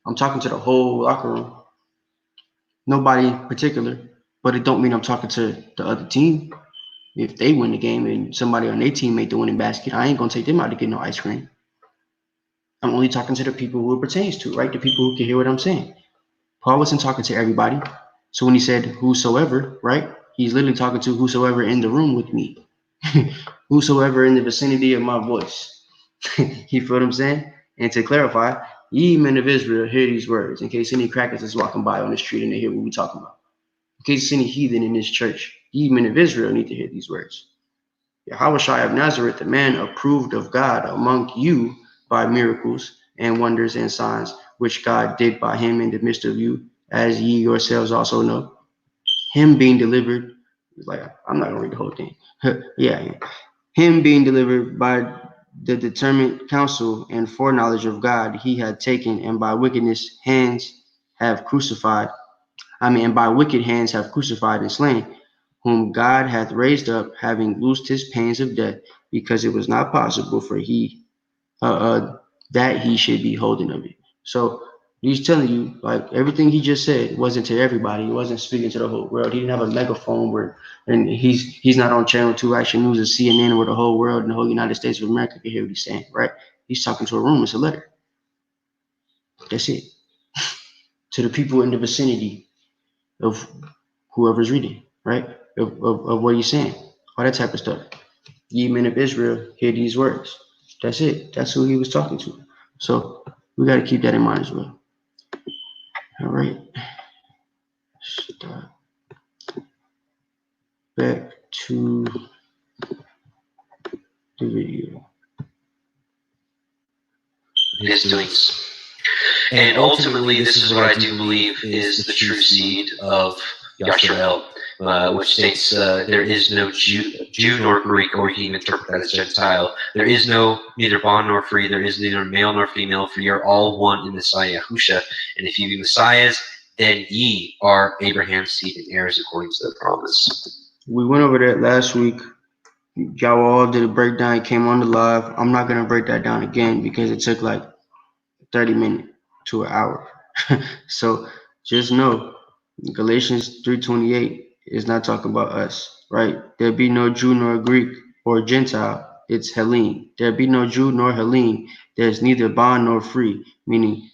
I'm talking to the whole locker room. Nobody in particular, but it don't mean I'm talking to the other team. If they win the game and somebody on their team made the winning basket, I ain't gonna take them out to get no ice cream. I'm only talking to the people who it pertains to, right? The people who can hear what I'm saying. Paul wasn't talking to everybody. So when he said whosoever, right? He's literally talking to whosoever in the room with me. Whosoever in the vicinity of my voice. You feel what I'm saying? And to clarify, ye men of Israel, hear these words, in case any crackers is walking by on the street and they hear what we're talking about. In case any heathen in this church, ye men of Israel need to hear these words. Yahushua of Nazareth, the man approved of God among you by miracles and wonders and signs, which God did by him in the midst of you, as ye yourselves also know. Him being delivered, like, I'm not gonna read the whole thing. Yeah. Him being delivered by the determined counsel and foreknowledge of God, he had taken, and by wicked hands have crucified and slain, whom God hath raised up, having loosed his pains of death, because it was not possible for that he should be holding of it. So he's telling you, like, everything he just said wasn't to everybody. He wasn't speaking to the whole world. He didn't have a megaphone and he's not on Channel 2 Action News or CNN where the whole world and the whole United States of America can hear what he's saying, right? He's talking to a room. It's a letter. That's it. To the people in the vicinity of whoever's reading, right? Of what he's saying. All that type of stuff. Ye men of Israel, hear these words. That's it. That's who he was talking to. So we got to keep that in mind as well. All right. Start back to the video. His doings. And ultimately, this is what I do believe is the true seed of Yasharel, which states there is no Jew nor Greek, or you can even interpret that as Gentile. There is no neither bond nor free. There is neither male nor female, for you're all one in Messiah Yahusha. And if you be Messiahs, then ye are Abraham's seed and heirs according to the promise. We went over that last week. Y'all all did a breakdown, came on the live. I'm not going to break that down again because it took like 30 minutes to an hour. So just know Galatians 3:28 is not talking about us, right? There be no Jew nor Greek or Gentile. It's Hellene. There be no Jew nor Hellene. There's neither bond nor free, meaning,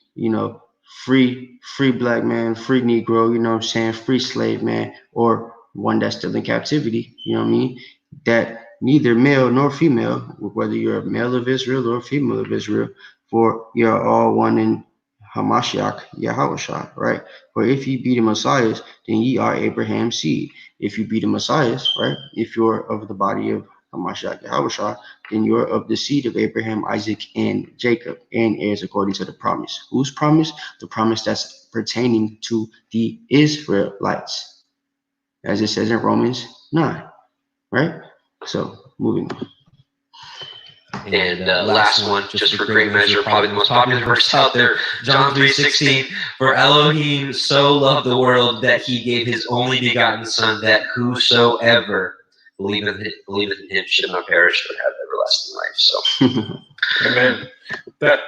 free black man, free Negro, you know what I'm saying, free slave man, or one that's still in captivity, you know what I mean? That neither male nor female, whether you're a male of Israel or a female of Israel, for you're all one in Hamashiach, Yahushua, right? For if ye be the Messiahs, then ye are Abraham's seed. If you be the Messiahs, right? If you're of the body of Hamashiach, Yahushua, then you're of the seed of Abraham, Isaac, and Jacob, and heirs according to the promise. Whose promise? The promise that's pertaining to the Israelites, as it says in Romans 9, right? So, moving on. And last one, just for great measure, probably the most popular verse out there, John 3:16. For Elohim so loved the world that he gave his only begotten Son, that whosoever believeth in him should not perish but have everlasting life. So, Amen.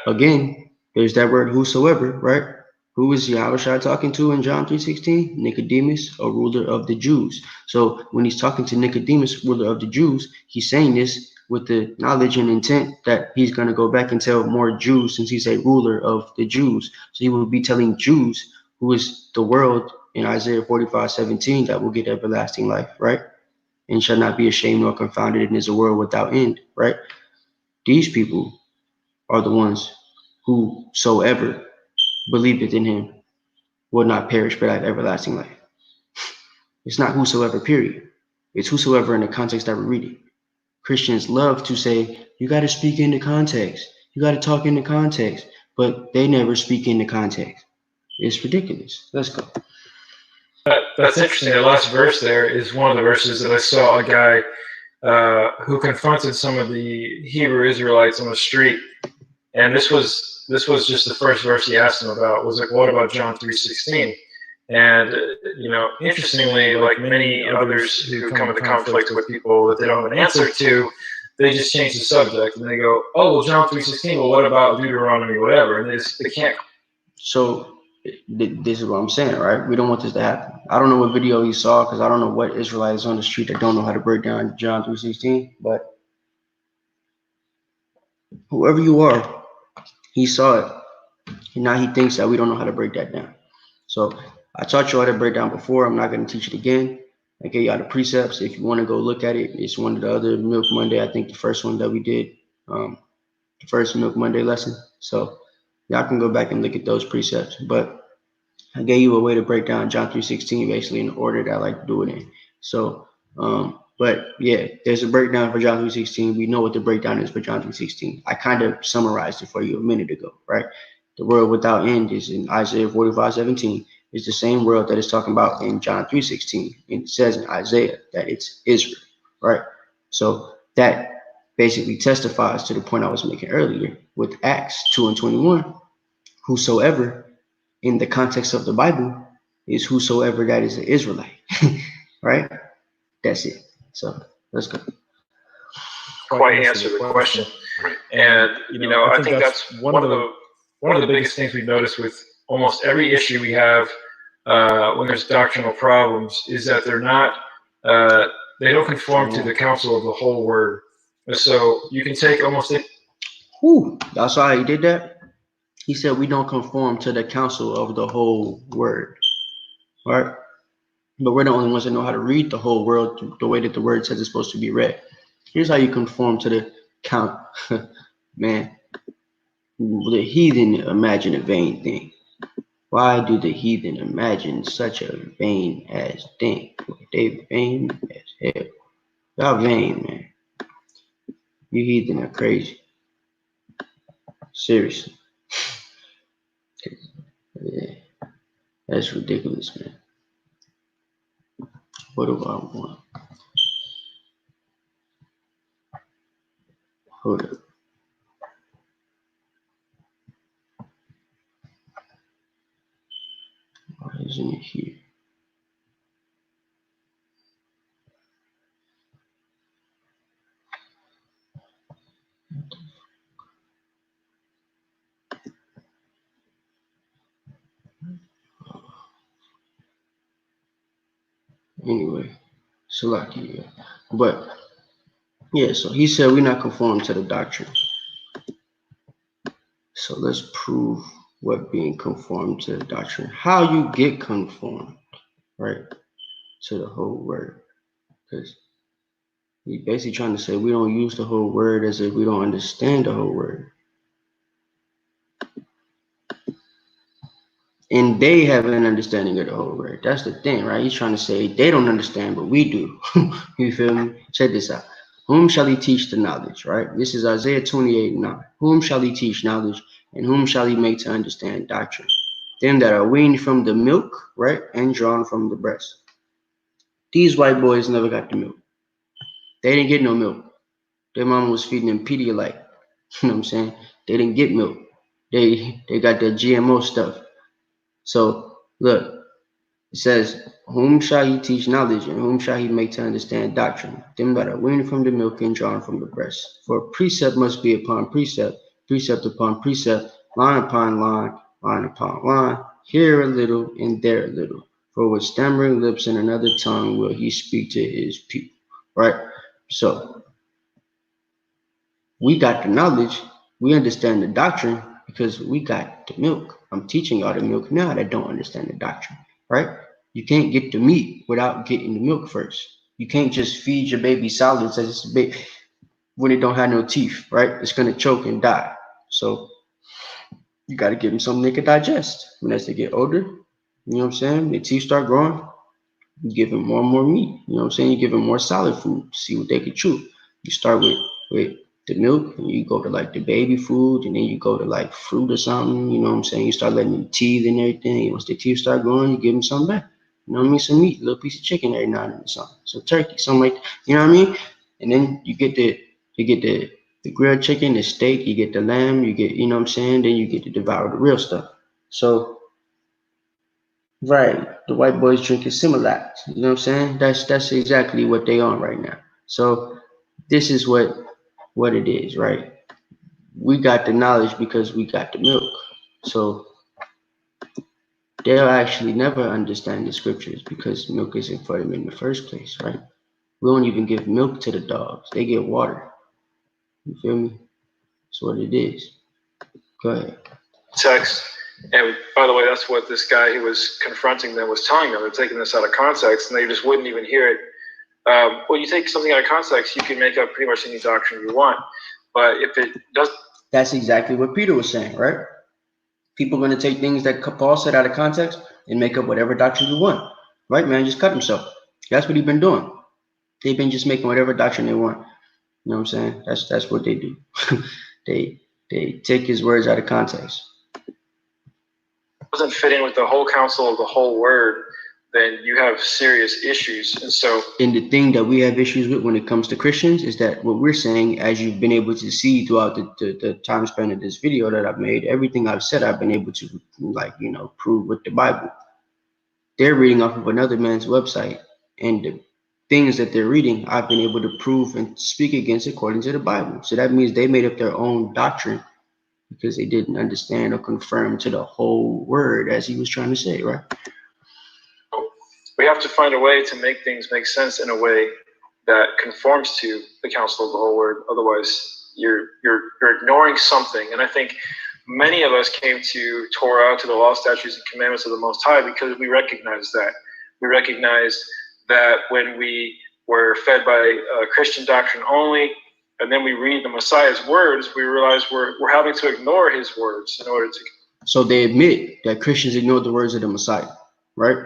Again, there's that word whosoever, right? Who is Yahushua talking to in John 3:16? Nicodemus, a ruler of the Jews. So when he's talking to Nicodemus, ruler of the Jews, he's saying this with the knowledge and intent that he's going to go back and tell more Jews, since he's a ruler of the Jews. So he will be telling Jews, who is the world in Isaiah 45:17, that will get everlasting life, right? And shall not be ashamed nor confounded, and is a world without end, right? These people are the ones whosoever believeth in him will not perish but have everlasting life. It's not whosoever, period. It's whosoever in the context that we're reading. Christians love to say, you got to speak into context. You got to talk into context. But they never speak into context. It's ridiculous. Let's go. That's interesting. The last verse there is one of the verses that I saw a guy who confronted some of the Hebrew Israelites on the street, and this was just the first verse he asked them about. Was like, what about John 3:16? And interestingly, like many others who come into conflict with people that they don't have an answer to, they just change the subject and they go, oh, well, John 3:16. Well, what about Deuteronomy, whatever? And they can't. So this is what I'm saying, right? We don't want this to happen. I don't know what video you saw, because I don't know what Israelites on the street that don't know how to break down John 3:16, but whoever you are, he saw it, and now he thinks that we don't know how to break that down. So I taught you how to break down before. I'm not going to teach it again. I gave y'all the precepts. If you want to go look at it, it's one of the other Milk Monday. I think the first one that we did, the first Milk Monday lesson. So y'all can go back and look at those precepts. But I gave you a way to break down John 3:16 basically in the order that I like to do it in. So, but yeah, there's a breakdown for John 3:16. We know what the breakdown is for John 3:16. I kind of summarized it for you a minute ago, right? The world without end is in Isaiah 45:17. It's the same world that it's talking about in John 3:16. And it says in Isaiah that it's Israel, right? So that basically testifies to the point I was making earlier with Acts 2:21. Whosoever in the context of the Bible is whosoever that is an Israelite, right? That's it. So let's go. Quite answer the question. And I think that's one of the biggest things we've noticed with almost every issue we have when there's doctrinal problems is that they're not they don't conform to the counsel of the whole word. So you can take almost it. Y'all saw how he did that? He said we don't conform to the counsel of the whole word, right? But we're the only ones that know how to read the whole word the way that the word says it's supposed to be read. Here's how you conform to the count. Man, the heathen imagine a vain thing. Why do the heathen imagine such a vain ass thing? They vain as hell. Y'all vain, man. You heathen are crazy. Seriously. Yeah, that's ridiculous, man. What do I want? Hold up. What is Anyway, Salaki. But yeah, so he said we're not conformed to the doctrine. So let's prove what being conformed to the doctrine. How you get conformed, right, to the whole word. Because he's basically trying to say we don't use the whole word as if we don't understand the whole word. And they have an understanding of the whole word. That's the thing, right? He's trying to say they don't understand, but we do. You feel me? Check this out. Whom shall he teach the knowledge, right? This is Isaiah 28:9. Whom shall he teach knowledge, and whom shall he make to understand doctrine? Them that are weaned from the milk, right, and drawn from the breast. These white boys never got the milk. They didn't get no milk. Their mama was feeding them Pedialyte. You know what I'm saying? They didn't get milk. They got that GMO stuff. So look, it says, whom shall he teach knowledge, and whom shall he make to understand doctrine? Them that are weaned from the milk and drawn from the breast. For precept must be upon precept, precept upon precept, line upon line, line upon line, here a little and there a little. For with stammering lips and another tongue will he speak to his people. Right? So we got the knowledge, we understand the doctrine because we got the milk. I'm teaching y'all the milk now that don't understand the doctrine, right? You can't get the meat without getting the milk first. You can't just feed your baby solids as it's a baby when it don't have no teeth, right? It's gonna choke and die. So you got to give them something they can digest. When as they get older, you know what I'm saying? Their teeth start growing. You give them more and more meat. You know what I'm saying? You give them more solid food. See what they can chew. You start with the milk, and you go to like the baby food, and then you go to like fruit or something. You know what I'm saying? You start letting them teeth and everything. Once the teeth start growing, you give them something back. You know what I mean? Some meat, a little piece of chicken every now and then, something. So turkey, something like that. You know what I mean? And then you get the grilled chicken, the steak. You get the lamb. You get, you know what I'm saying? Then you get to devour the real stuff. So. Right. The white boys drinking Similac. You know what I'm saying? That's exactly what they on right now. So this is what it is, right? We got the knowledge because we got the milk. So they'll actually never understand the scriptures because milk isn't for them in the first place, right? We don't even give milk to the dogs. They get water. You feel me? That's what it is. Go ahead. Text. And by the way, that's what this guy who was confronting them was telling them. They're taking this out of context, and they just wouldn't even hear it. When you take something out of context, you can make up pretty much any doctrine you want. But if it does, that's exactly what Peter was saying, right? People are going to take things that Paul said out of context and make up whatever doctrine you want. Right, man? Just cut himself. That's what he's been doing. They've been just making whatever doctrine they want. You know what I'm saying? That's what they do. they take his words out of context. Doesn't fit in with the whole counsel of the whole word, then you have serious issues. And the thing that we have issues with when it comes to Christians is that what we're saying, as you've been able to see throughout the time span of this video that I've made, everything I've said, I've been able to prove with the Bible. They're reading off of another man's website, and the things that they're reading, I've been able to prove and speak against according to the Bible. So that means they made up their own doctrine because they didn't understand or confirm to the whole word, as he was trying to say, right? We have to find a way to make things make sense in a way that conforms to the counsel of the whole word. Otherwise, you're ignoring something. And I think many of us came to Torah, to the law, statutes, and commandments of the Most High because we recognize that. We recognize that when we were fed by Christian doctrine only, and then we read the Messiah's words, we realize we're having to ignore his words in order to. So they admit that Christians ignore the words of the Messiah, right?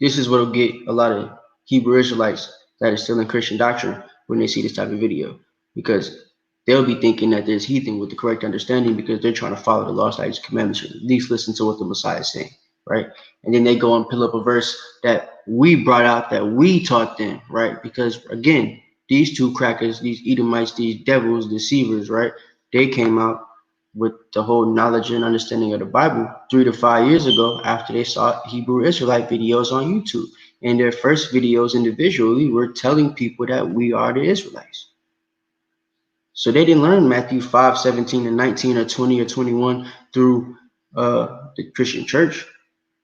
This is what will get a lot of Hebrew Israelites that are still in Christian doctrine when they see this type of video, because they'll be thinking that there's heathen with the correct understanding because they're trying to follow the law, statutes, commandments, or at least listen to what the Messiah is saying, right? And then they go and pull up a verse that we brought out, that we taught them, right? Because again, these two crackers, these Edomites, these devils, deceivers, right? They came out with the whole knowledge and understanding of the Bible 3 to 5 years ago after they saw Hebrew Israelite videos on YouTube. And their first videos individually were telling people that we are the Israelites. So they didn't learn Matthew 5, 17 and 19 or 20 or 21 through the Christian church.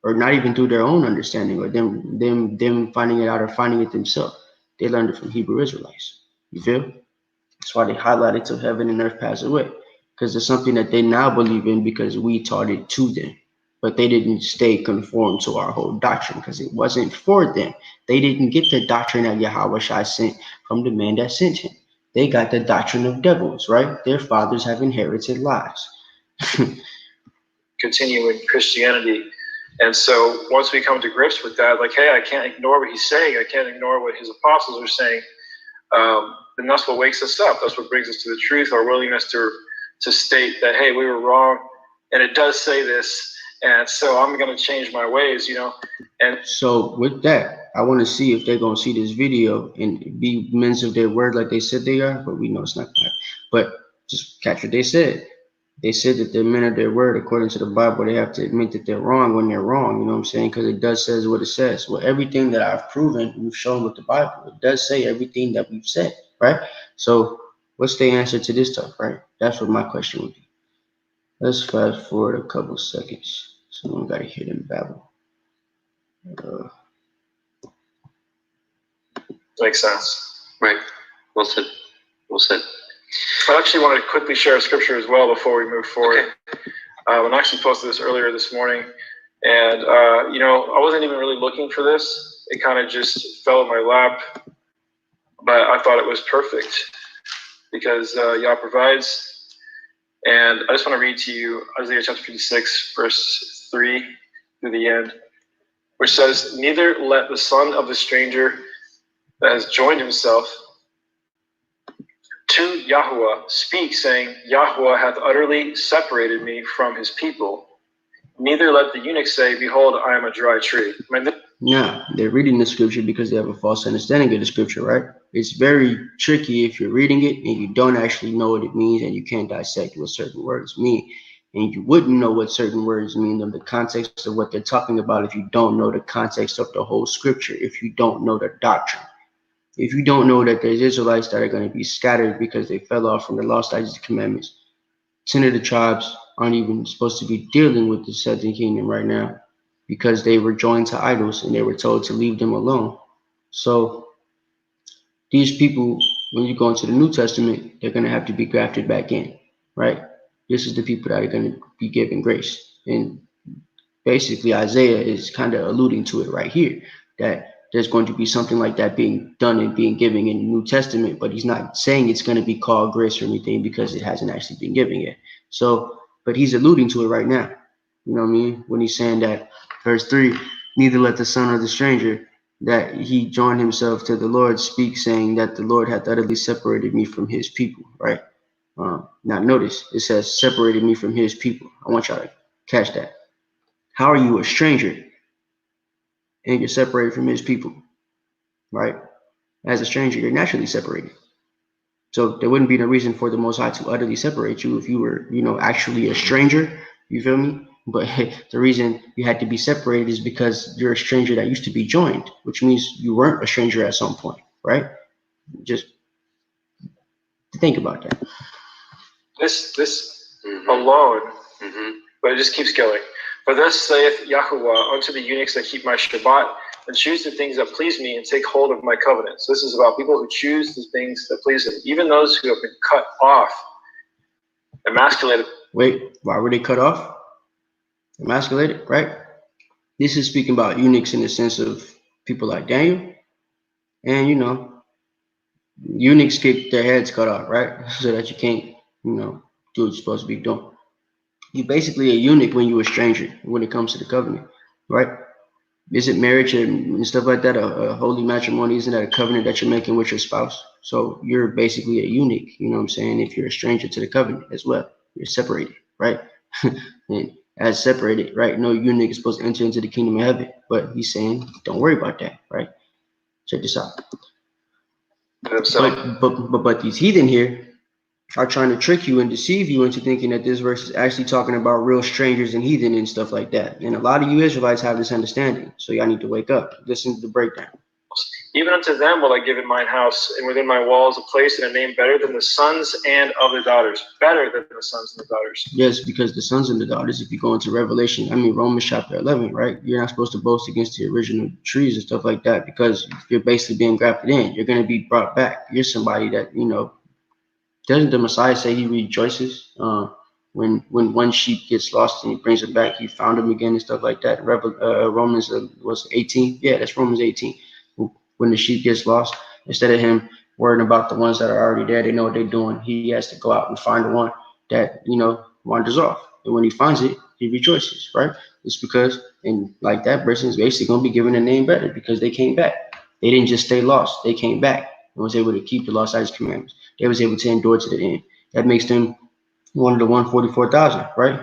or not even through their own understanding, or them finding it out or finding it themselves. They learned it from Hebrew Israelites. You feel? That's why they highlighted till heaven and earth pass away, because it's something that they now believe in because we taught it to them. But they didn't stay conformed to our whole doctrine because it wasn't for them. They didn't get the doctrine that Yahweh Shai sent from the man that sent him. They got the doctrine of devils, right? Their fathers have inherited lies. Continuing Christianity. And so once we come to grips with that, like, hey, I can't ignore what he's saying. I can't ignore what his apostles are saying. Then that's what wakes us up. That's what brings us to the truth, our willingness to state that, hey, we were wrong. And it does say this. And so I'm going to change my ways, And so with that, I want to see if they're going to see this video and be men of their word like they said they are, but we know it's not right. But just catch what they said. They said that they're men of their word. According to the Bible, they have to admit that they're wrong when they're wrong. You know what I'm saying? Because it does says what it says. Well, everything that I've proven, we've shown with the Bible. It does say everything that we've said, right? So what's the answer to this stuff, right? That's what my question would be. Let's fast forward a couple seconds. Someone got to hear them babble. Makes sense. Right. Well said. Well said. I actually wanted to quickly share a scripture as well before we move forward. Okay. I actually posted this earlier this morning, and I wasn't even really looking for this. It kind of just fell in my lap, but I thought it was perfect because Yah provides. And I just want to read to you Isaiah chapter 56, verse 3 through the end, which says, "Neither let the son of the stranger that has joined himself to Yahuwah speak, saying, Yahuwah hath utterly separated me from his people. Neither let the eunuch say, Behold, I am a dry tree." Now, they're reading the scripture because they have a false understanding of the scripture, right? It's very tricky if you're reading it and you don't actually know what it means and you can't dissect what certain words mean. And you wouldn't know what certain words mean in the context of what they're talking about if you don't know the context of the whole scripture, if you don't know the doctrine. If you don't know that there's Israelites that are going to be scattered because they fell off from the law, statutes, and commandments, 10 of the tribes aren't even supposed to be dealing with the southern kingdom right now because they were joined to idols and they were told to leave them alone. So these people, when you go into the New Testament, they're going to have to be grafted back in, right? This is the people that are going to be given grace. And basically Isaiah is kind of alluding to it right here, that there's going to be something like that being done and being given in the New Testament, but he's not saying it's going to be called grace or anything because it hasn't actually been given yet. So, but he's alluding to it right now. You know what I mean? When he's saying that, verse 3, neither let the son of the stranger that he joined himself to the Lord speak, saying that the Lord hath utterly separated me from his people, right? Now notice, it says separated me from his people. I want y'all to catch that. How are you a stranger and you're separated from his people, right? As a stranger, you're naturally separated. So there wouldn't be no reason for the Most High to utterly separate you if you were, actually a stranger. You feel me? But the reason you had to be separated is because you're a stranger that used to be joined, which means you weren't a stranger at some point, right? Just think about that. This alone, but it just keeps going. For thus saith Yahuwah unto the eunuchs that keep my Shabbat, and choose the things that please me, and take hold of my covenants. This is about people who choose the things that please him, even those who have been cut off, emasculated. Wait, why were they cut off? Emasculated, right? This is speaking about eunuchs in the sense of people like Daniel. And, eunuchs get their heads cut off, right? So that you can't, do what you're supposed to be doing. You're basically a eunuch when you're a stranger when it comes to the covenant, right? Isn't marriage and stuff like that a holy matrimony? Isn't that a covenant that you're making with your spouse? So you're basically a eunuch, you know what I'm saying? If you're a stranger to the covenant as well, you're separated, right? And as separated, right? No eunuch is supposed to enter into the kingdom of heaven, but he's saying, don't worry about that, right? Check this out. But these heathen here are trying to trick you and deceive you into thinking that this verse is actually talking about real strangers and heathen and stuff like that. And a lot of you Israelites have this understanding, so y'all need to wake up. Listen to the breakdown. Even unto them will I give in mine house, and within my walls a place and a name better than the sons and of the daughters. Better than the sons and the daughters. Yes, because the sons and the daughters, if you go into Romans chapter 11, right? You're not supposed to boast against the original trees and stuff like that, because you're basically being grafted in. You're going to be brought back. You're somebody that, doesn't the Messiah say he rejoices when one sheep gets lost and he brings it back? He found him again and stuff like that. Romans was 18. Yeah, that's Romans 18. When the sheep gets lost, instead of him worrying about the ones that are already there, they know what they're doing. He has to go out and find the one that wanders off. And when he finds it, he rejoices, right? It's because, and like that person is basically going to be given a name better because they came back. They didn't just stay lost. They came back and was able to keep the lost God's commandments. They was able to endure to the end. That makes them one of the 144,000, right?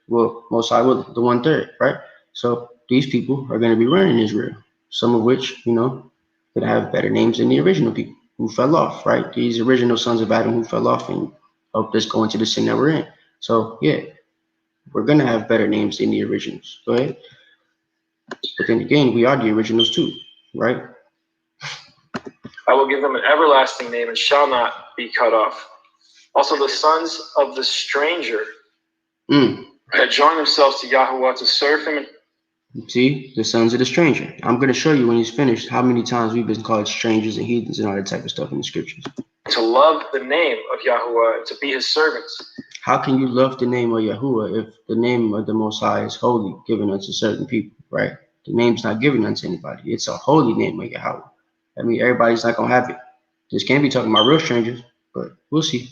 Most High will, the 1/3, right? So these people are going to be running Israel, some of which, could have better names than the original people who fell off, right? These original sons of Adam who fell off and helped us go into the sin that we're in. So yeah, we're going to have better names than the originals. Go ahead. But then again, we are the originals too, right? I will give them an everlasting name and shall not be cut off. Also the sons of the stranger that join themselves to Yahuwah to serve him. See, the sons of the stranger. I'm going to show you when he's finished how many times we've been called strangers and heathens and all that type of stuff in the scriptures. To love the name of Yahuwah and to be his servants. How can you love the name of Yahuwah if the name of the Most High is holy, given unto certain people, right? The name's not given unto anybody. It's a holy name of Yahweh. I mean, everybody's not going to have it. This can't be talking about real strangers, but we'll see.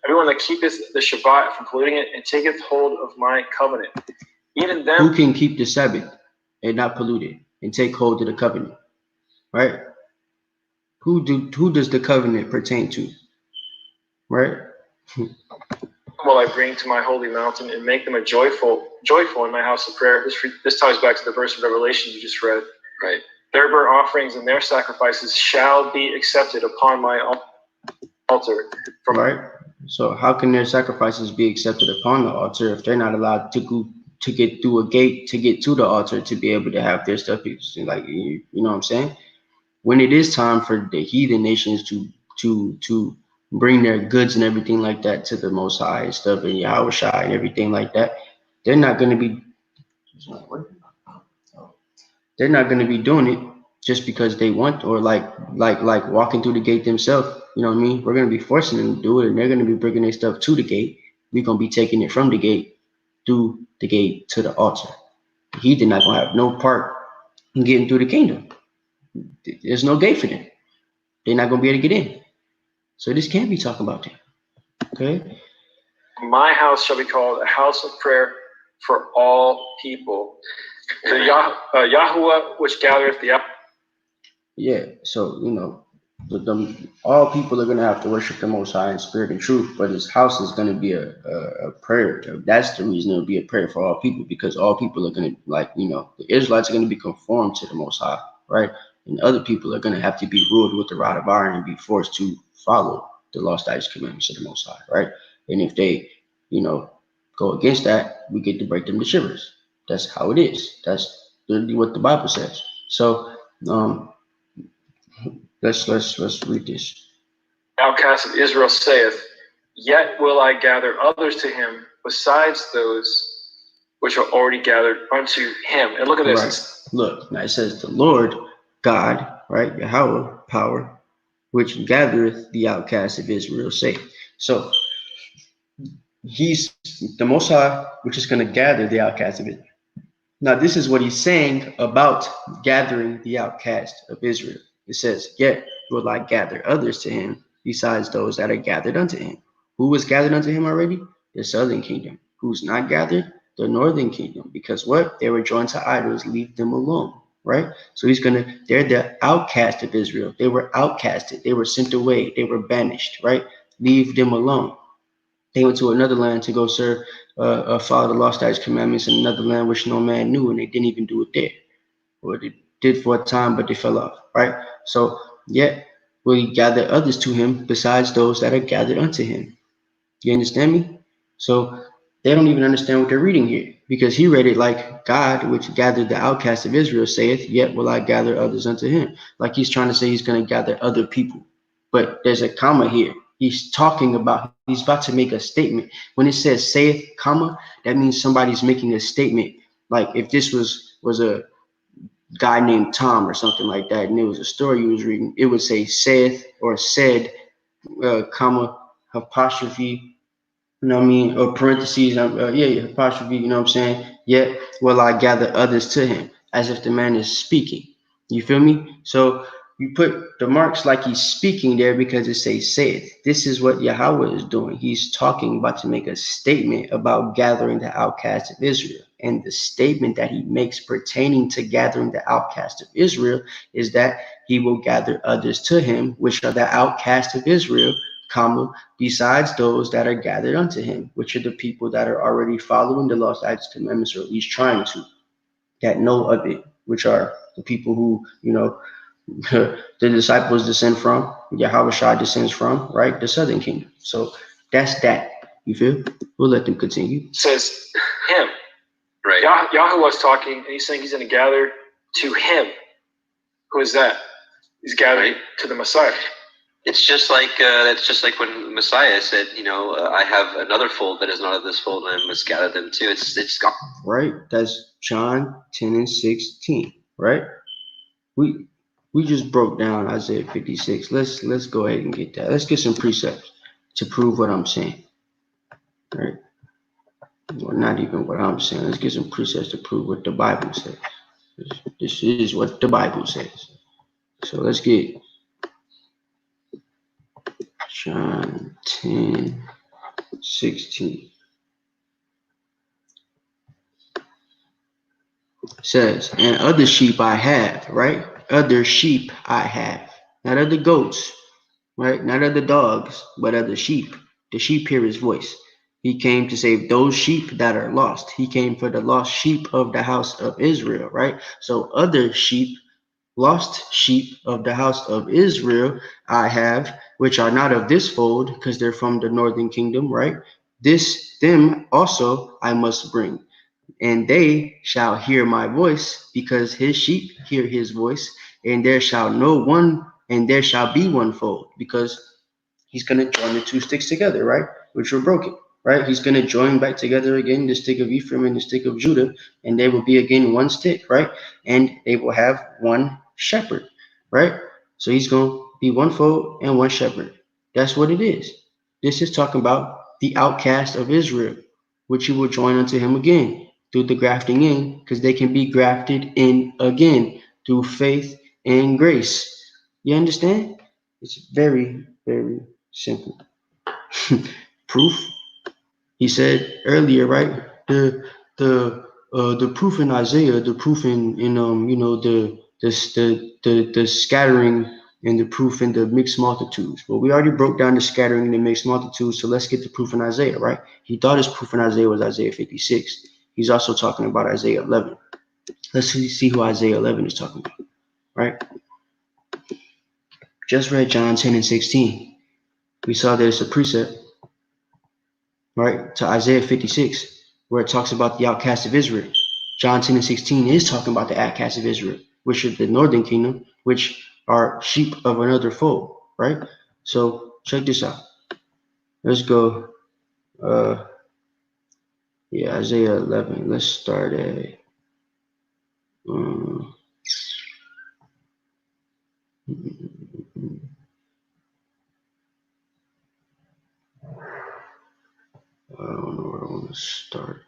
Everyone that keepeth the Shabbat from polluting it and taketh hold of my covenant. Even them. Who can keep the Sabbath and not pollute it and take hold of the covenant, right? Who does the covenant pertain to, right? Will I bring to my holy mountain and make them a joyful in my house of prayer. This ties back to the verse of Revelation you just read. Right. Their burnt offerings and their sacrifices shall be accepted upon my altar. Right. So how can their sacrifices be accepted upon the altar if they're not allowed to get through a gate to get to the altar to be able to have their stuff? Like, you know what I'm saying? When it is time for the heathen nations to bring their goods and everything like that to the Most High and stuff and Yahweh Shai and everything like that, they're not going to be doing it just because they want, or like walking through the gate themselves. You know what I mean? We're going to be forcing them to do it, and they're going to be bringing their stuff to the gate. We're going to be taking it from the gate through the gate to the altar. The heathen not going to have no part in getting through the kingdom. There's no gate for them. They're not going to be able to get in. So this can't be talking about them. Okay? My house shall be called a house of prayer for all people. To Yahuwah, which gathereth the... Yeah, so, all people are going to have to worship the Most High in spirit and truth, but his house is going to be a prayer. That's the reason it'll be a prayer for all people, because all people are going to, the Israelites are going to be conformed to the Most High, right? And other people are going to have to be ruled with the rod of iron and be forced to follow the lost God's commandments of the Most High, right? And if they, go against that, we get to break them to shivers. That's how it is. That's literally what the Bible says. So, let's read this. Outcast of Israel saith, yet will I gather others to him besides those which are already gathered unto him. And look at this. Right. Look, now it says the Lord God, right? Yahweh, power, which gathereth the outcast of Israel saith. So he's the Most High, which is going to gather the outcast of Israel. Now, this is what he's saying about gathering the outcast of Israel. It says, yet will I gather others to him besides those that are gathered unto him. Who was gathered unto him already? The southern kingdom. Who's not gathered? The northern kingdom. Because what? They were joined to idols. Leave them alone, right? So they're the outcast of Israel. They were outcasted. They were sent away. They were banished, right? Leave them alone. They went to another land to go serve, follow the lost God's commandments in another land which no man knew, and they didn't even do it there. Or they did for a time, but they fell off, right? So, yet will he gather others to him besides those that are gathered unto him. You understand me? So, They don't even understand what they're reading here, because he read it like God, which gathered the outcasts of Israel, saith, yet will I gather others unto him. Like he's trying to say he's going to gather other people. But there's a comma here. He's talking about, he's about to make a statement. When it says saith, comma, that means somebody's making a statement. Like if this was a guy named Tom or something like that, and it was a story you was reading, it would say saith or said, comma, apostrophe, you know what I mean, or parentheses, apostrophe, you know what I'm saying? Yet will I gather others to him, as if the man is speaking. You feel me? So you put the marks like he's speaking there because it says saith. This is what Yahweh is doing. He's talking about to make a statement about gathering the outcasts of Israel. And the statement that he makes pertaining to gathering the outcasts of Israel is that he will gather others to him, which are the outcasts of Israel, comma, besides those that are gathered unto him, which are the people that are already following the law, statutes, commandments, or at least trying to, that know of it, which are the people who, you know, the disciples descend from, Yahweh Shai descends from, right? The southern kingdom. So that's that. You feel? We'll let them continue. It says him. Right. Yahweh was talking, and he's saying he's going to gather to him. Who is that? He's gathering to the Messiah. It's just like that's just like when Messiah said, you know, I have another fold that is not of this fold, and I must gather them too. It's gone. Right. That's John 10 and 16. Right. We just broke down Isaiah 56. Let's go ahead and get that. Let's get some precepts to prove what I'm saying. Right. Well, not even what I'm saying. Let's get some precepts to prove what the Bible says. This is what the Bible says. So let's get John 10, 16. It says, and other sheep I have, right? Other sheep I have. Not other goats, right? Not other dogs, but other sheep. The sheep hear his voice. He came to save those sheep that are lost. He came for the lost sheep of the house of Israel, right? So other sheep, lost sheep of the house of Israel I have, which are not of this fold, because they're from the northern kingdom, right? Them also I must bring, and they shall hear my voice, because his sheep hear his voice, and there shall be one fold, because he's going to join the two sticks together, right? Which were broken, right? He's going to join back together again the stick of Ephraim and the stick of Judah, and they will be again one stick, right? And they will have one shepherd, right? So he's going to be one fold and one shepherd. That's what it is. This is talking about the outcast of Israel, which you will join unto him again through the grafting in, because they can be grafted in again through faith and grace. You understand? It's very, very simple. Proof. He said earlier, right? The proof in Isaiah, the proof in the scattering, and the proof in the mixed multitudes. Well, we already broke down the scattering and the mixed multitudes, so let's get the proof in Isaiah, right? He thought his proof in Isaiah was Isaiah 56. He's also talking about Isaiah 11. Let's see who Isaiah 11 is talking about, right? Just read John 10 and 16. We saw there's a precept, right, to Isaiah 56, where it talks about the outcast of Israel. John 10 and 16 is talking about the outcast of Israel, which is the northern kingdom, which are sheep of another fold, right? So check this out. Let's go. Isaiah 11. Let's start at. I don't know where I want to start.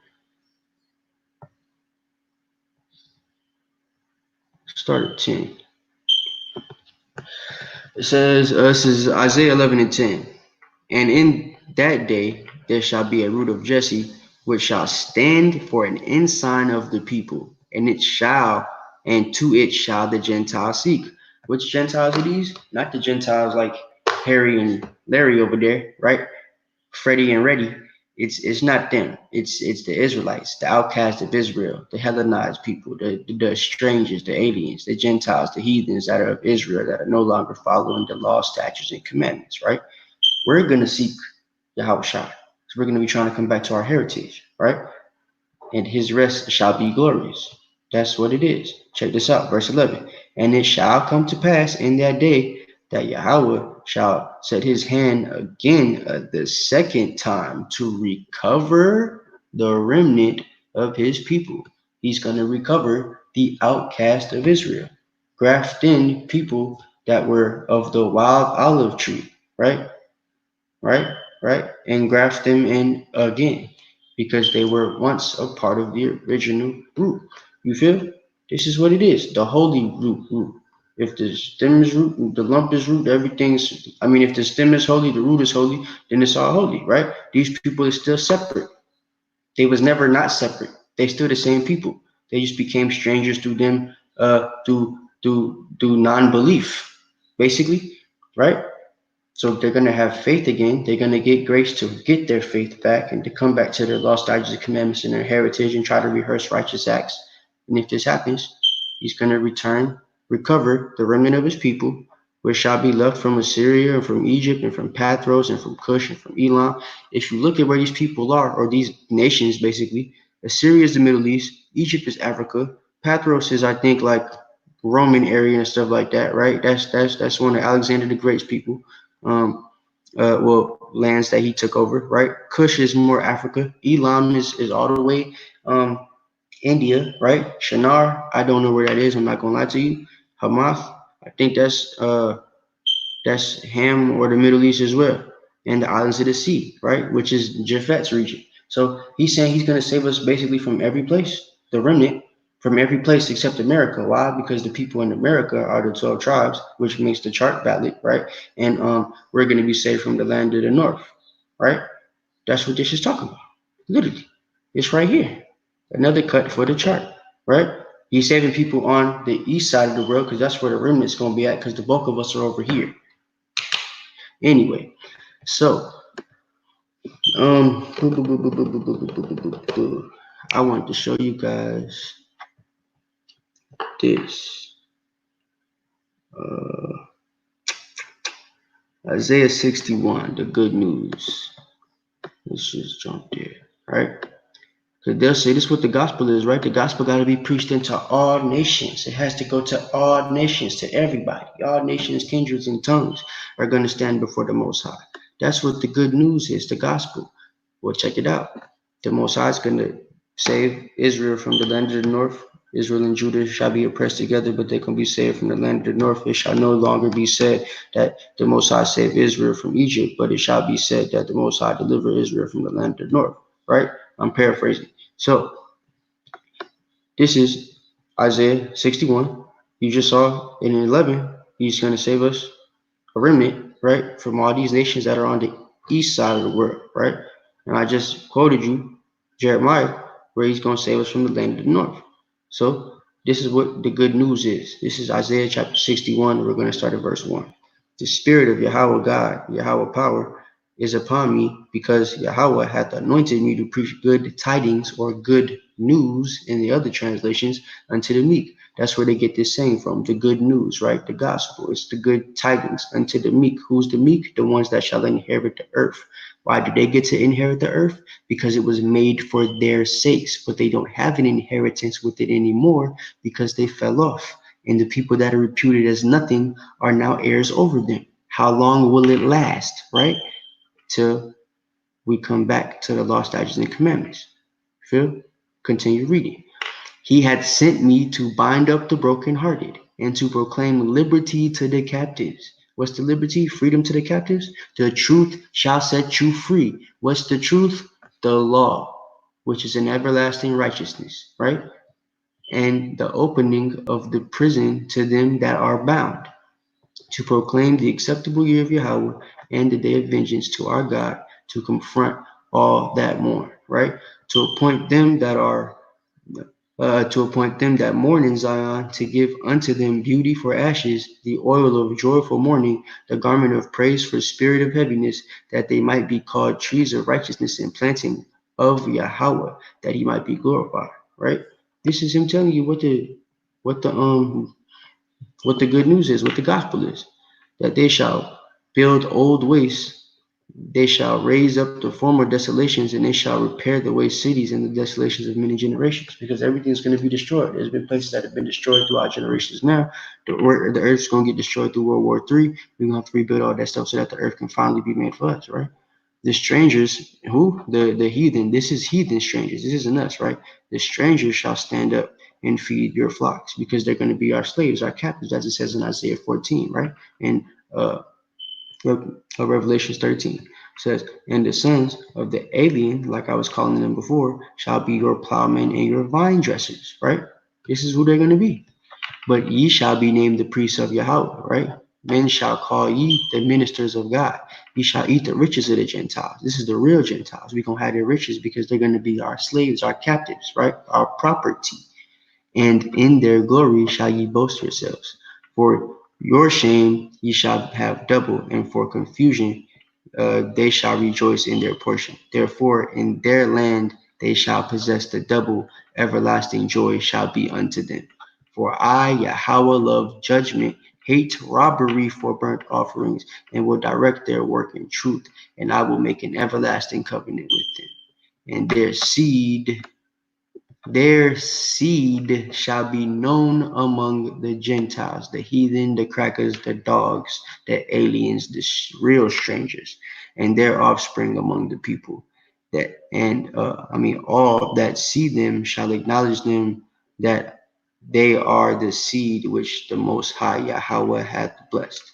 Start at 10. It says, this is Isaiah 11 and 10. And in that day there shall be a root of Jesse, which shall stand for an ensign of the people, and to it shall the Gentiles seek. Which Gentiles are these? Not the Gentiles like Harry and Larry over there, right? Freddie and Reddy. It's not them. It's the Israelites, the outcasts of Israel, the Hellenized people, the strangers, the aliens, the Gentiles, the heathens that are of Israel, that are no longer following the law, statutes, and commandments, right? We're going to seek Yahweh Shai. We're going to be trying to come back to our heritage, right? And his rest shall be glorious. That's what it is. Check this out, verse 11. And it shall come to pass in that day that Yahweh shall set his hand again the second time to recover the remnant of his people. He's going to recover the outcast of Israel, graft in people that were of the wild olive tree, right? Right? Right? And graft them in again because they were once a part of the original root. You feel? This is what it is. The holy root. If the stem is root, the lump is root, everything's, I mean, if the stem is holy, the root is holy, then it's all holy, right? These people are still separate. They was never not separate. They still the same people. They just became strangers through them, through non-belief, basically, right? So they're going to have faith again. They're going to get grace to get their faith back and to come back to their lost statutes, commandments, and their heritage and try to rehearse righteous acts. And if this happens, he's going to return, recover the remnant of his people, which shall be left from Assyria and from Egypt and from Pathros and from Cush and from Elam. If you look at where these people are, or these nations basically, Assyria is the Middle East, Egypt is Africa, Pathros is, I think, like Roman area and stuff like that, right? That's one of Alexander the Great's people. Lands that he took over, right? Cush is more Africa. Elam is all the way India, right? Shinar, I don't know where that is. I'm not gonna lie to you. Hamath, I think that's Ham or the Middle East as well, and the islands of the sea, right? Which is Japhet's region. So he's saying he's gonna save us basically from every place, the remnant from every place except America. Why? Because the people in America are the 12 tribes, which makes the chart valid, right? And we're going to be saved from the land of the north, right? That's what this is talking about. Literally, it's right here. Another cut for the chart, right? He's saving people on the east side of the world because that's where the remnant's going to be at because the bulk of us are over here. Anyway, so I wanted to show you guys this. Isaiah 61, the good news. Let's just jump there, right? Because they'll say this is what the gospel is, right? The gospel got to be preached into all nations. It has to go to all nations, to everybody. All nations, kindreds, and tongues are going to stand before the Most High. That's what the good news is, the gospel. Well, check it out. The Most High is going to save Israel from the land of the north. Israel and Judah shall be oppressed together, but they can be saved from the land of the north. It shall no longer be said that the Most High saved Israel from Egypt, but it shall be said that the Most High delivered Israel from the land of the north, right? I'm paraphrasing. So this is Isaiah 61. You just saw in 11, he's going to save us, a remnant, right, from all these nations that are on the east side of the world, right? And I just quoted you Jeremiah, where he's going to save us from the land of the north. So this is what the good news is. This is Isaiah chapter 61, and we're going to start at verse 1. The spirit of Yahweh God, Yahweh power, is upon me, because Yahweh hath anointed me to preach good tidings, or good news in the other translations, unto the meek. That's where they get this saying from, the good news, right? The gospel. It's the good tidings unto the meek. Who's the meek? The ones that shall inherit the earth. Why do they get to inherit the earth? Because it was made for their sakes, but they don't have an inheritance with it anymore because they fell off. And the people that are reputed as nothing are now heirs over them. How long will it last, right? Till we come back to the law, statutes, and commandments. Feel? Continue reading. He had sent me to bind up the brokenhearted and to proclaim liberty to the captives. What's the liberty? Freedom to the captives. The truth shall set you free. What's the truth? The law, which is an everlasting righteousness, right? And the opening of the prison to them that are bound, to proclaim the acceptable year of Yahweh and the day of vengeance to our God, to confront all that mourn, right? To appoint them that mourn in Zion, to give unto them beauty for ashes, the oil of joy for mourning, the garment of praise for spirit of heaviness, that they might be called trees of righteousness and planting of Yahweh, that he might be glorified, right? This is him telling you what the good news is, what the gospel is, that they shall build old wastes, They shall raise up the former desolations, and they shall repair the waste cities and the desolations of many generations, because everything's going to be destroyed. There's been places that have been destroyed throughout generations. Now, the earth's going to get destroyed through World War III. We're going to have to rebuild all that stuff so that the earth can finally be made for us, right? The strangers, who? The heathen. This is heathen strangers. This isn't us, right? The strangers shall stand up and feed your flocks, because they're going to be our slaves, our captives, as it says in Isaiah 14, right? And Revelation 13 says, and the sons of the alien, like I was calling them before, shall be your plowmen and your vine dressers, right? This is who they're going to be. But ye shall be named the priests of Yahweh, right? Men shall call ye the ministers of God. Ye shall eat the riches of the Gentiles. This is the real Gentiles. We're going to have their riches because they're going to be our slaves, our captives, right? Our property. And in their glory shall ye boast yourselves. For your shame ye shall have double, and for confusion they shall rejoice in their portion. Therefore in their land they shall possess the double, everlasting joy shall be unto them. For I, Yahweh, love judgment, hate robbery for burnt offerings, and will direct their work in truth, and I will make an everlasting covenant with them. And their seed shall be known among the Gentiles, the heathen, the crackers, the dogs, the aliens, the real strangers, and their offspring among the people. All that see them shall acknowledge them, that they are the seed which the Most High Yahweh hath blessed.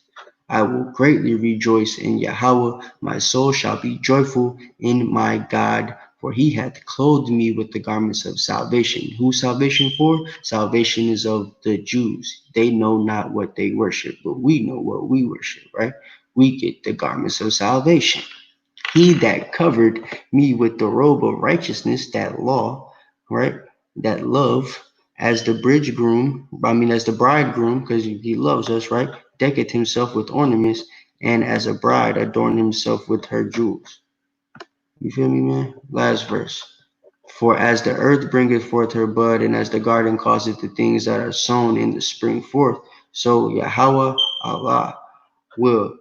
I will greatly rejoice in Yahweh. My soul shall be joyful in my God, for he hath clothed me with the garments of salvation. Whose salvation for? Salvation is of the Jews. They know not what they worship, but we know what we worship, right? We get the garments of salvation. He that covered me with the robe of righteousness, that law, right? That love, as the as the bridegroom, because he loves us, right? Decketh himself with ornaments, and as a bride adorned himself with her jewels. You feel me, man? Last verse. For as the earth bringeth forth her bud, and as the garden causeth the things that are sown in the spring forth, so Yahweh Allah will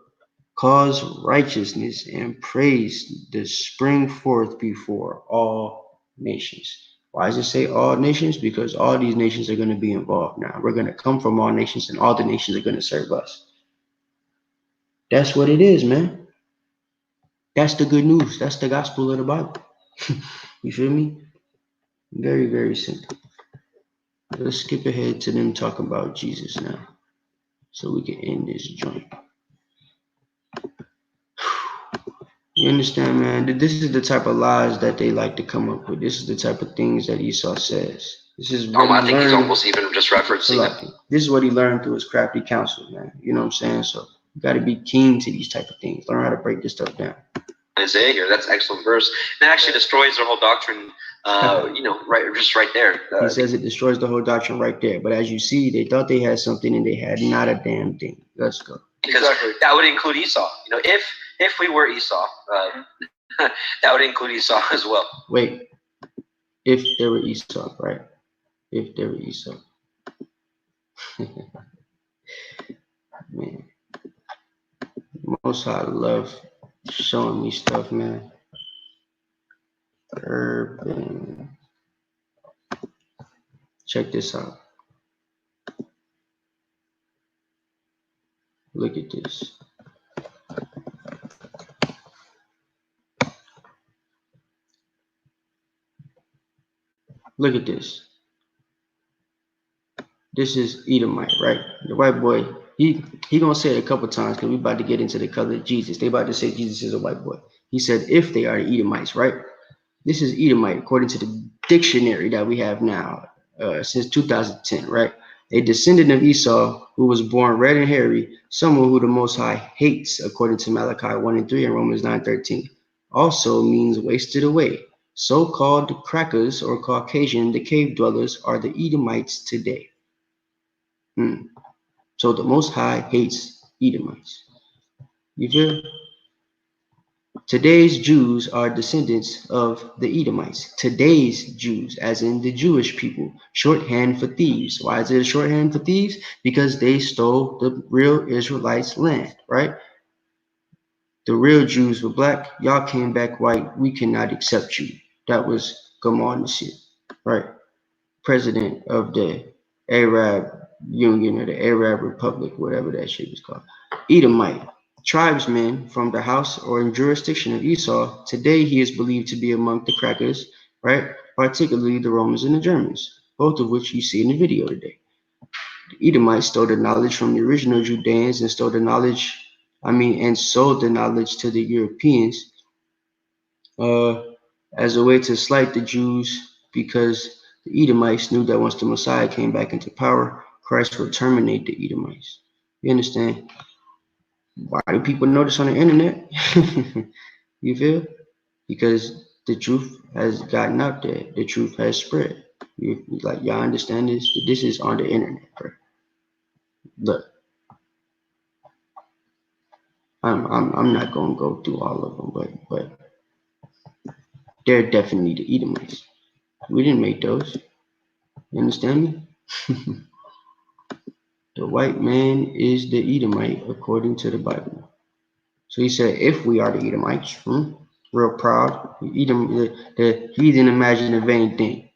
cause righteousness and praise to spring forth before all nations. Why does it say all nations? Because all these nations are going to be involved now. We're going to come from all nations, and all the nations are going to serve us. That's what it is, man. That's the good news. That's the gospel of the Bible. You feel me? Very, very simple. Let's skip ahead to them talking about Jesus now, so we can end this joint. You understand, man? This is the type of lies that they like to come up with. This is the type of things that Esau says. This is what I think he's almost even just referencing it. This is what he learned through his crafty counsel, man. You know what I'm saying? So you got to be keen to these type of things. Learn how to break this stuff down. Isaiah here, that's an excellent verse. It actually destroys their whole doctrine. Right there. He says it destroys the whole doctrine right there. But as you see, they thought they had something, and they had not a damn thing. Let's go. Because that would include Esau. If we were Esau, that would include Esau as well. Wait, if there were Esau, right? If there were Esau. Man, Most High love showing me stuff, man. Urban. Check this out. Look at this. Look at this. This is Edomite, right? The white boy. He gonna say it a couple times because we about to get into the color of Jesus. They about to say Jesus is a white boy. He said if they are the Edomites, right? This is Edomite according to the dictionary that we have now since 2010, right? A descendant of Esau who was born red and hairy, someone who the Most High hates, according to Malachi 1 and 3 and Romans 9:13. Also means wasted away. So-called crackers or Caucasian, the cave dwellers, are the Edomites today. So the Most High hates Edomites. You feel? Today's Jews are descendants of the Edomites. Today's Jews, as in the Jewish people, shorthand for thieves. Why is it a shorthand for thieves? Because they stole the real Israelites' land, right? the real Jews were black. Y'all came back white. We cannot accept you. That was Gamal Nasir, right? President of the Arab Union or the Arab Republic, whatever that shit was called. Edomite, tribesman from the house or in jurisdiction of Esau. Today he is believed to be among the crackers, right? Particularly the Romans and the Germans, both of which you see in the video today. The Edomites stole the knowledge from the original Judeans and sold the knowledge to the Europeans as a way to slight the Jews, because the Edomites knew that once the Messiah came back into power, Christ would terminate the Edomites. You understand? Why do people know this on the internet? You feel? Because the truth has gotten out there. The truth has spread. Y'all understand this? This is on the internet, bro. Look, I'm not gonna go through all of them, but they're definitely the Edomites. We didn't make those. You understand me? The white man is the Edomite according to the Bible. So he said, if we are the Edomites, real proud. The heathen imagine a vain thing.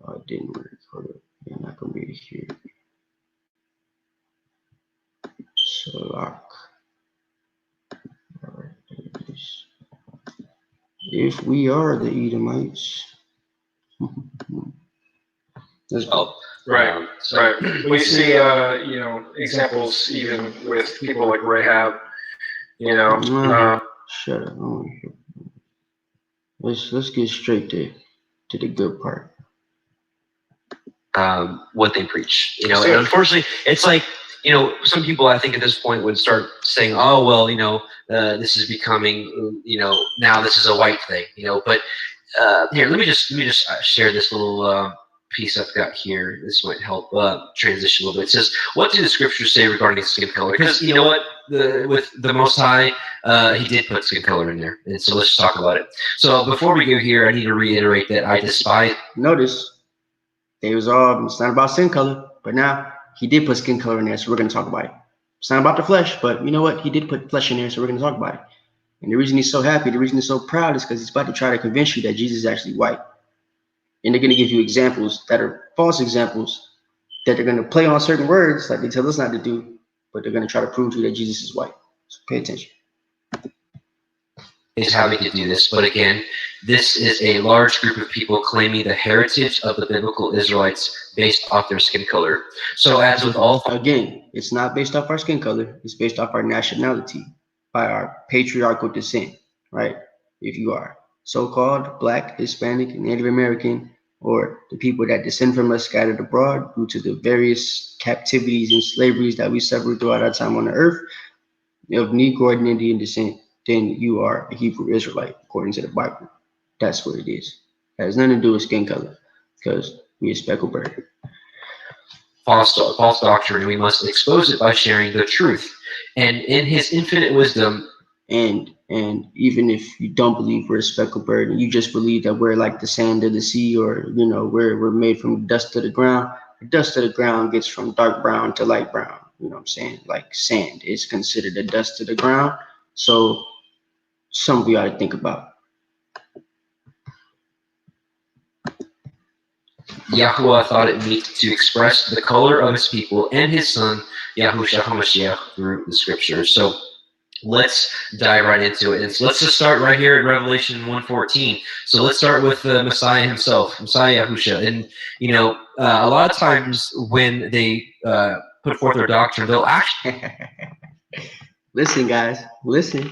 Oh, it didn't work. Hold up. You're not gonna be able to hear it. Salak. All right, there it is. If we are the Edomites. Let's go. Right. We see, examples even with people like Rahab. Shut up. Let's get straight to the good part. What they preach, and unfortunately, it's like, some people I think at this point would start saying, oh, well, this is becoming, now this is a white thing, but here, let me just share this little piece I've got here. This might help transition a little bit. It says, what do the scriptures say regarding skin color? Because you know what, with the Most High, he did put skin color in there, and so let's just talk about it. So before we go here, I need to reiterate that I despise. Notice they was all, it's not about skin color, but now he did put skin color in there, so we're going to talk about it. It's not about the flesh, but you know what? He did put flesh in there, so we're going to talk about it. And the reason he's so happy, the reason he's so proud is because he's about to try to convince you that Jesus is actually white. And they're going to give you examples that are false examples that they're going to play on certain words like they tell us not to do, but they're going to try to prove to you that Jesus is white. So pay attention. Is how we could do this, but again, this is a large group of people claiming the heritage of the biblical Israelites based off their skin color. So as with all, again, it's not based off our skin color, it's based off our nationality, by our patriarchal descent, right? If you are so-called Black, Hispanic, Native American, or the people that descend from us scattered abroad due to the various captivities and slaveries that we suffered throughout our time on the earth, of Negro and Indian descent, then you are a Hebrew Israelite, according to the Bible. That's what it is. It has nothing to do with skin color, because we a speckled bird. False doctrine, we must expose it by sharing the truth. And in his infinite wisdom, and even if you don't believe we're a speckled bird, and you just believe that we're like the sand of the sea, or we're made from dust of the ground. The dust of the ground gets from dark brown to light brown. You know what I'm saying? Like sand is considered the dust of the ground. So something we ought to think about. Yahuwah thought it meet to express the color of his people and his son, Yahushua HaMashiach, through the scriptures. So let's dive right into it. And so let's just start right here in Revelation 1:14. So let's start with the Messiah himself, Messiah Yahushua. And, a lot of times when they put forth their doctrine, they'll actually listen, guys, listen.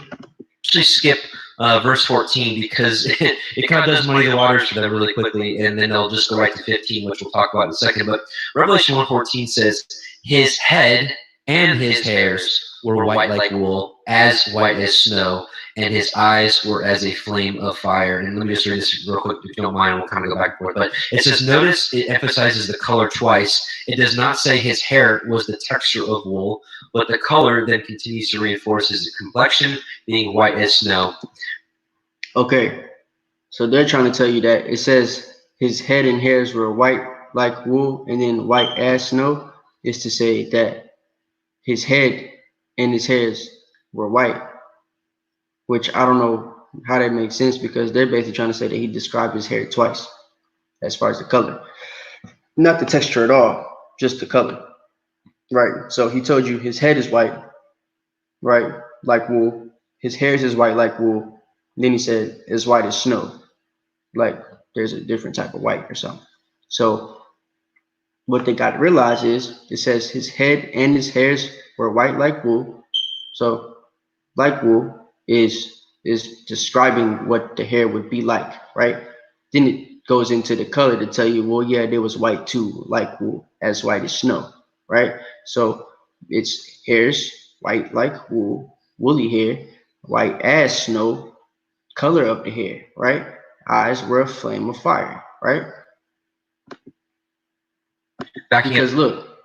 Actually skip verse 14 because it kind of does muddy the waters for them really quickly, and then they'll just go right to 15, which we'll talk about in a second. But Revelation 1:14 says, his head and his hairs were white like wool, as white as snow, and his eyes were as a flame of fire. And let me just read this real quick, if you don't mind, we'll kind of go back and forth. But it says, notice it emphasizes the color twice. It does not say his hair was the texture of wool, but the color then continues to reinforce his complexion being white as snow. Okay, so they're trying to tell you that it says his head and hairs were white like wool and then white as snow, is to say that his head and his hairs were white which I don't know how that makes sense because they're basically trying to say that he described his hair twice as far as the color. Not the texture at all, just the color. Right. So he told you his head is white, right? Like wool. His hairs is white like wool. Then he said it's white as snow. Like there's a different type of white or something. So what they got to realize is it says his head and his hairs were white like wool. So like wool is describing what the hair would be like, right? Then it goes into the color to tell you, well, yeah, there was white too, like wool, as white as snow, right? So it's hairs white like wool, woolly hair, white as snow, color of the hair, right? Eyes were a flame of fire, right? Because look,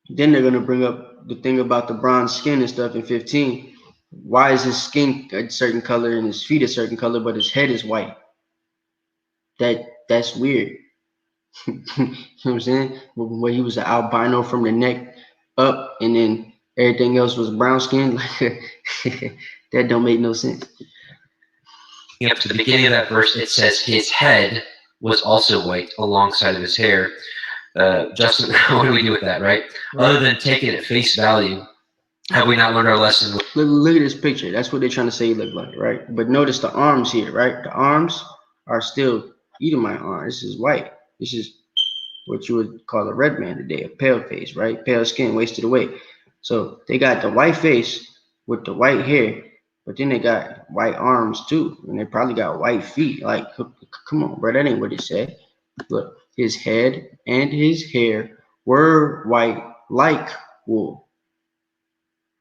then they're gonna bring up the thing about the bronze skin and stuff in 15. Why is his skin a certain color and his feet a certain color, but his head is white? That's weird. You know what I'm saying? Where he was an albino from the neck up, and then everything else was brown skin. Like that don't make no sense. Up to the beginning of that verse, it says his head was also white alongside of his hair. Justin, what do we do with that, right? Other than taking it at face value, have we not learned our lesson? Look at this picture. That's what they're trying to say he looked like, right? But notice the arms here, right? The arms are still Edomite arms. This is white. This is what you would call a red man today, a pale face, right? Pale skin, wasted away. So they got the white face with the white hair, but then they got white arms too, and they probably got white feet. Like, come on, bro, that ain't what it said. Look, his head and his hair were white like wool.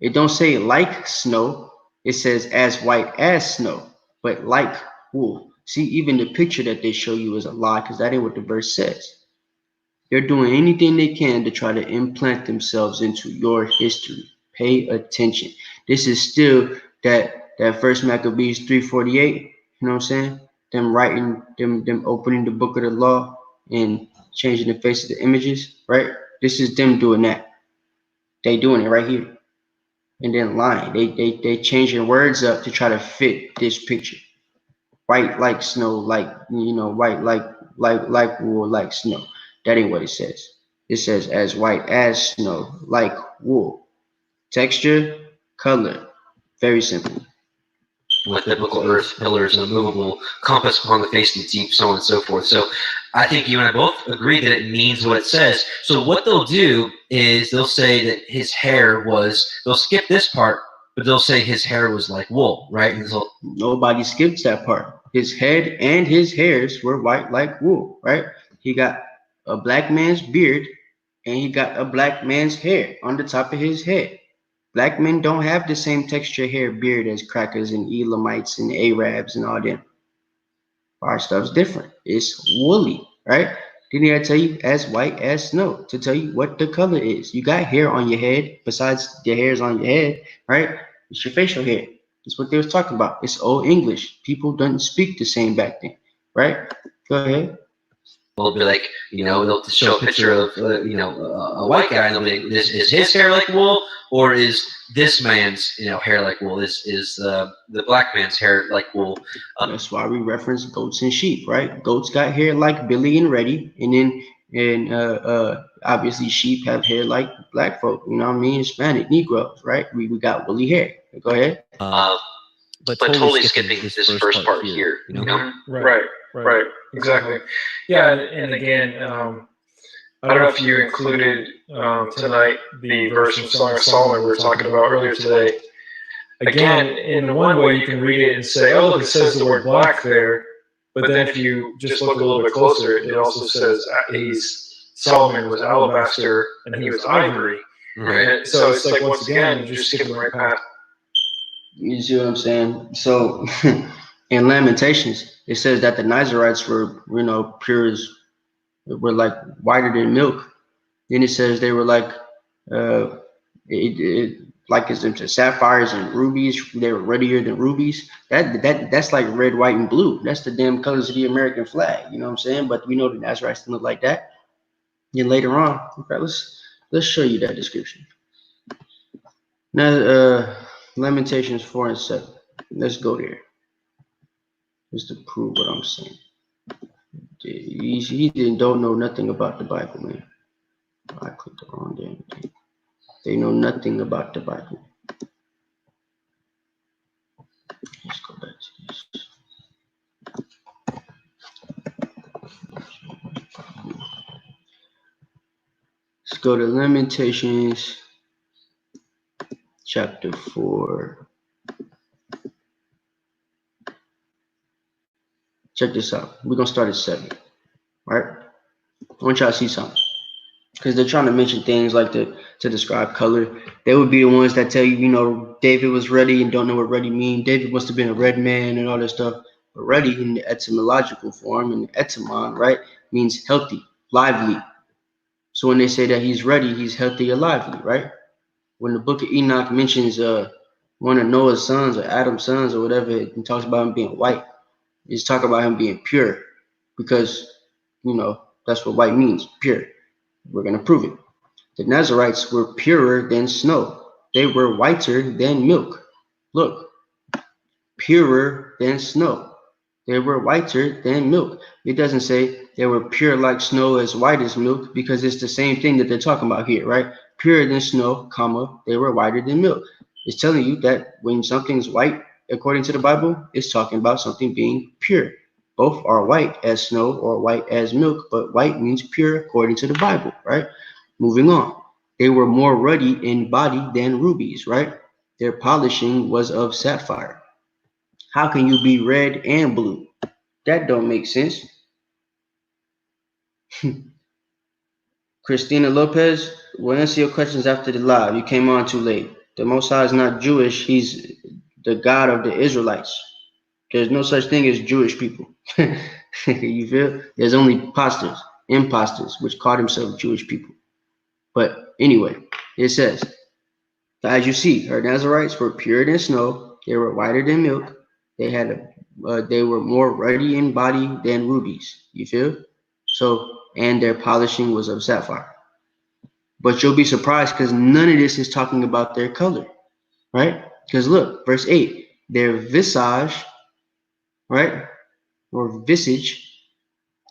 It don't say like snow. It says as white as snow, but like wool. See, even the picture that they show you is a lie because that ain't what the verse says. They're doing anything they can to try to implant themselves into your history. Pay attention. This is still that first Maccabees 3:48. You know what I'm saying? Them writing, them opening the book of the law and changing the face of the images, right? This is them doing that. They doing it right here. And then lying. They changing words up to try to fit this picture. White like snow, like white like wool, like snow. That ain't what it says. It says as white as snow, like wool. Texture, color. Very simple. With biblical earth, pillars, and a movable compass upon the face of the deep, so on and so forth. So I think you and I both agree that it means what it says. So what they'll do is they'll say that his hair was, they'll skip this part, but they'll say his hair was like wool, right? And nobody skips that part. His head and his hairs were white like wool, right? He got a black man's beard and he got a black man's hair on the top of his head. Black men don't have the same texture hair beard as crackers and Elamites and Arabs and all them. Our stuff's different. It's woolly, right? Didn't I tell you as white as snow to tell you what the color is? You got hair on your head besides the hairs on your head, right? It's your facial hair. That's what they was talking about. It's old English. People didn't speak the same back then, right? Go ahead. They'll be like, they'll show a picture of, a white guy, and they'll be like, is his hair like wool, or is this man's, hair like wool? Is the black man's hair like wool? That's why we reference goats and sheep, right? Goats got hair like Billy and Reddy, and then obviously sheep have hair like black folk. You know what I mean? Hispanic, Negroes, right? We got woolly hair. Go ahead. But totally skipping this first part here. Right, exactly. Yeah, and again, I don't know if you included tonight the verse from Song of Solomon we were talking about earlier today. Again, in one way you can read it and say, oh, look, it says the word black there. But then if you just look a little bit closer, it also says Solomon was alabaster and he was ivory. Right. And so it's like, once again, you're just skipping right past. You see what I'm saying? So in Lamentations, it says that the Nazarites were, were like whiter than milk. Then it says they were like, like as into sapphires and rubies. They were ruddier than rubies. That's like red, white, and blue. That's the damn colors of the American flag. You know what I'm saying? But we know the Nazarites didn't look like that. Then later on, okay, let's show you that description. Now, Lamentations 4:7. Let's go there. Just to prove what I'm saying. He don't know nothing about the Bible, man. I clicked the wrong damn thing. They know nothing about the Bible. Let's go back to this. Let's go to Lamentations chapter 4. Check this out. We're going to start at 7. Right? I want y'all to see something. Because they're trying to mention things like to describe color. They would be the ones that tell you, you know, David was ready and don't know what ready means. David must have been a red man and all that stuff. But ready in the etymological form, in the etymon, right, means healthy, lively. So when they say that he's ready, he's healthy or lively, right? When the book of Enoch mentions one of Noah's sons or Adam's sons or whatever, it talks about him being white. It's talking about him being pure because, you know, that's what white means, pure. We're going to prove it. The Nazarites were purer than snow. They were whiter than milk. Look, purer than snow. They were whiter than milk. It doesn't say they were pure like snow, as white as milk, because it's the same thing that they're talking about here, right? Purer than snow, comma, they were whiter than milk. It's telling you that when something's white, according to the Bible, it's talking about something being pure. Both are white as snow or white as milk, but white means pure according to the Bible, right? Moving on. They were more ruddy in body than rubies, right? Their polishing was of sapphire. How can you be red and blue? That don't make sense. Christina Lopez, we'll answer your questions after the live. You came on too late. The Most High is not Jewish. He's the God of the Israelites. There's no such thing as Jewish people. You feel? There's only imposters, which call themselves Jewish people. But anyway, it says, as you see, her Nazarites were purer than snow. They were whiter than milk. They were more ruddy in body than rubies. You feel? So, and their polishing was of sapphire. But you'll be surprised because none of this is talking about their color, right? Because look, verse 8, their visage, right, or visage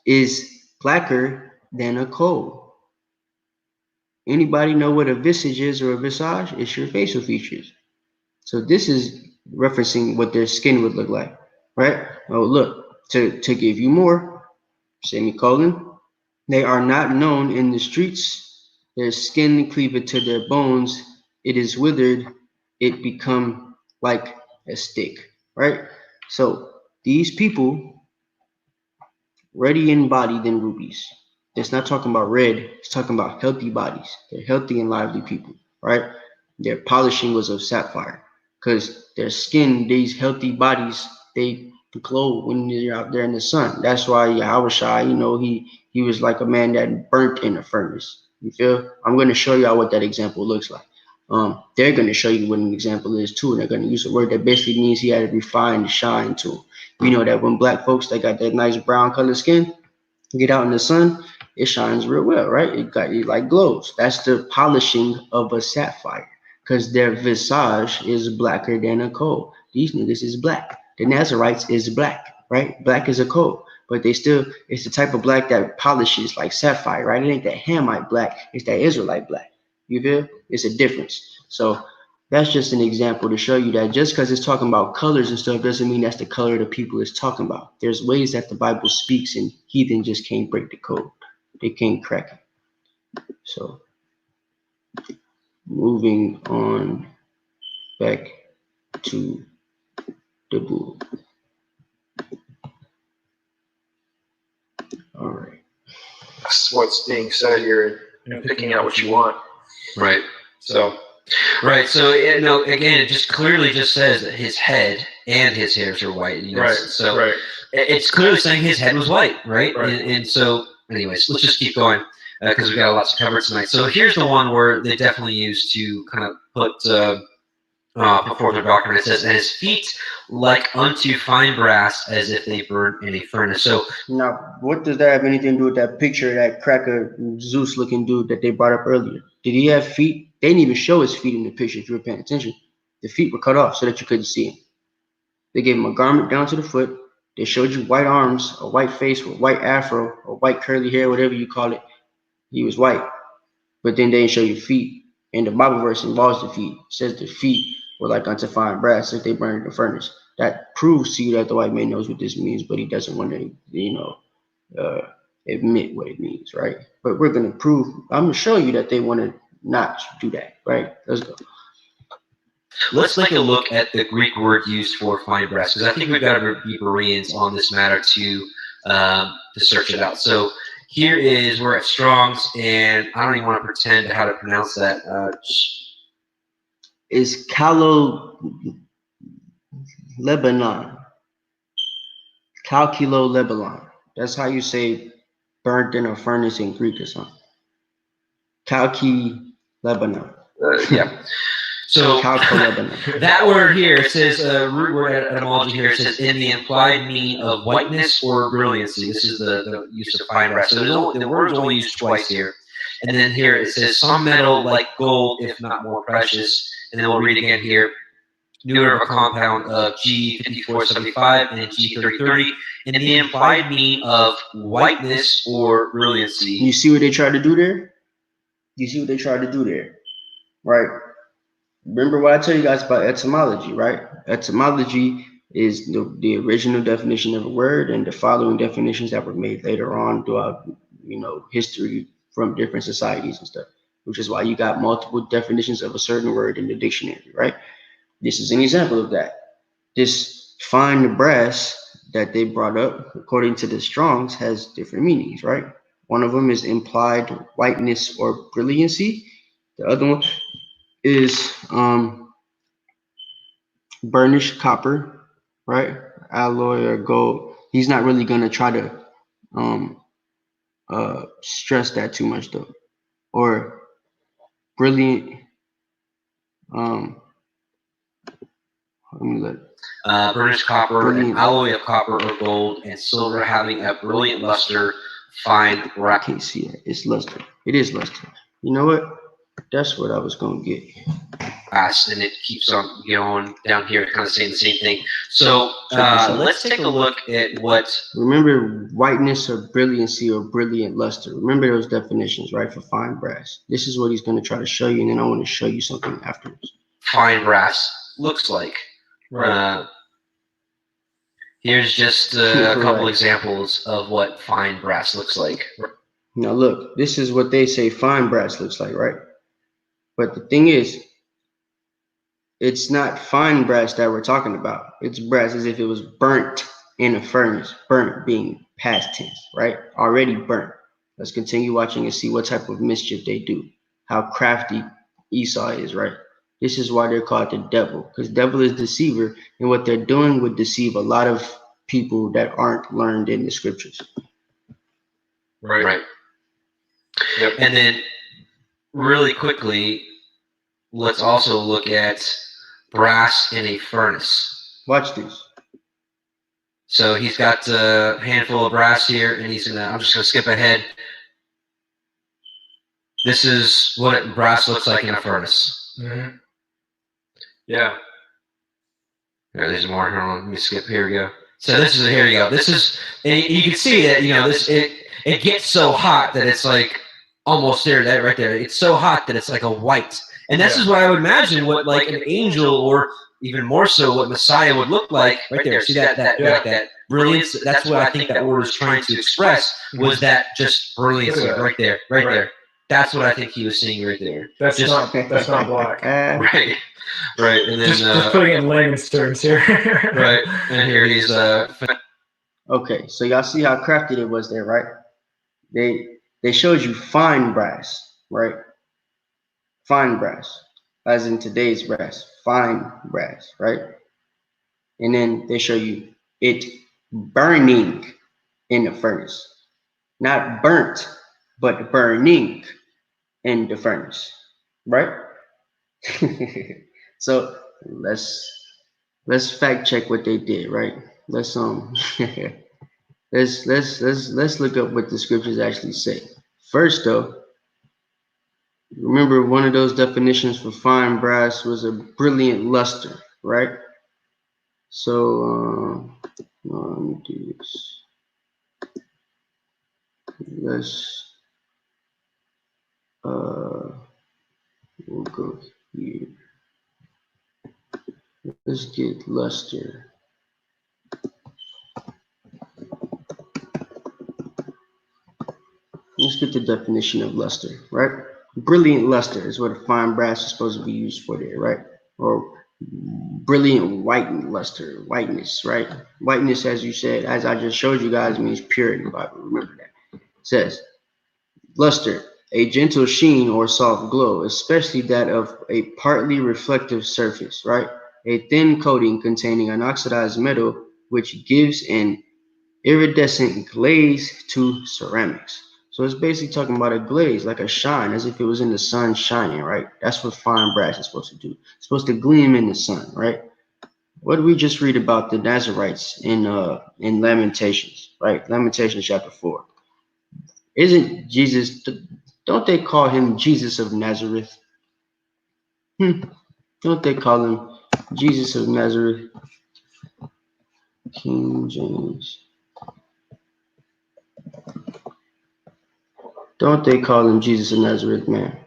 is blacker than a coal. Anybody know what a visage is or a visage? It's your facial features. So this is referencing what their skin would look like, right? Oh, look, to give you more, semicolon, they are not known in the streets. Their skin cleaveth to their bones. It is withered. It become like a stick, right? So these people, ruddy in body than rubies. It's not talking about red. It's talking about healthy bodies. They're healthy and lively people, right? Their polishing was of sapphire because their skin, these healthy bodies, they glow when you're out there in the sun. That's why Yahushua, you know, he was like a man that burnt in a furnace. You feel? I'm going to show y'all what that example looks like. They're going to show you what an example is too, and they're going to use a word that basically means he had a refined shine to him. You know that when black folks that got that nice brown color skin get out in the sun, it shines real well, right? It like glows. That's the polishing of a sapphire, because their visage is blacker than a coal. These niggas is black. The Nazarites is black, right? Black is a coal, but it's the type of black that polishes like sapphire, right? It ain't that Hamite black, it's that Israelite black. You feel? It's a difference. So that's just an example to show you that just because it's talking about colors and stuff doesn't mean that's the color the people is talking about. There's ways that the Bible speaks and heathen just can't break the code. They can't crack it. So moving on back to the bull. All right. That's what's being said here, picking out what you want. Right. So, right. So, you know, again, it just clearly just says that his head and his hairs are white. You know, right. So right. it's clearly saying his head was white, right? Right. And so, anyways, let's just keep going because we got a lot to cover tonight. So here's the one where they definitely used to kind of put forth their doctrine. It says, "And his feet like unto fine brass, as if they burned in a furnace." So now, what does that have anything to do with that picture of that cracker Zeus-looking dude that they brought up earlier? Did he have feet? They didn't even show his feet in the picture. If you were paying attention, the feet were cut off so that you couldn't see him. They gave him a garment down to the foot. They showed you white arms, a white face with white afro, or white curly hair, whatever you call it. He was white. But then they didn't show you feet. And the Bible verse involves the feet. It says the feet were like unto fine brass if they burned in the furnace. That proves to you that the white man knows what this means, but he doesn't want to, admit what it means, right? But we're going to prove, I'm going to show you that they want to not do that, right? Let's go. Let's take a look at the Greek word used for fine brass, because I think we've got to be Bereans on this matter to search it out. So here is, we're at Strong's, and I don't even want to pretend how to pronounce that. It's Calo Lebanon. Calculo Lebanon. That's how you say burnt in a furnace in Greek or something. Calci Lebanon. Yeah. So that word here, it says, root word etymology here, it says, in the implied meaning of whiteness or brilliancy. This is the use of fine brass. So the word is only used twice here. And then here it says, some metal like gold, if not more precious. And then we'll read again here, newer of a compound of G5475 and G3030, in the implied meaning of whiteness or brilliancy. You see what they tried to do there? You see what they tried to do there, right? Remember what I tell you guys about etymology, right? Etymology is the original definition of a word and the following definitions that were made later on throughout, history from different societies and stuff, which is why you got multiple definitions of a certain word in the dictionary, right? This is an example of that. This fine brass that they brought up, according to the Strongs, has different meanings, right? One of them is implied whiteness or brilliancy. The other one is burnished copper, right? Alloy or gold. He's not really gonna try to stress that too much though. Or brilliant. Burnished copper, an alloy of copper or gold, and silver having a brilliant luster, fine brass. I can't see it. It's luster. It is luster. You know what? That's what I was gonna get. And it keeps on going down here, kind of saying the same thing. So let's take a look at what. Remember whiteness or brilliancy or brilliant luster. Remember those definitions, right? For fine brass. This is what he's going to try to show you, and then I want to show you something afterwards. Fine brass looks like. Right. Here's just a couple examples of what fine brass looks like. Now look, this is what they say fine brass looks like, right? But the thing is, it's not fine brass that we're talking about. It's brass as if it was burnt in a furnace. Burnt being past tense, right? Already burnt. Let's continue watching and see what type of mischief they do. How crafty Esau is, right? This is why they're called the devil, because devil is deceiver, and what they're doing would deceive a lot of people that aren't learned in the scriptures. Right. Yep. And then really quickly, let's also look at brass in a furnace. Watch this. So he's got a handful of brass here, and I'm just gonna skip ahead. This is what brass looks like in a furnace. Mm-hmm. Yeah. There's more. Hold on, let me skip. Here we go. So this is, here you go. This is, and you can see that, it gets so hot that it's like almost there, that right there. It's so hot that it's like a white. And this is what I would imagine what like an angel, or even more so what Messiah would look like right there. See that brilliance? That's what I think that word was trying to express, was that just brilliance right there. That's what I think he was seeing right there. That's not black. Right. And then just putting it in layman's terms here. Right. And here he's okay, so y'all see how crafty it was there, right? They showed you fine brass, right? Fine brass, as in today's brass, fine brass, right? And then they show you it burning in the furnace. Not burnt, but burning in the furnace, right? So let's fact check what they did, right? Let's let's look up what the scriptures actually say. First though, remember one of those definitions for fine brass was a brilliant luster, right? So let me do this. Let's we'll go here. Let's get luster. Let's get the definition of luster, right? Brilliant luster is what a fine brass is supposed to be used for there, right? Or brilliant white luster, whiteness, right? Whiteness, as you said, as I just showed you guys, means pure in the Bible. Remember that. It says, luster, a gentle sheen or soft glow, especially that of a partly reflective surface, right? A thin coating containing an oxidized metal which gives an iridescent glaze to ceramics. So it's basically talking about a glaze, like a shine, as if it was in the sun shining, right? That's what fine brass is supposed to do. It's supposed to gleam in the sun, right? What did we just read about the Nazarites in Lamentations, right? Lamentations chapter 4. Isn't Jesus, don't they call him Jesus of Nazareth? Don't they call him Jesus of Nazareth? King James. Don't they call him Jesus of Nazareth, man?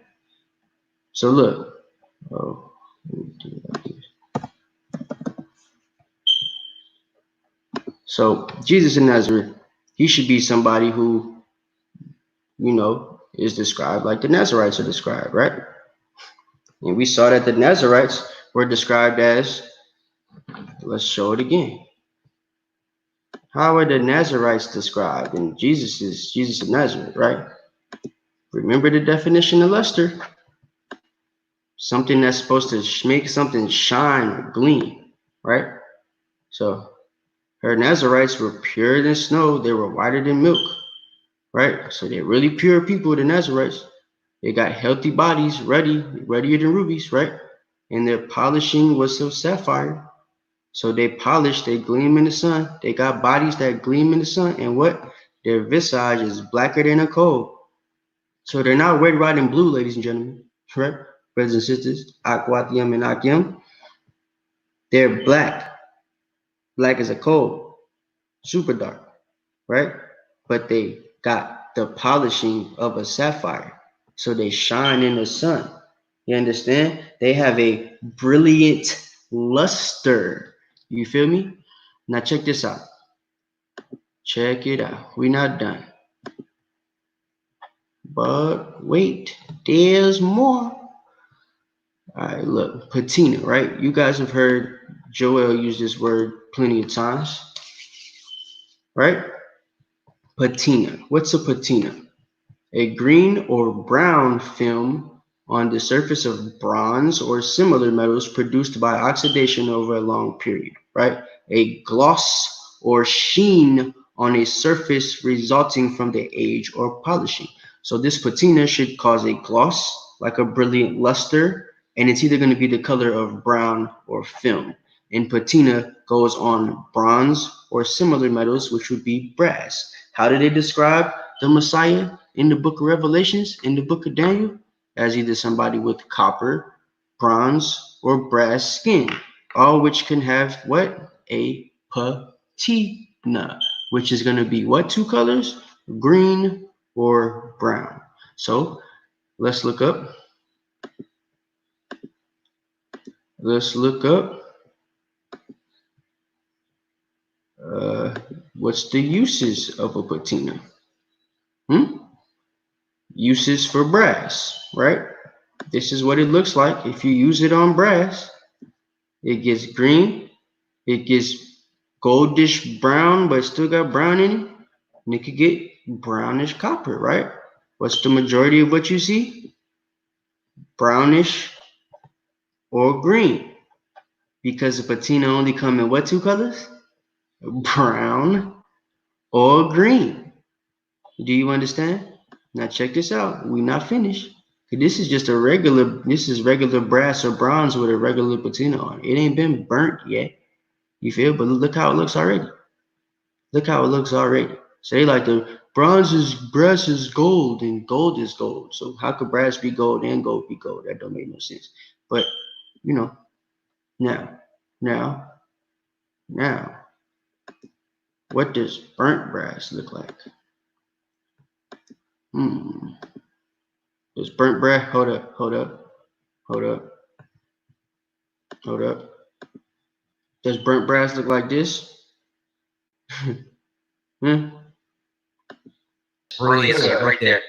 So look. Oh, let me do it like this. So Jesus of Nazareth, he should be somebody who, is described like the Nazarites are described, right? And we saw that the Nazarites were described as, let's show it again. How are the Nazarites described? And Jesus is Jesus of Nazareth, right? Remember the definition of luster. Something that's supposed to make something shine or gleam, right? So her Nazarites were purer than snow. They were whiter than milk, right? So they're really pure people, the Nazarites. They got healthy bodies, readier than rubies, right? And their polishing was of sapphire. So they polish, they gleam in the sun. They got bodies that gleam in the sun. And what? Their visage is blacker than a coal. So they're not red, white, and blue, ladies and gentlemen, right? Brothers and sisters, Akwatium and Akim. They're black as a coal, super dark, right? But they got the polishing of a sapphire. So they shine in the sun. You understand? They have a brilliant luster. You feel me? Now check this out. Check it out. We're not done. But wait, there's more. All right, look, patina, right? You guys have heard Joel use this word plenty of times, right? Patina. What's a patina? A green or brown film on the surface of bronze or similar metals produced by oxidation over a long period, right? A gloss or sheen on a surface resulting from the age or polishing. So this patina should cause a gloss, like a brilliant luster, and it's either going to be the color of brown or film. And patina goes on bronze or similar metals, which would be brass. How do they describe the Messiah in the book of Revelations, in the book of Daniel? As either somebody with copper, bronze, or brass skin, all which can have what? A patina, which is going to be what two colors? Green or brown. So let's look up. What's the uses of a patina? Uses for brass, right? This is what it looks like. If you use it on brass, it gets green, it gets goldish brown, but still got brown in it, and it could get brownish copper, right? What's the majority of what you see? Brownish or green, because the patina only come in what two colors? Brown or green. Do you understand? Now check this out. We're not finished. This is just regular brass or bronze with a regular patina on it. It ain't been burnt yet. You feel? But look how it looks already. So they like the brass is gold and gold is gold. So how could brass be gold and gold be gold? That don't make no sense. But now Now, what does burnt brass look like? Does burnt brass, hold up. Does burnt brass look like this? Brilliant, sir. Right there.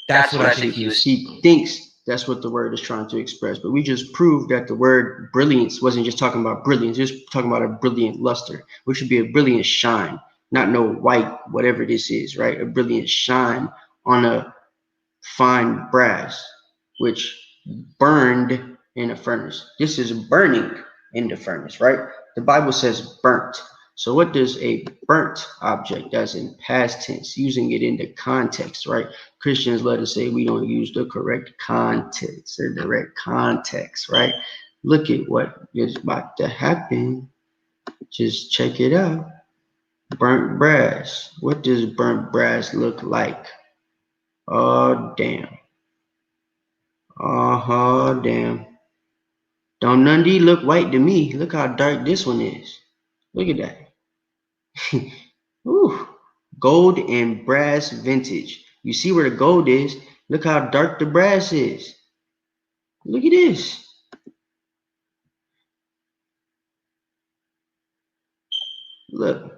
That's what I think he thinks that's what the word is trying to express. But we just proved that the word brilliance wasn't just talking about brilliance, it was talking about a brilliant luster, which would be a brilliant shine, not no white, whatever this is, right? A brilliant shine on a fine brass, which burned in a furnace. This is burning in the furnace, right? The Bible says burnt. So what does a burnt object, as in past tense, using it in the context, right? Christians love to say we don't use the correct context or direct context, right? Look at what is about to happen. Just check it out. Burnt brass. What does burnt brass look like? Oh, damn. Oh, damn. Don't none of these look white to me. Look how dark this one is. Look at that. Ooh. Gold and brass vintage. You see where the gold is. Look how dark the brass is. Look at this. Look.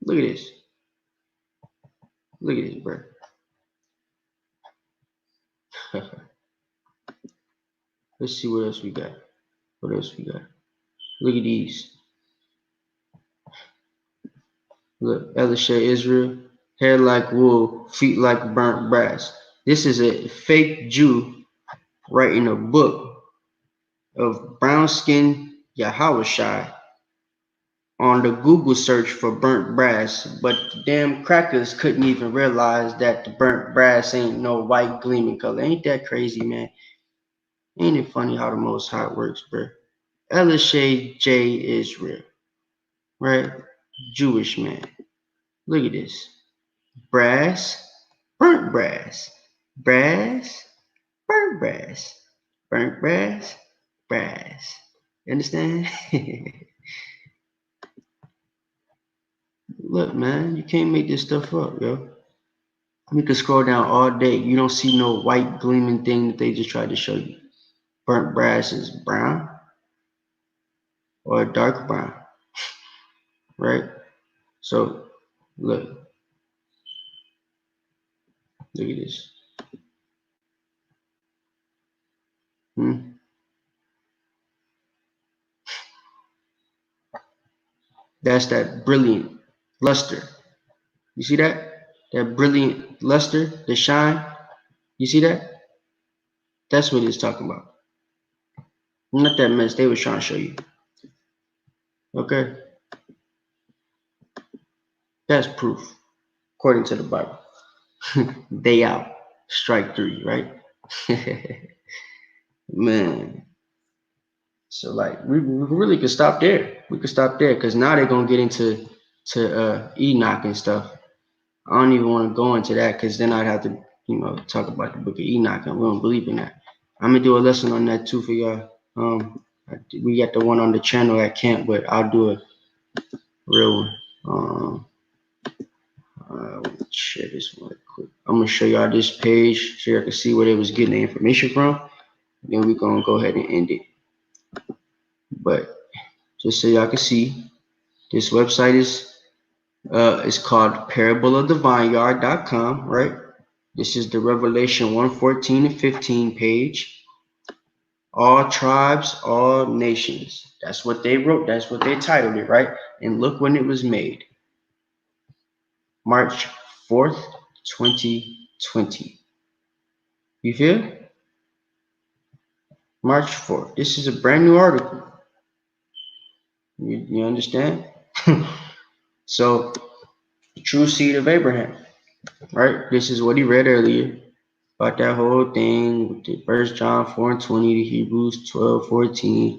Look at this. Look at this, bro. Let's see what else we got. What else we got? Look at these. Look, Elisha Israel, hair like wool, feet like burnt brass. This is a fake Jew writing a book of brown skin Yahawashai on the Google search for burnt brass, but the damn crackers couldn't even realize that the burnt brass ain't no white gleaming color. Ain't that crazy, man? Ain't it funny how the Most High works, bro? Elisha J. Israel, right? Jewish man. Look at this. Brass, burnt brass. Brass, burnt brass. Burnt brass, brass. You understand? Look, man, you can't make this stuff up, yo. We could scroll down all day. You don't see no white gleaming thing that they just tried to show you. Burnt brass is brown or dark brown, right? So, look at this. That's that brilliant luster. You see that? That brilliant luster, the shine. You see that? That's what it's talking about. Not that mess they was trying to show you. Okay? That's proof, according to the Bible. They out. Strike 3, right? Man. So like we really could stop there. We could stop there because now they're gonna get into Enoch and stuff. I don't even want to go into that because then I'd have to, talk about the book of Enoch, and we don't believe in that. I'm gonna do a lesson on that too for y'all. We got the one on the channel at camp, but I'll do a real one. I want to share this one quick. I'm gonna show y'all this page so y'all can see where they was getting the information from. And then we're gonna go ahead and end it. But just so y'all can see, this website is called parableofthevineyard.com, right? This is the Revelation 1:14 and 15 page. All tribes, all nations. That's what they wrote. That's what they titled it, right? And look when it was made. March 4th, 2020. You feel? March 4th. This is a brand new article. You understand? So, true seed of Abraham, right? This is what he read earlier about that whole thing with the 1 John 4:20 to Hebrews 12:14.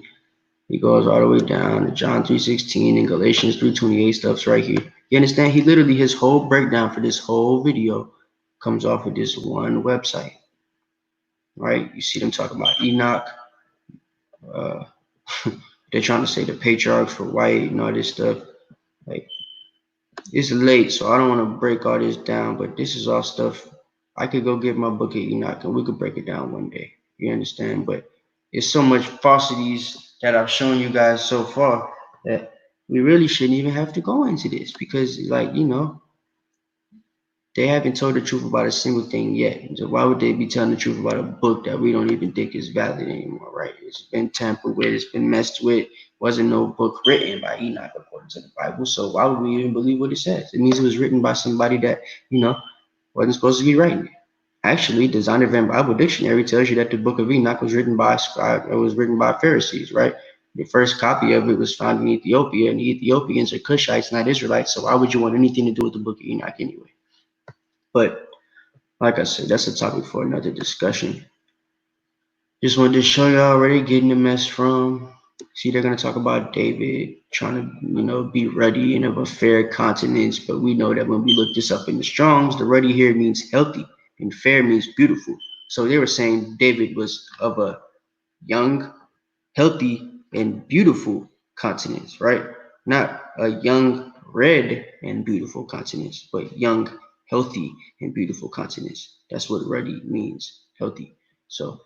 He goes all the way down to John 3:16 and Galatians 3:28 stuff's right here. You understand? He literally, his whole breakdown for this whole video comes off of this one website, right? You see them talking about Enoch, They're trying to say the patriarchs were white and all this stuff. Like, it's late, so I don't want to break all this down, but this is all stuff I could go get my book of Enoch and we could break it down one day. You understand? But it's so much falsities that I've shown you guys so far that we really shouldn't even have to go into this because, like, they haven't told the truth about a single thing yet. So why would they be telling the truth about a book that we don't even think is valid anymore, right? It's been tampered with, it's been messed with. Wasn't no book written by Enoch according to the Bible. So why would we even believe what it says? It means it was written by somebody that, wasn't supposed to be writing it. Actually, the Zondervan Bible Dictionary tells you that the book of Enoch was written by a scribe, it was written by Pharisees, right? The first copy of it was found in Ethiopia, and the Ethiopians are Cushites, not Israelites. So why would you want anything to do with the book of Enoch anyway? But like I said, that's a topic for another discussion. Just wanted to show you already getting the mess from. See, they're going to talk about David trying to, be ruddy and of a fair countenance. But we know that when we look this up in the Strongs, the ruddy here means healthy and fair means beautiful. So they were saying David was of a young, healthy, and beautiful countenance, right? Not a young, red, and beautiful countenance, but young, healthy, and beautiful countenance. That's what ruddy means, healthy. So,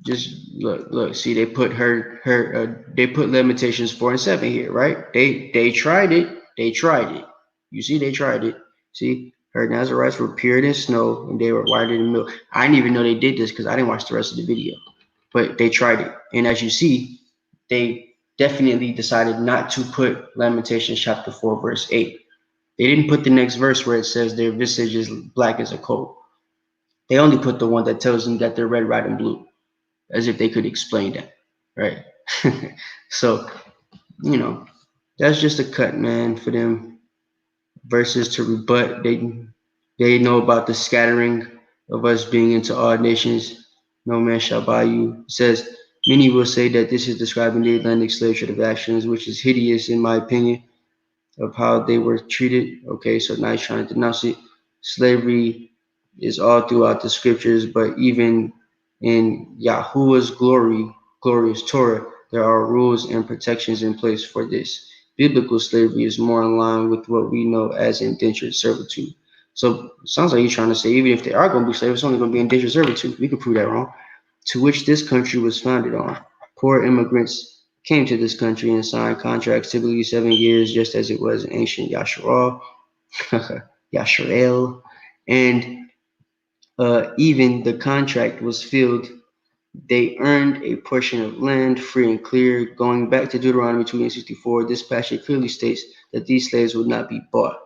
just look. See, they put they put Lamentations 4 and 7 here, right? They tried it. They tried it. You see, they tried it. See, her Nazarites were pure in snow, and they were whiter than milk. I didn't even know they did this because I didn't watch the rest of the video. But they tried it, and as you see, they definitely decided not to put Lamentations chapter 4 verse 8. They didn't put the next verse where it says their visage is black as a coal. They only put the one that tells them that they're red, white, and blue, as if they could explain that, right? So, that's just a cut, man, for them. Verses to rebut. They know about the scattering of us being into all nations. No man shall buy you. It says, many will say that this is describing the Atlantic slave trade of actions, which is hideous in my opinion, of how they were treated. Okay, so now he's trying to denounce it. Slavery is all throughout the scriptures, but even in Yahuwah's glorious Torah, there are rules and protections in place for this. Biblical slavery is more in line with what we know as indentured servitude. So it sounds like he's trying to say even if they are going to be slaves, it's only going to be indentured servitude. We could prove that wrong. To which this country was founded on. Poor immigrants came to this country and signed contracts, typically 7 years, just as it was in ancient Yasharal, Yasharel, and even the contract was filled. They earned a portion of land free and clear. Going back to Deuteronomy 28:64, this passage clearly states that these slaves would not be bought.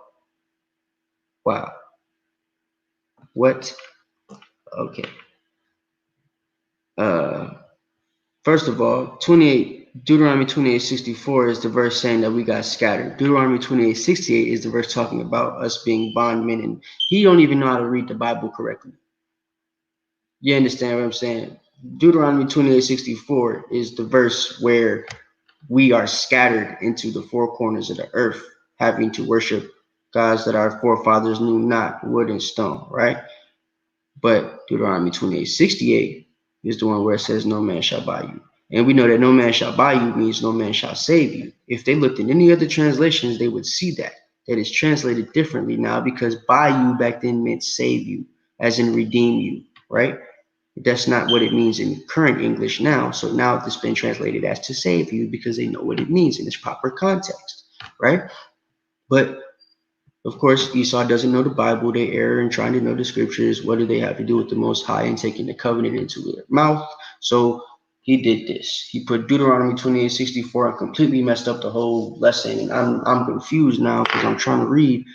Wow. What? Okay. First of all, Deuteronomy 28:64 is the verse saying that we got scattered. Deuteronomy 28:68 is the verse talking about us being bondmen, and he don't even know how to read the Bible correctly. You understand what I'm saying? Deuteronomy 28:64 is the verse where we are scattered into the four corners of the earth, having to worship gods that our forefathers knew not, wood and stone, right? But Deuteronomy 28:68 is the one where it says, no man shall buy you. And we know that no man shall buy you means no man shall save you. If they looked in any other translations, they would see that it's translated differently now, because buy you back then meant save you, as in redeem you, right? That's not what it means in current English now. So now it's been translated as to save you because they know what it means in its proper context, right? But of course, Esau doesn't know the Bible. They err in trying to know the scriptures. What do they have to do with the Most High and taking the covenant into their mouth? So he did this. He put Deuteronomy 28:64 and completely messed up the whole lesson. And I'm confused now because I'm trying to read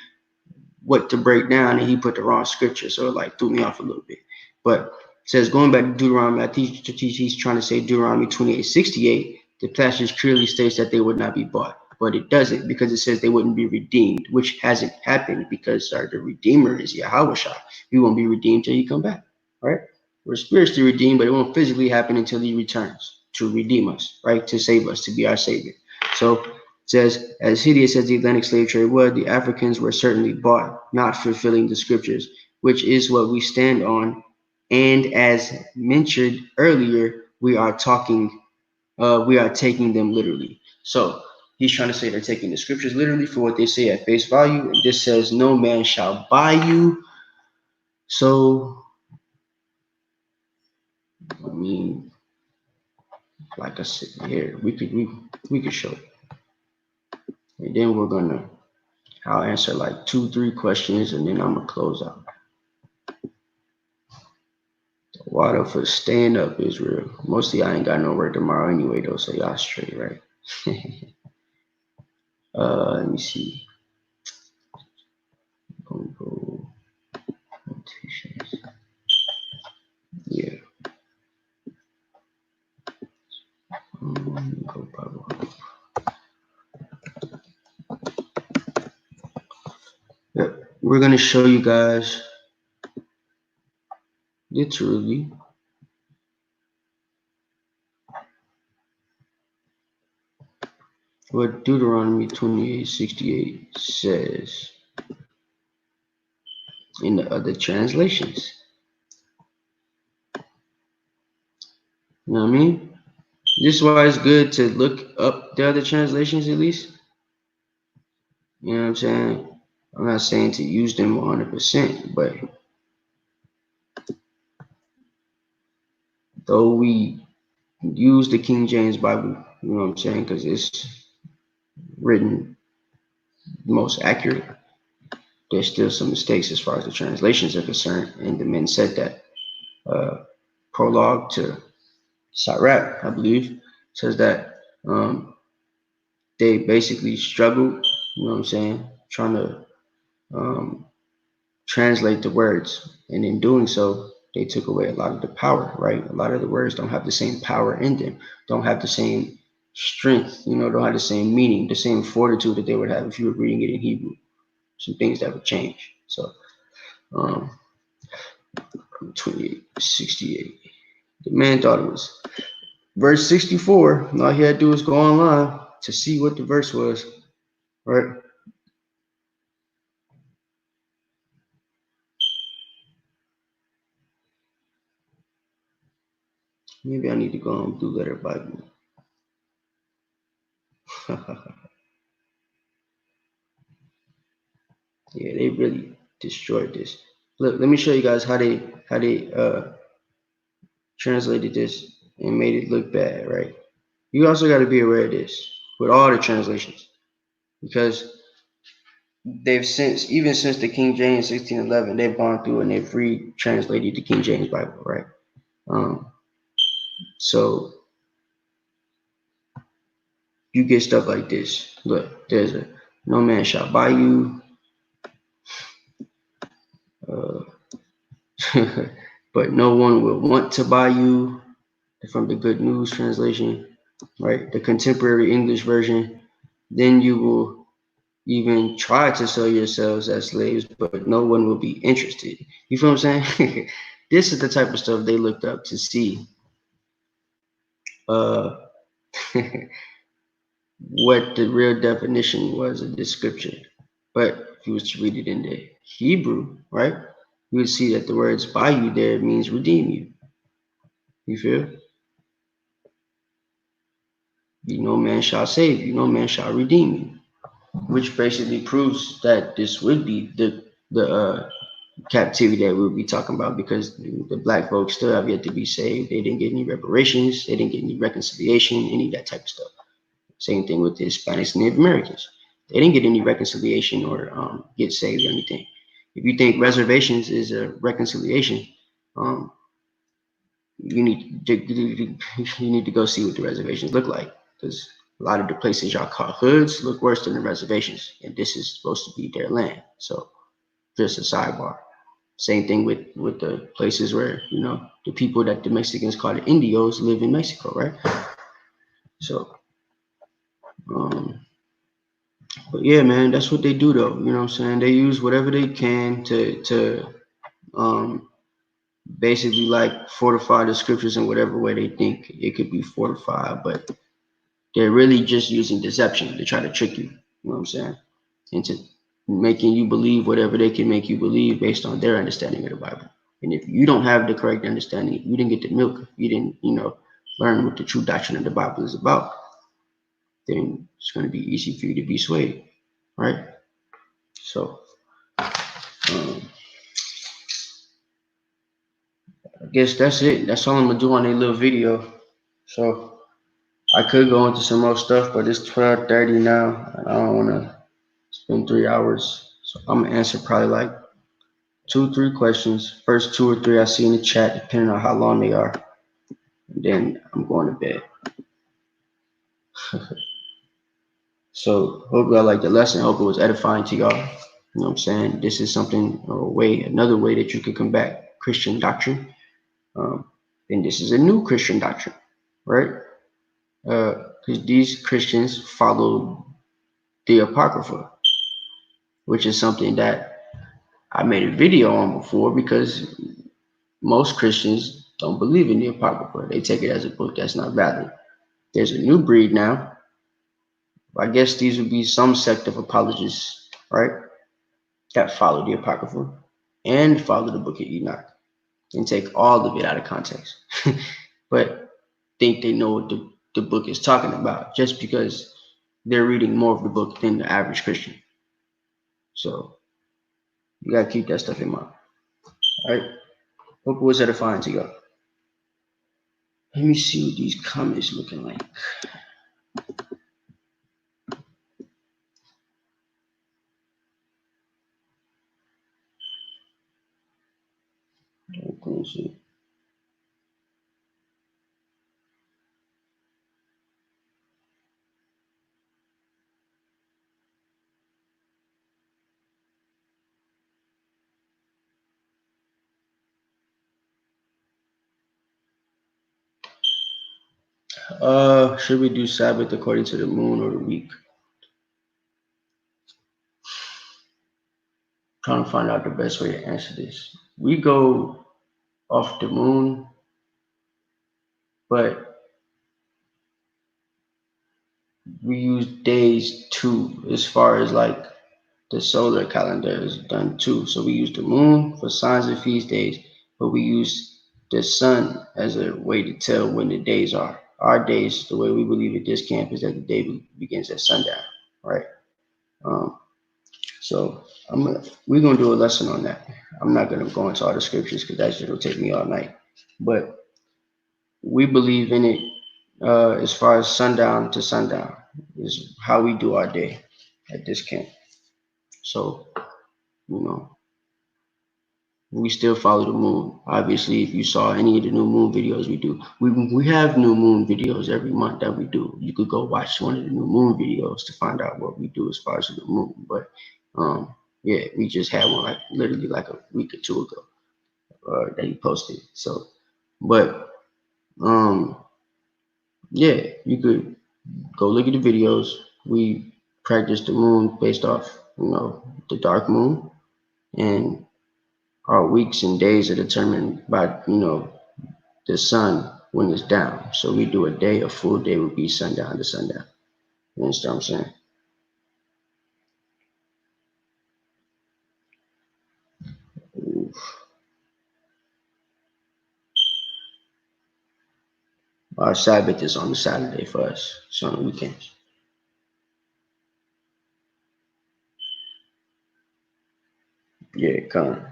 what to break down, and he put the wrong scripture. So it threw me off a little bit. But it says, going back to Deuteronomy, I think he's trying to say Deuteronomy 28:68. The passage clearly states that they would not be bought. But it doesn't, because it says they wouldn't be redeemed, which hasn't happened, because the Redeemer is Yahweh Shah. We won't be redeemed till he come back, right? We're spiritually redeemed, but it won't physically happen until he returns to redeem us, right? To save us, to be our Savior. So it says, as hideous as the Atlantic slave trade was, the Africans were certainly bought, not fulfilling the scriptures, which is what we stand on. And as mentioned earlier, we are talking we are taking them literally. So he's trying to say they're taking the scriptures literally for what they say at face value. And this says, no man shall buy you. So, I mean, like I said here, we could show it. And then I'll answer like 2-3 questions, and then I'm gonna close out. Water for staying up, Israel. Mostly I ain't got no work tomorrow anyway though, so y'all straight, right? Let me see. Notations. Yeah. Yep. We're gonna show you guys literally what Deuteronomy 28:68 says in the other translations. You know what I mean? This is why it's good to look up the other translations at least. You know what I'm saying? I'm not saying to use them 100%, but though we use the King James Bible, you know what I'm saying, because it's written most accurate, there's still some mistakes as far as the translations are concerned. And the men said that prologue to Sirach, I believe, says that they basically struggled, you know what I'm saying, trying to translate the words. And in doing so, they took away a lot of the power, right? A lot of the words don't have the same power in them, don't have the same strength, don't have the same meaning, the same fortitude that they would have if you were reading it in Hebrew. Some things that would change. So, 28:68. The man thought it was verse 64. All he had to do was go online to see what the verse was, right? Maybe I need to go on Blue Letter Bible. Yeah, they really destroyed this. Look, let me show you guys how they translated this and made it look bad, right? You also got to be aware of this with all the translations, because they've even since the King James 1611, they've gone through and they've retranslated the King James Bible, right? So you get stuff like this. Look, there's a no man shall buy you, but no one will want to buy you, from the Good News translation, right? The Contemporary English version. Then you will even try to sell yourselves as slaves, but no one will be interested. You feel what I'm saying? This is the type of stuff they looked up to see what the real definition was of this scripture. But if you was to read it in the Hebrew, right, you would see that the words buy you there means redeem you. You feel? No man shall save you, no man shall redeem you. Which basically proves that this would be the captivity that we'll be talking about, because the black folks still have yet to be saved. They didn't get any reparations, they didn't get any reconciliation, any of that type of stuff. Same thing with the Hispanics and Native Americans. They didn't get any reconciliation or get saved or anything. If you think reservations is a reconciliation, you need to go see what the reservations look like, because a lot of the places y'all call hoods look worse than the reservations, and this is supposed to be their land. So just a sidebar. Same thing with the places where the people that the Mexicans call the Indios live in Mexico, right? So but yeah, man, that's what they do though. You know what I'm saying? They use whatever they can to basically like fortify the scriptures in whatever way they think it could be fortified, but they're really just using deception to try to trick you. You know what I'm saying? Into making you believe whatever they can make you believe based on their understanding of the Bible. And if you don't have the correct understanding, you didn't get the milk, you didn't, learn what the true doctrine of the Bible is about, then it's going to be easy for you to be swayed, right? So, I guess that's it. That's all I'm gonna do on a little video. So I could go into some more stuff, but it's 12:30 now, and I don't want to spend 3 hours. So I'm gonna answer probably like 2, 3 questions. First 2 or 3 I see in the chat, depending on how long they are. And then I'm going to bed. So hope y'all like the lesson. Hope it was edifying to y'all. You know what I'm saying? This is something, or a way, another way that you could combat Christian doctrine. And this is a new Christian doctrine, right? Because these Christians follow the Apocrypha, which is something that I made a video on before, because most Christians don't believe in the Apocrypha. They take it as a book that's not valid. There's a new breed now. I guess these would be some sect of apologists, right? That follow the Apocrypha and follow the book of Enoch and take all of it out of context. But think they know what the book is talking about just because they're reading more of the book than the average Christian. So you gotta keep that stuff in mind. All right. Hope it was edifying to y'all. Let me see what these comments looking like. Let's see. Should we do Sabbath according to the moon or the week? Trying to find out the best way to answer this. We go off the moon, but we use days too, as far as like the solar calendar is done too. So we use the moon for signs and feast days, but we use the sun as a way to tell when the days are. Our days, the way we believe at this camp, is that the day begins at sundown, right? So we're gonna do a lesson on that. I'm not gonna go into all the scriptures because that shit will take me all night. But we believe in it as far as sundown to sundown is how we do our day at this camp. So, you know, we still follow the moon. Obviously, if you saw any of the new moon videos we do, we have new moon videos every month that we do. You could go watch one of the new moon videos to find out what we do as far as the moon. But yeah, we just had one like literally like a week or 2 ago that he posted. So, but yeah, you could go look at the videos. We practice the moon based off, the dark moon, and our weeks and days are determined by, the sun when it's down. So we do a full day would be sundown to sundown. You understand what I'm saying? Oof. Our Sabbath is on the Saturday for us. It's on the weekends. Yeah, come.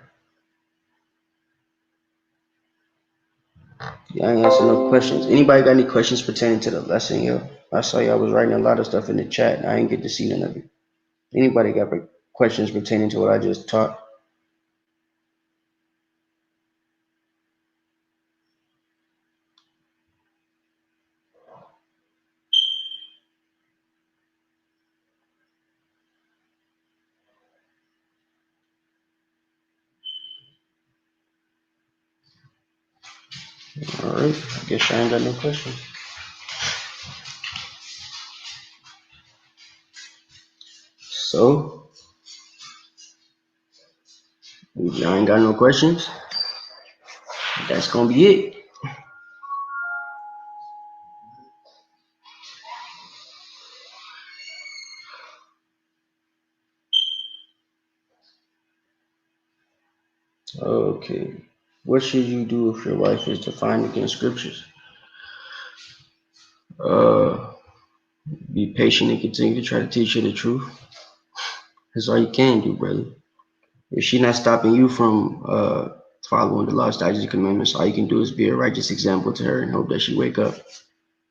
Yeah, I ain't answer no questions. Anybody got any questions pertaining to the lesson, yo? I saw y'all was writing a lot of stuff in the chat. I ain't get to see none of it. Anybody got questions pertaining to what I just taught? All right, I guess I ain't got no questions. So, if y'all ain't got no questions, that's gonna be it. Okay. What should you do if your wife is defiant against scriptures? Be patient and continue to try to teach her the truth. That's all you can do, brother. If she's not stopping you from following the law, statutes, and commandments, all you can do is be a righteous example to her and hope that she wake up.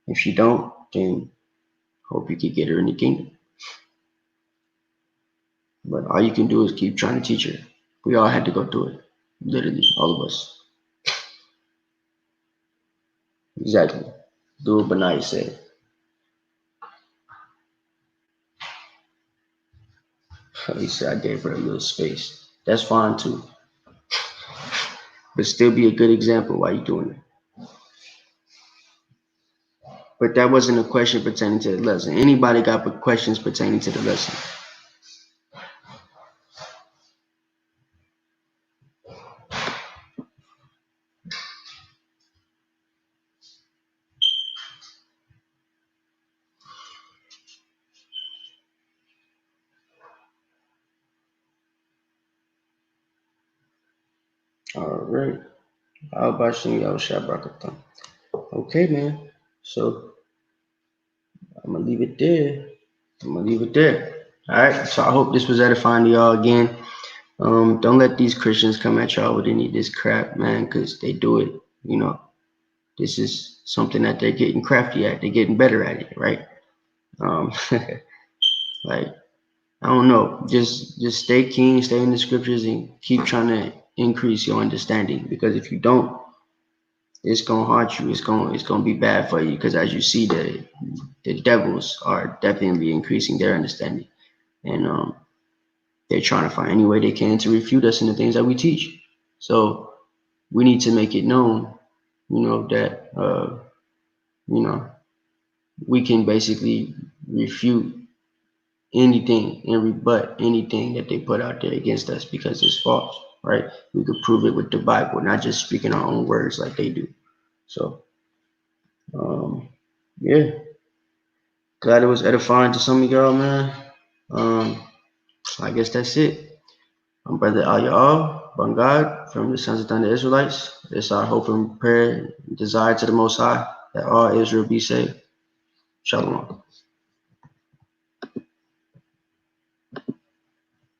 If she don't, then hope you can get her in the kingdom. But all you can do is keep trying to teach her. We all had to go through it. Literally, all of us. Exactly. Do what Benaiah said. He said I gave her a little space. That's fine too. But still be a good example while you're doing it. But that wasn't a question pertaining to the lesson. Anybody got questions pertaining to the lesson? All right. How about you, Shabrakatan? Okay, man. So I'm gonna leave it there. All right. So I hope this was edifying to y'all again. Don't let these Christians come at y'all with any of this crap, man, because they do it. You know, this is something that they're getting crafty at. They're getting better at it, right? Like, I don't know. Just stay keen, stay in the scriptures, and keep trying to increase your understanding. Because if you don't, it's gonna haunt you. It's gonna be bad for you. Because as you see, the devils are definitely increasing their understanding, and they're trying to find any way they can to refute us in the things that we teach. So we need to make it known, that we can basically refute anything and rebut anything that they put out there against us because it's false, right? We could prove it with the Bible, not just speaking our own words like they do. So, yeah, glad it was edifying to some of y'all, man. I guess that's it. I'm Brother Al Bangad from the Sons of Thunder Israelites. It's our hope and prayer and desire to the Most High that all Israel be saved. Shalom.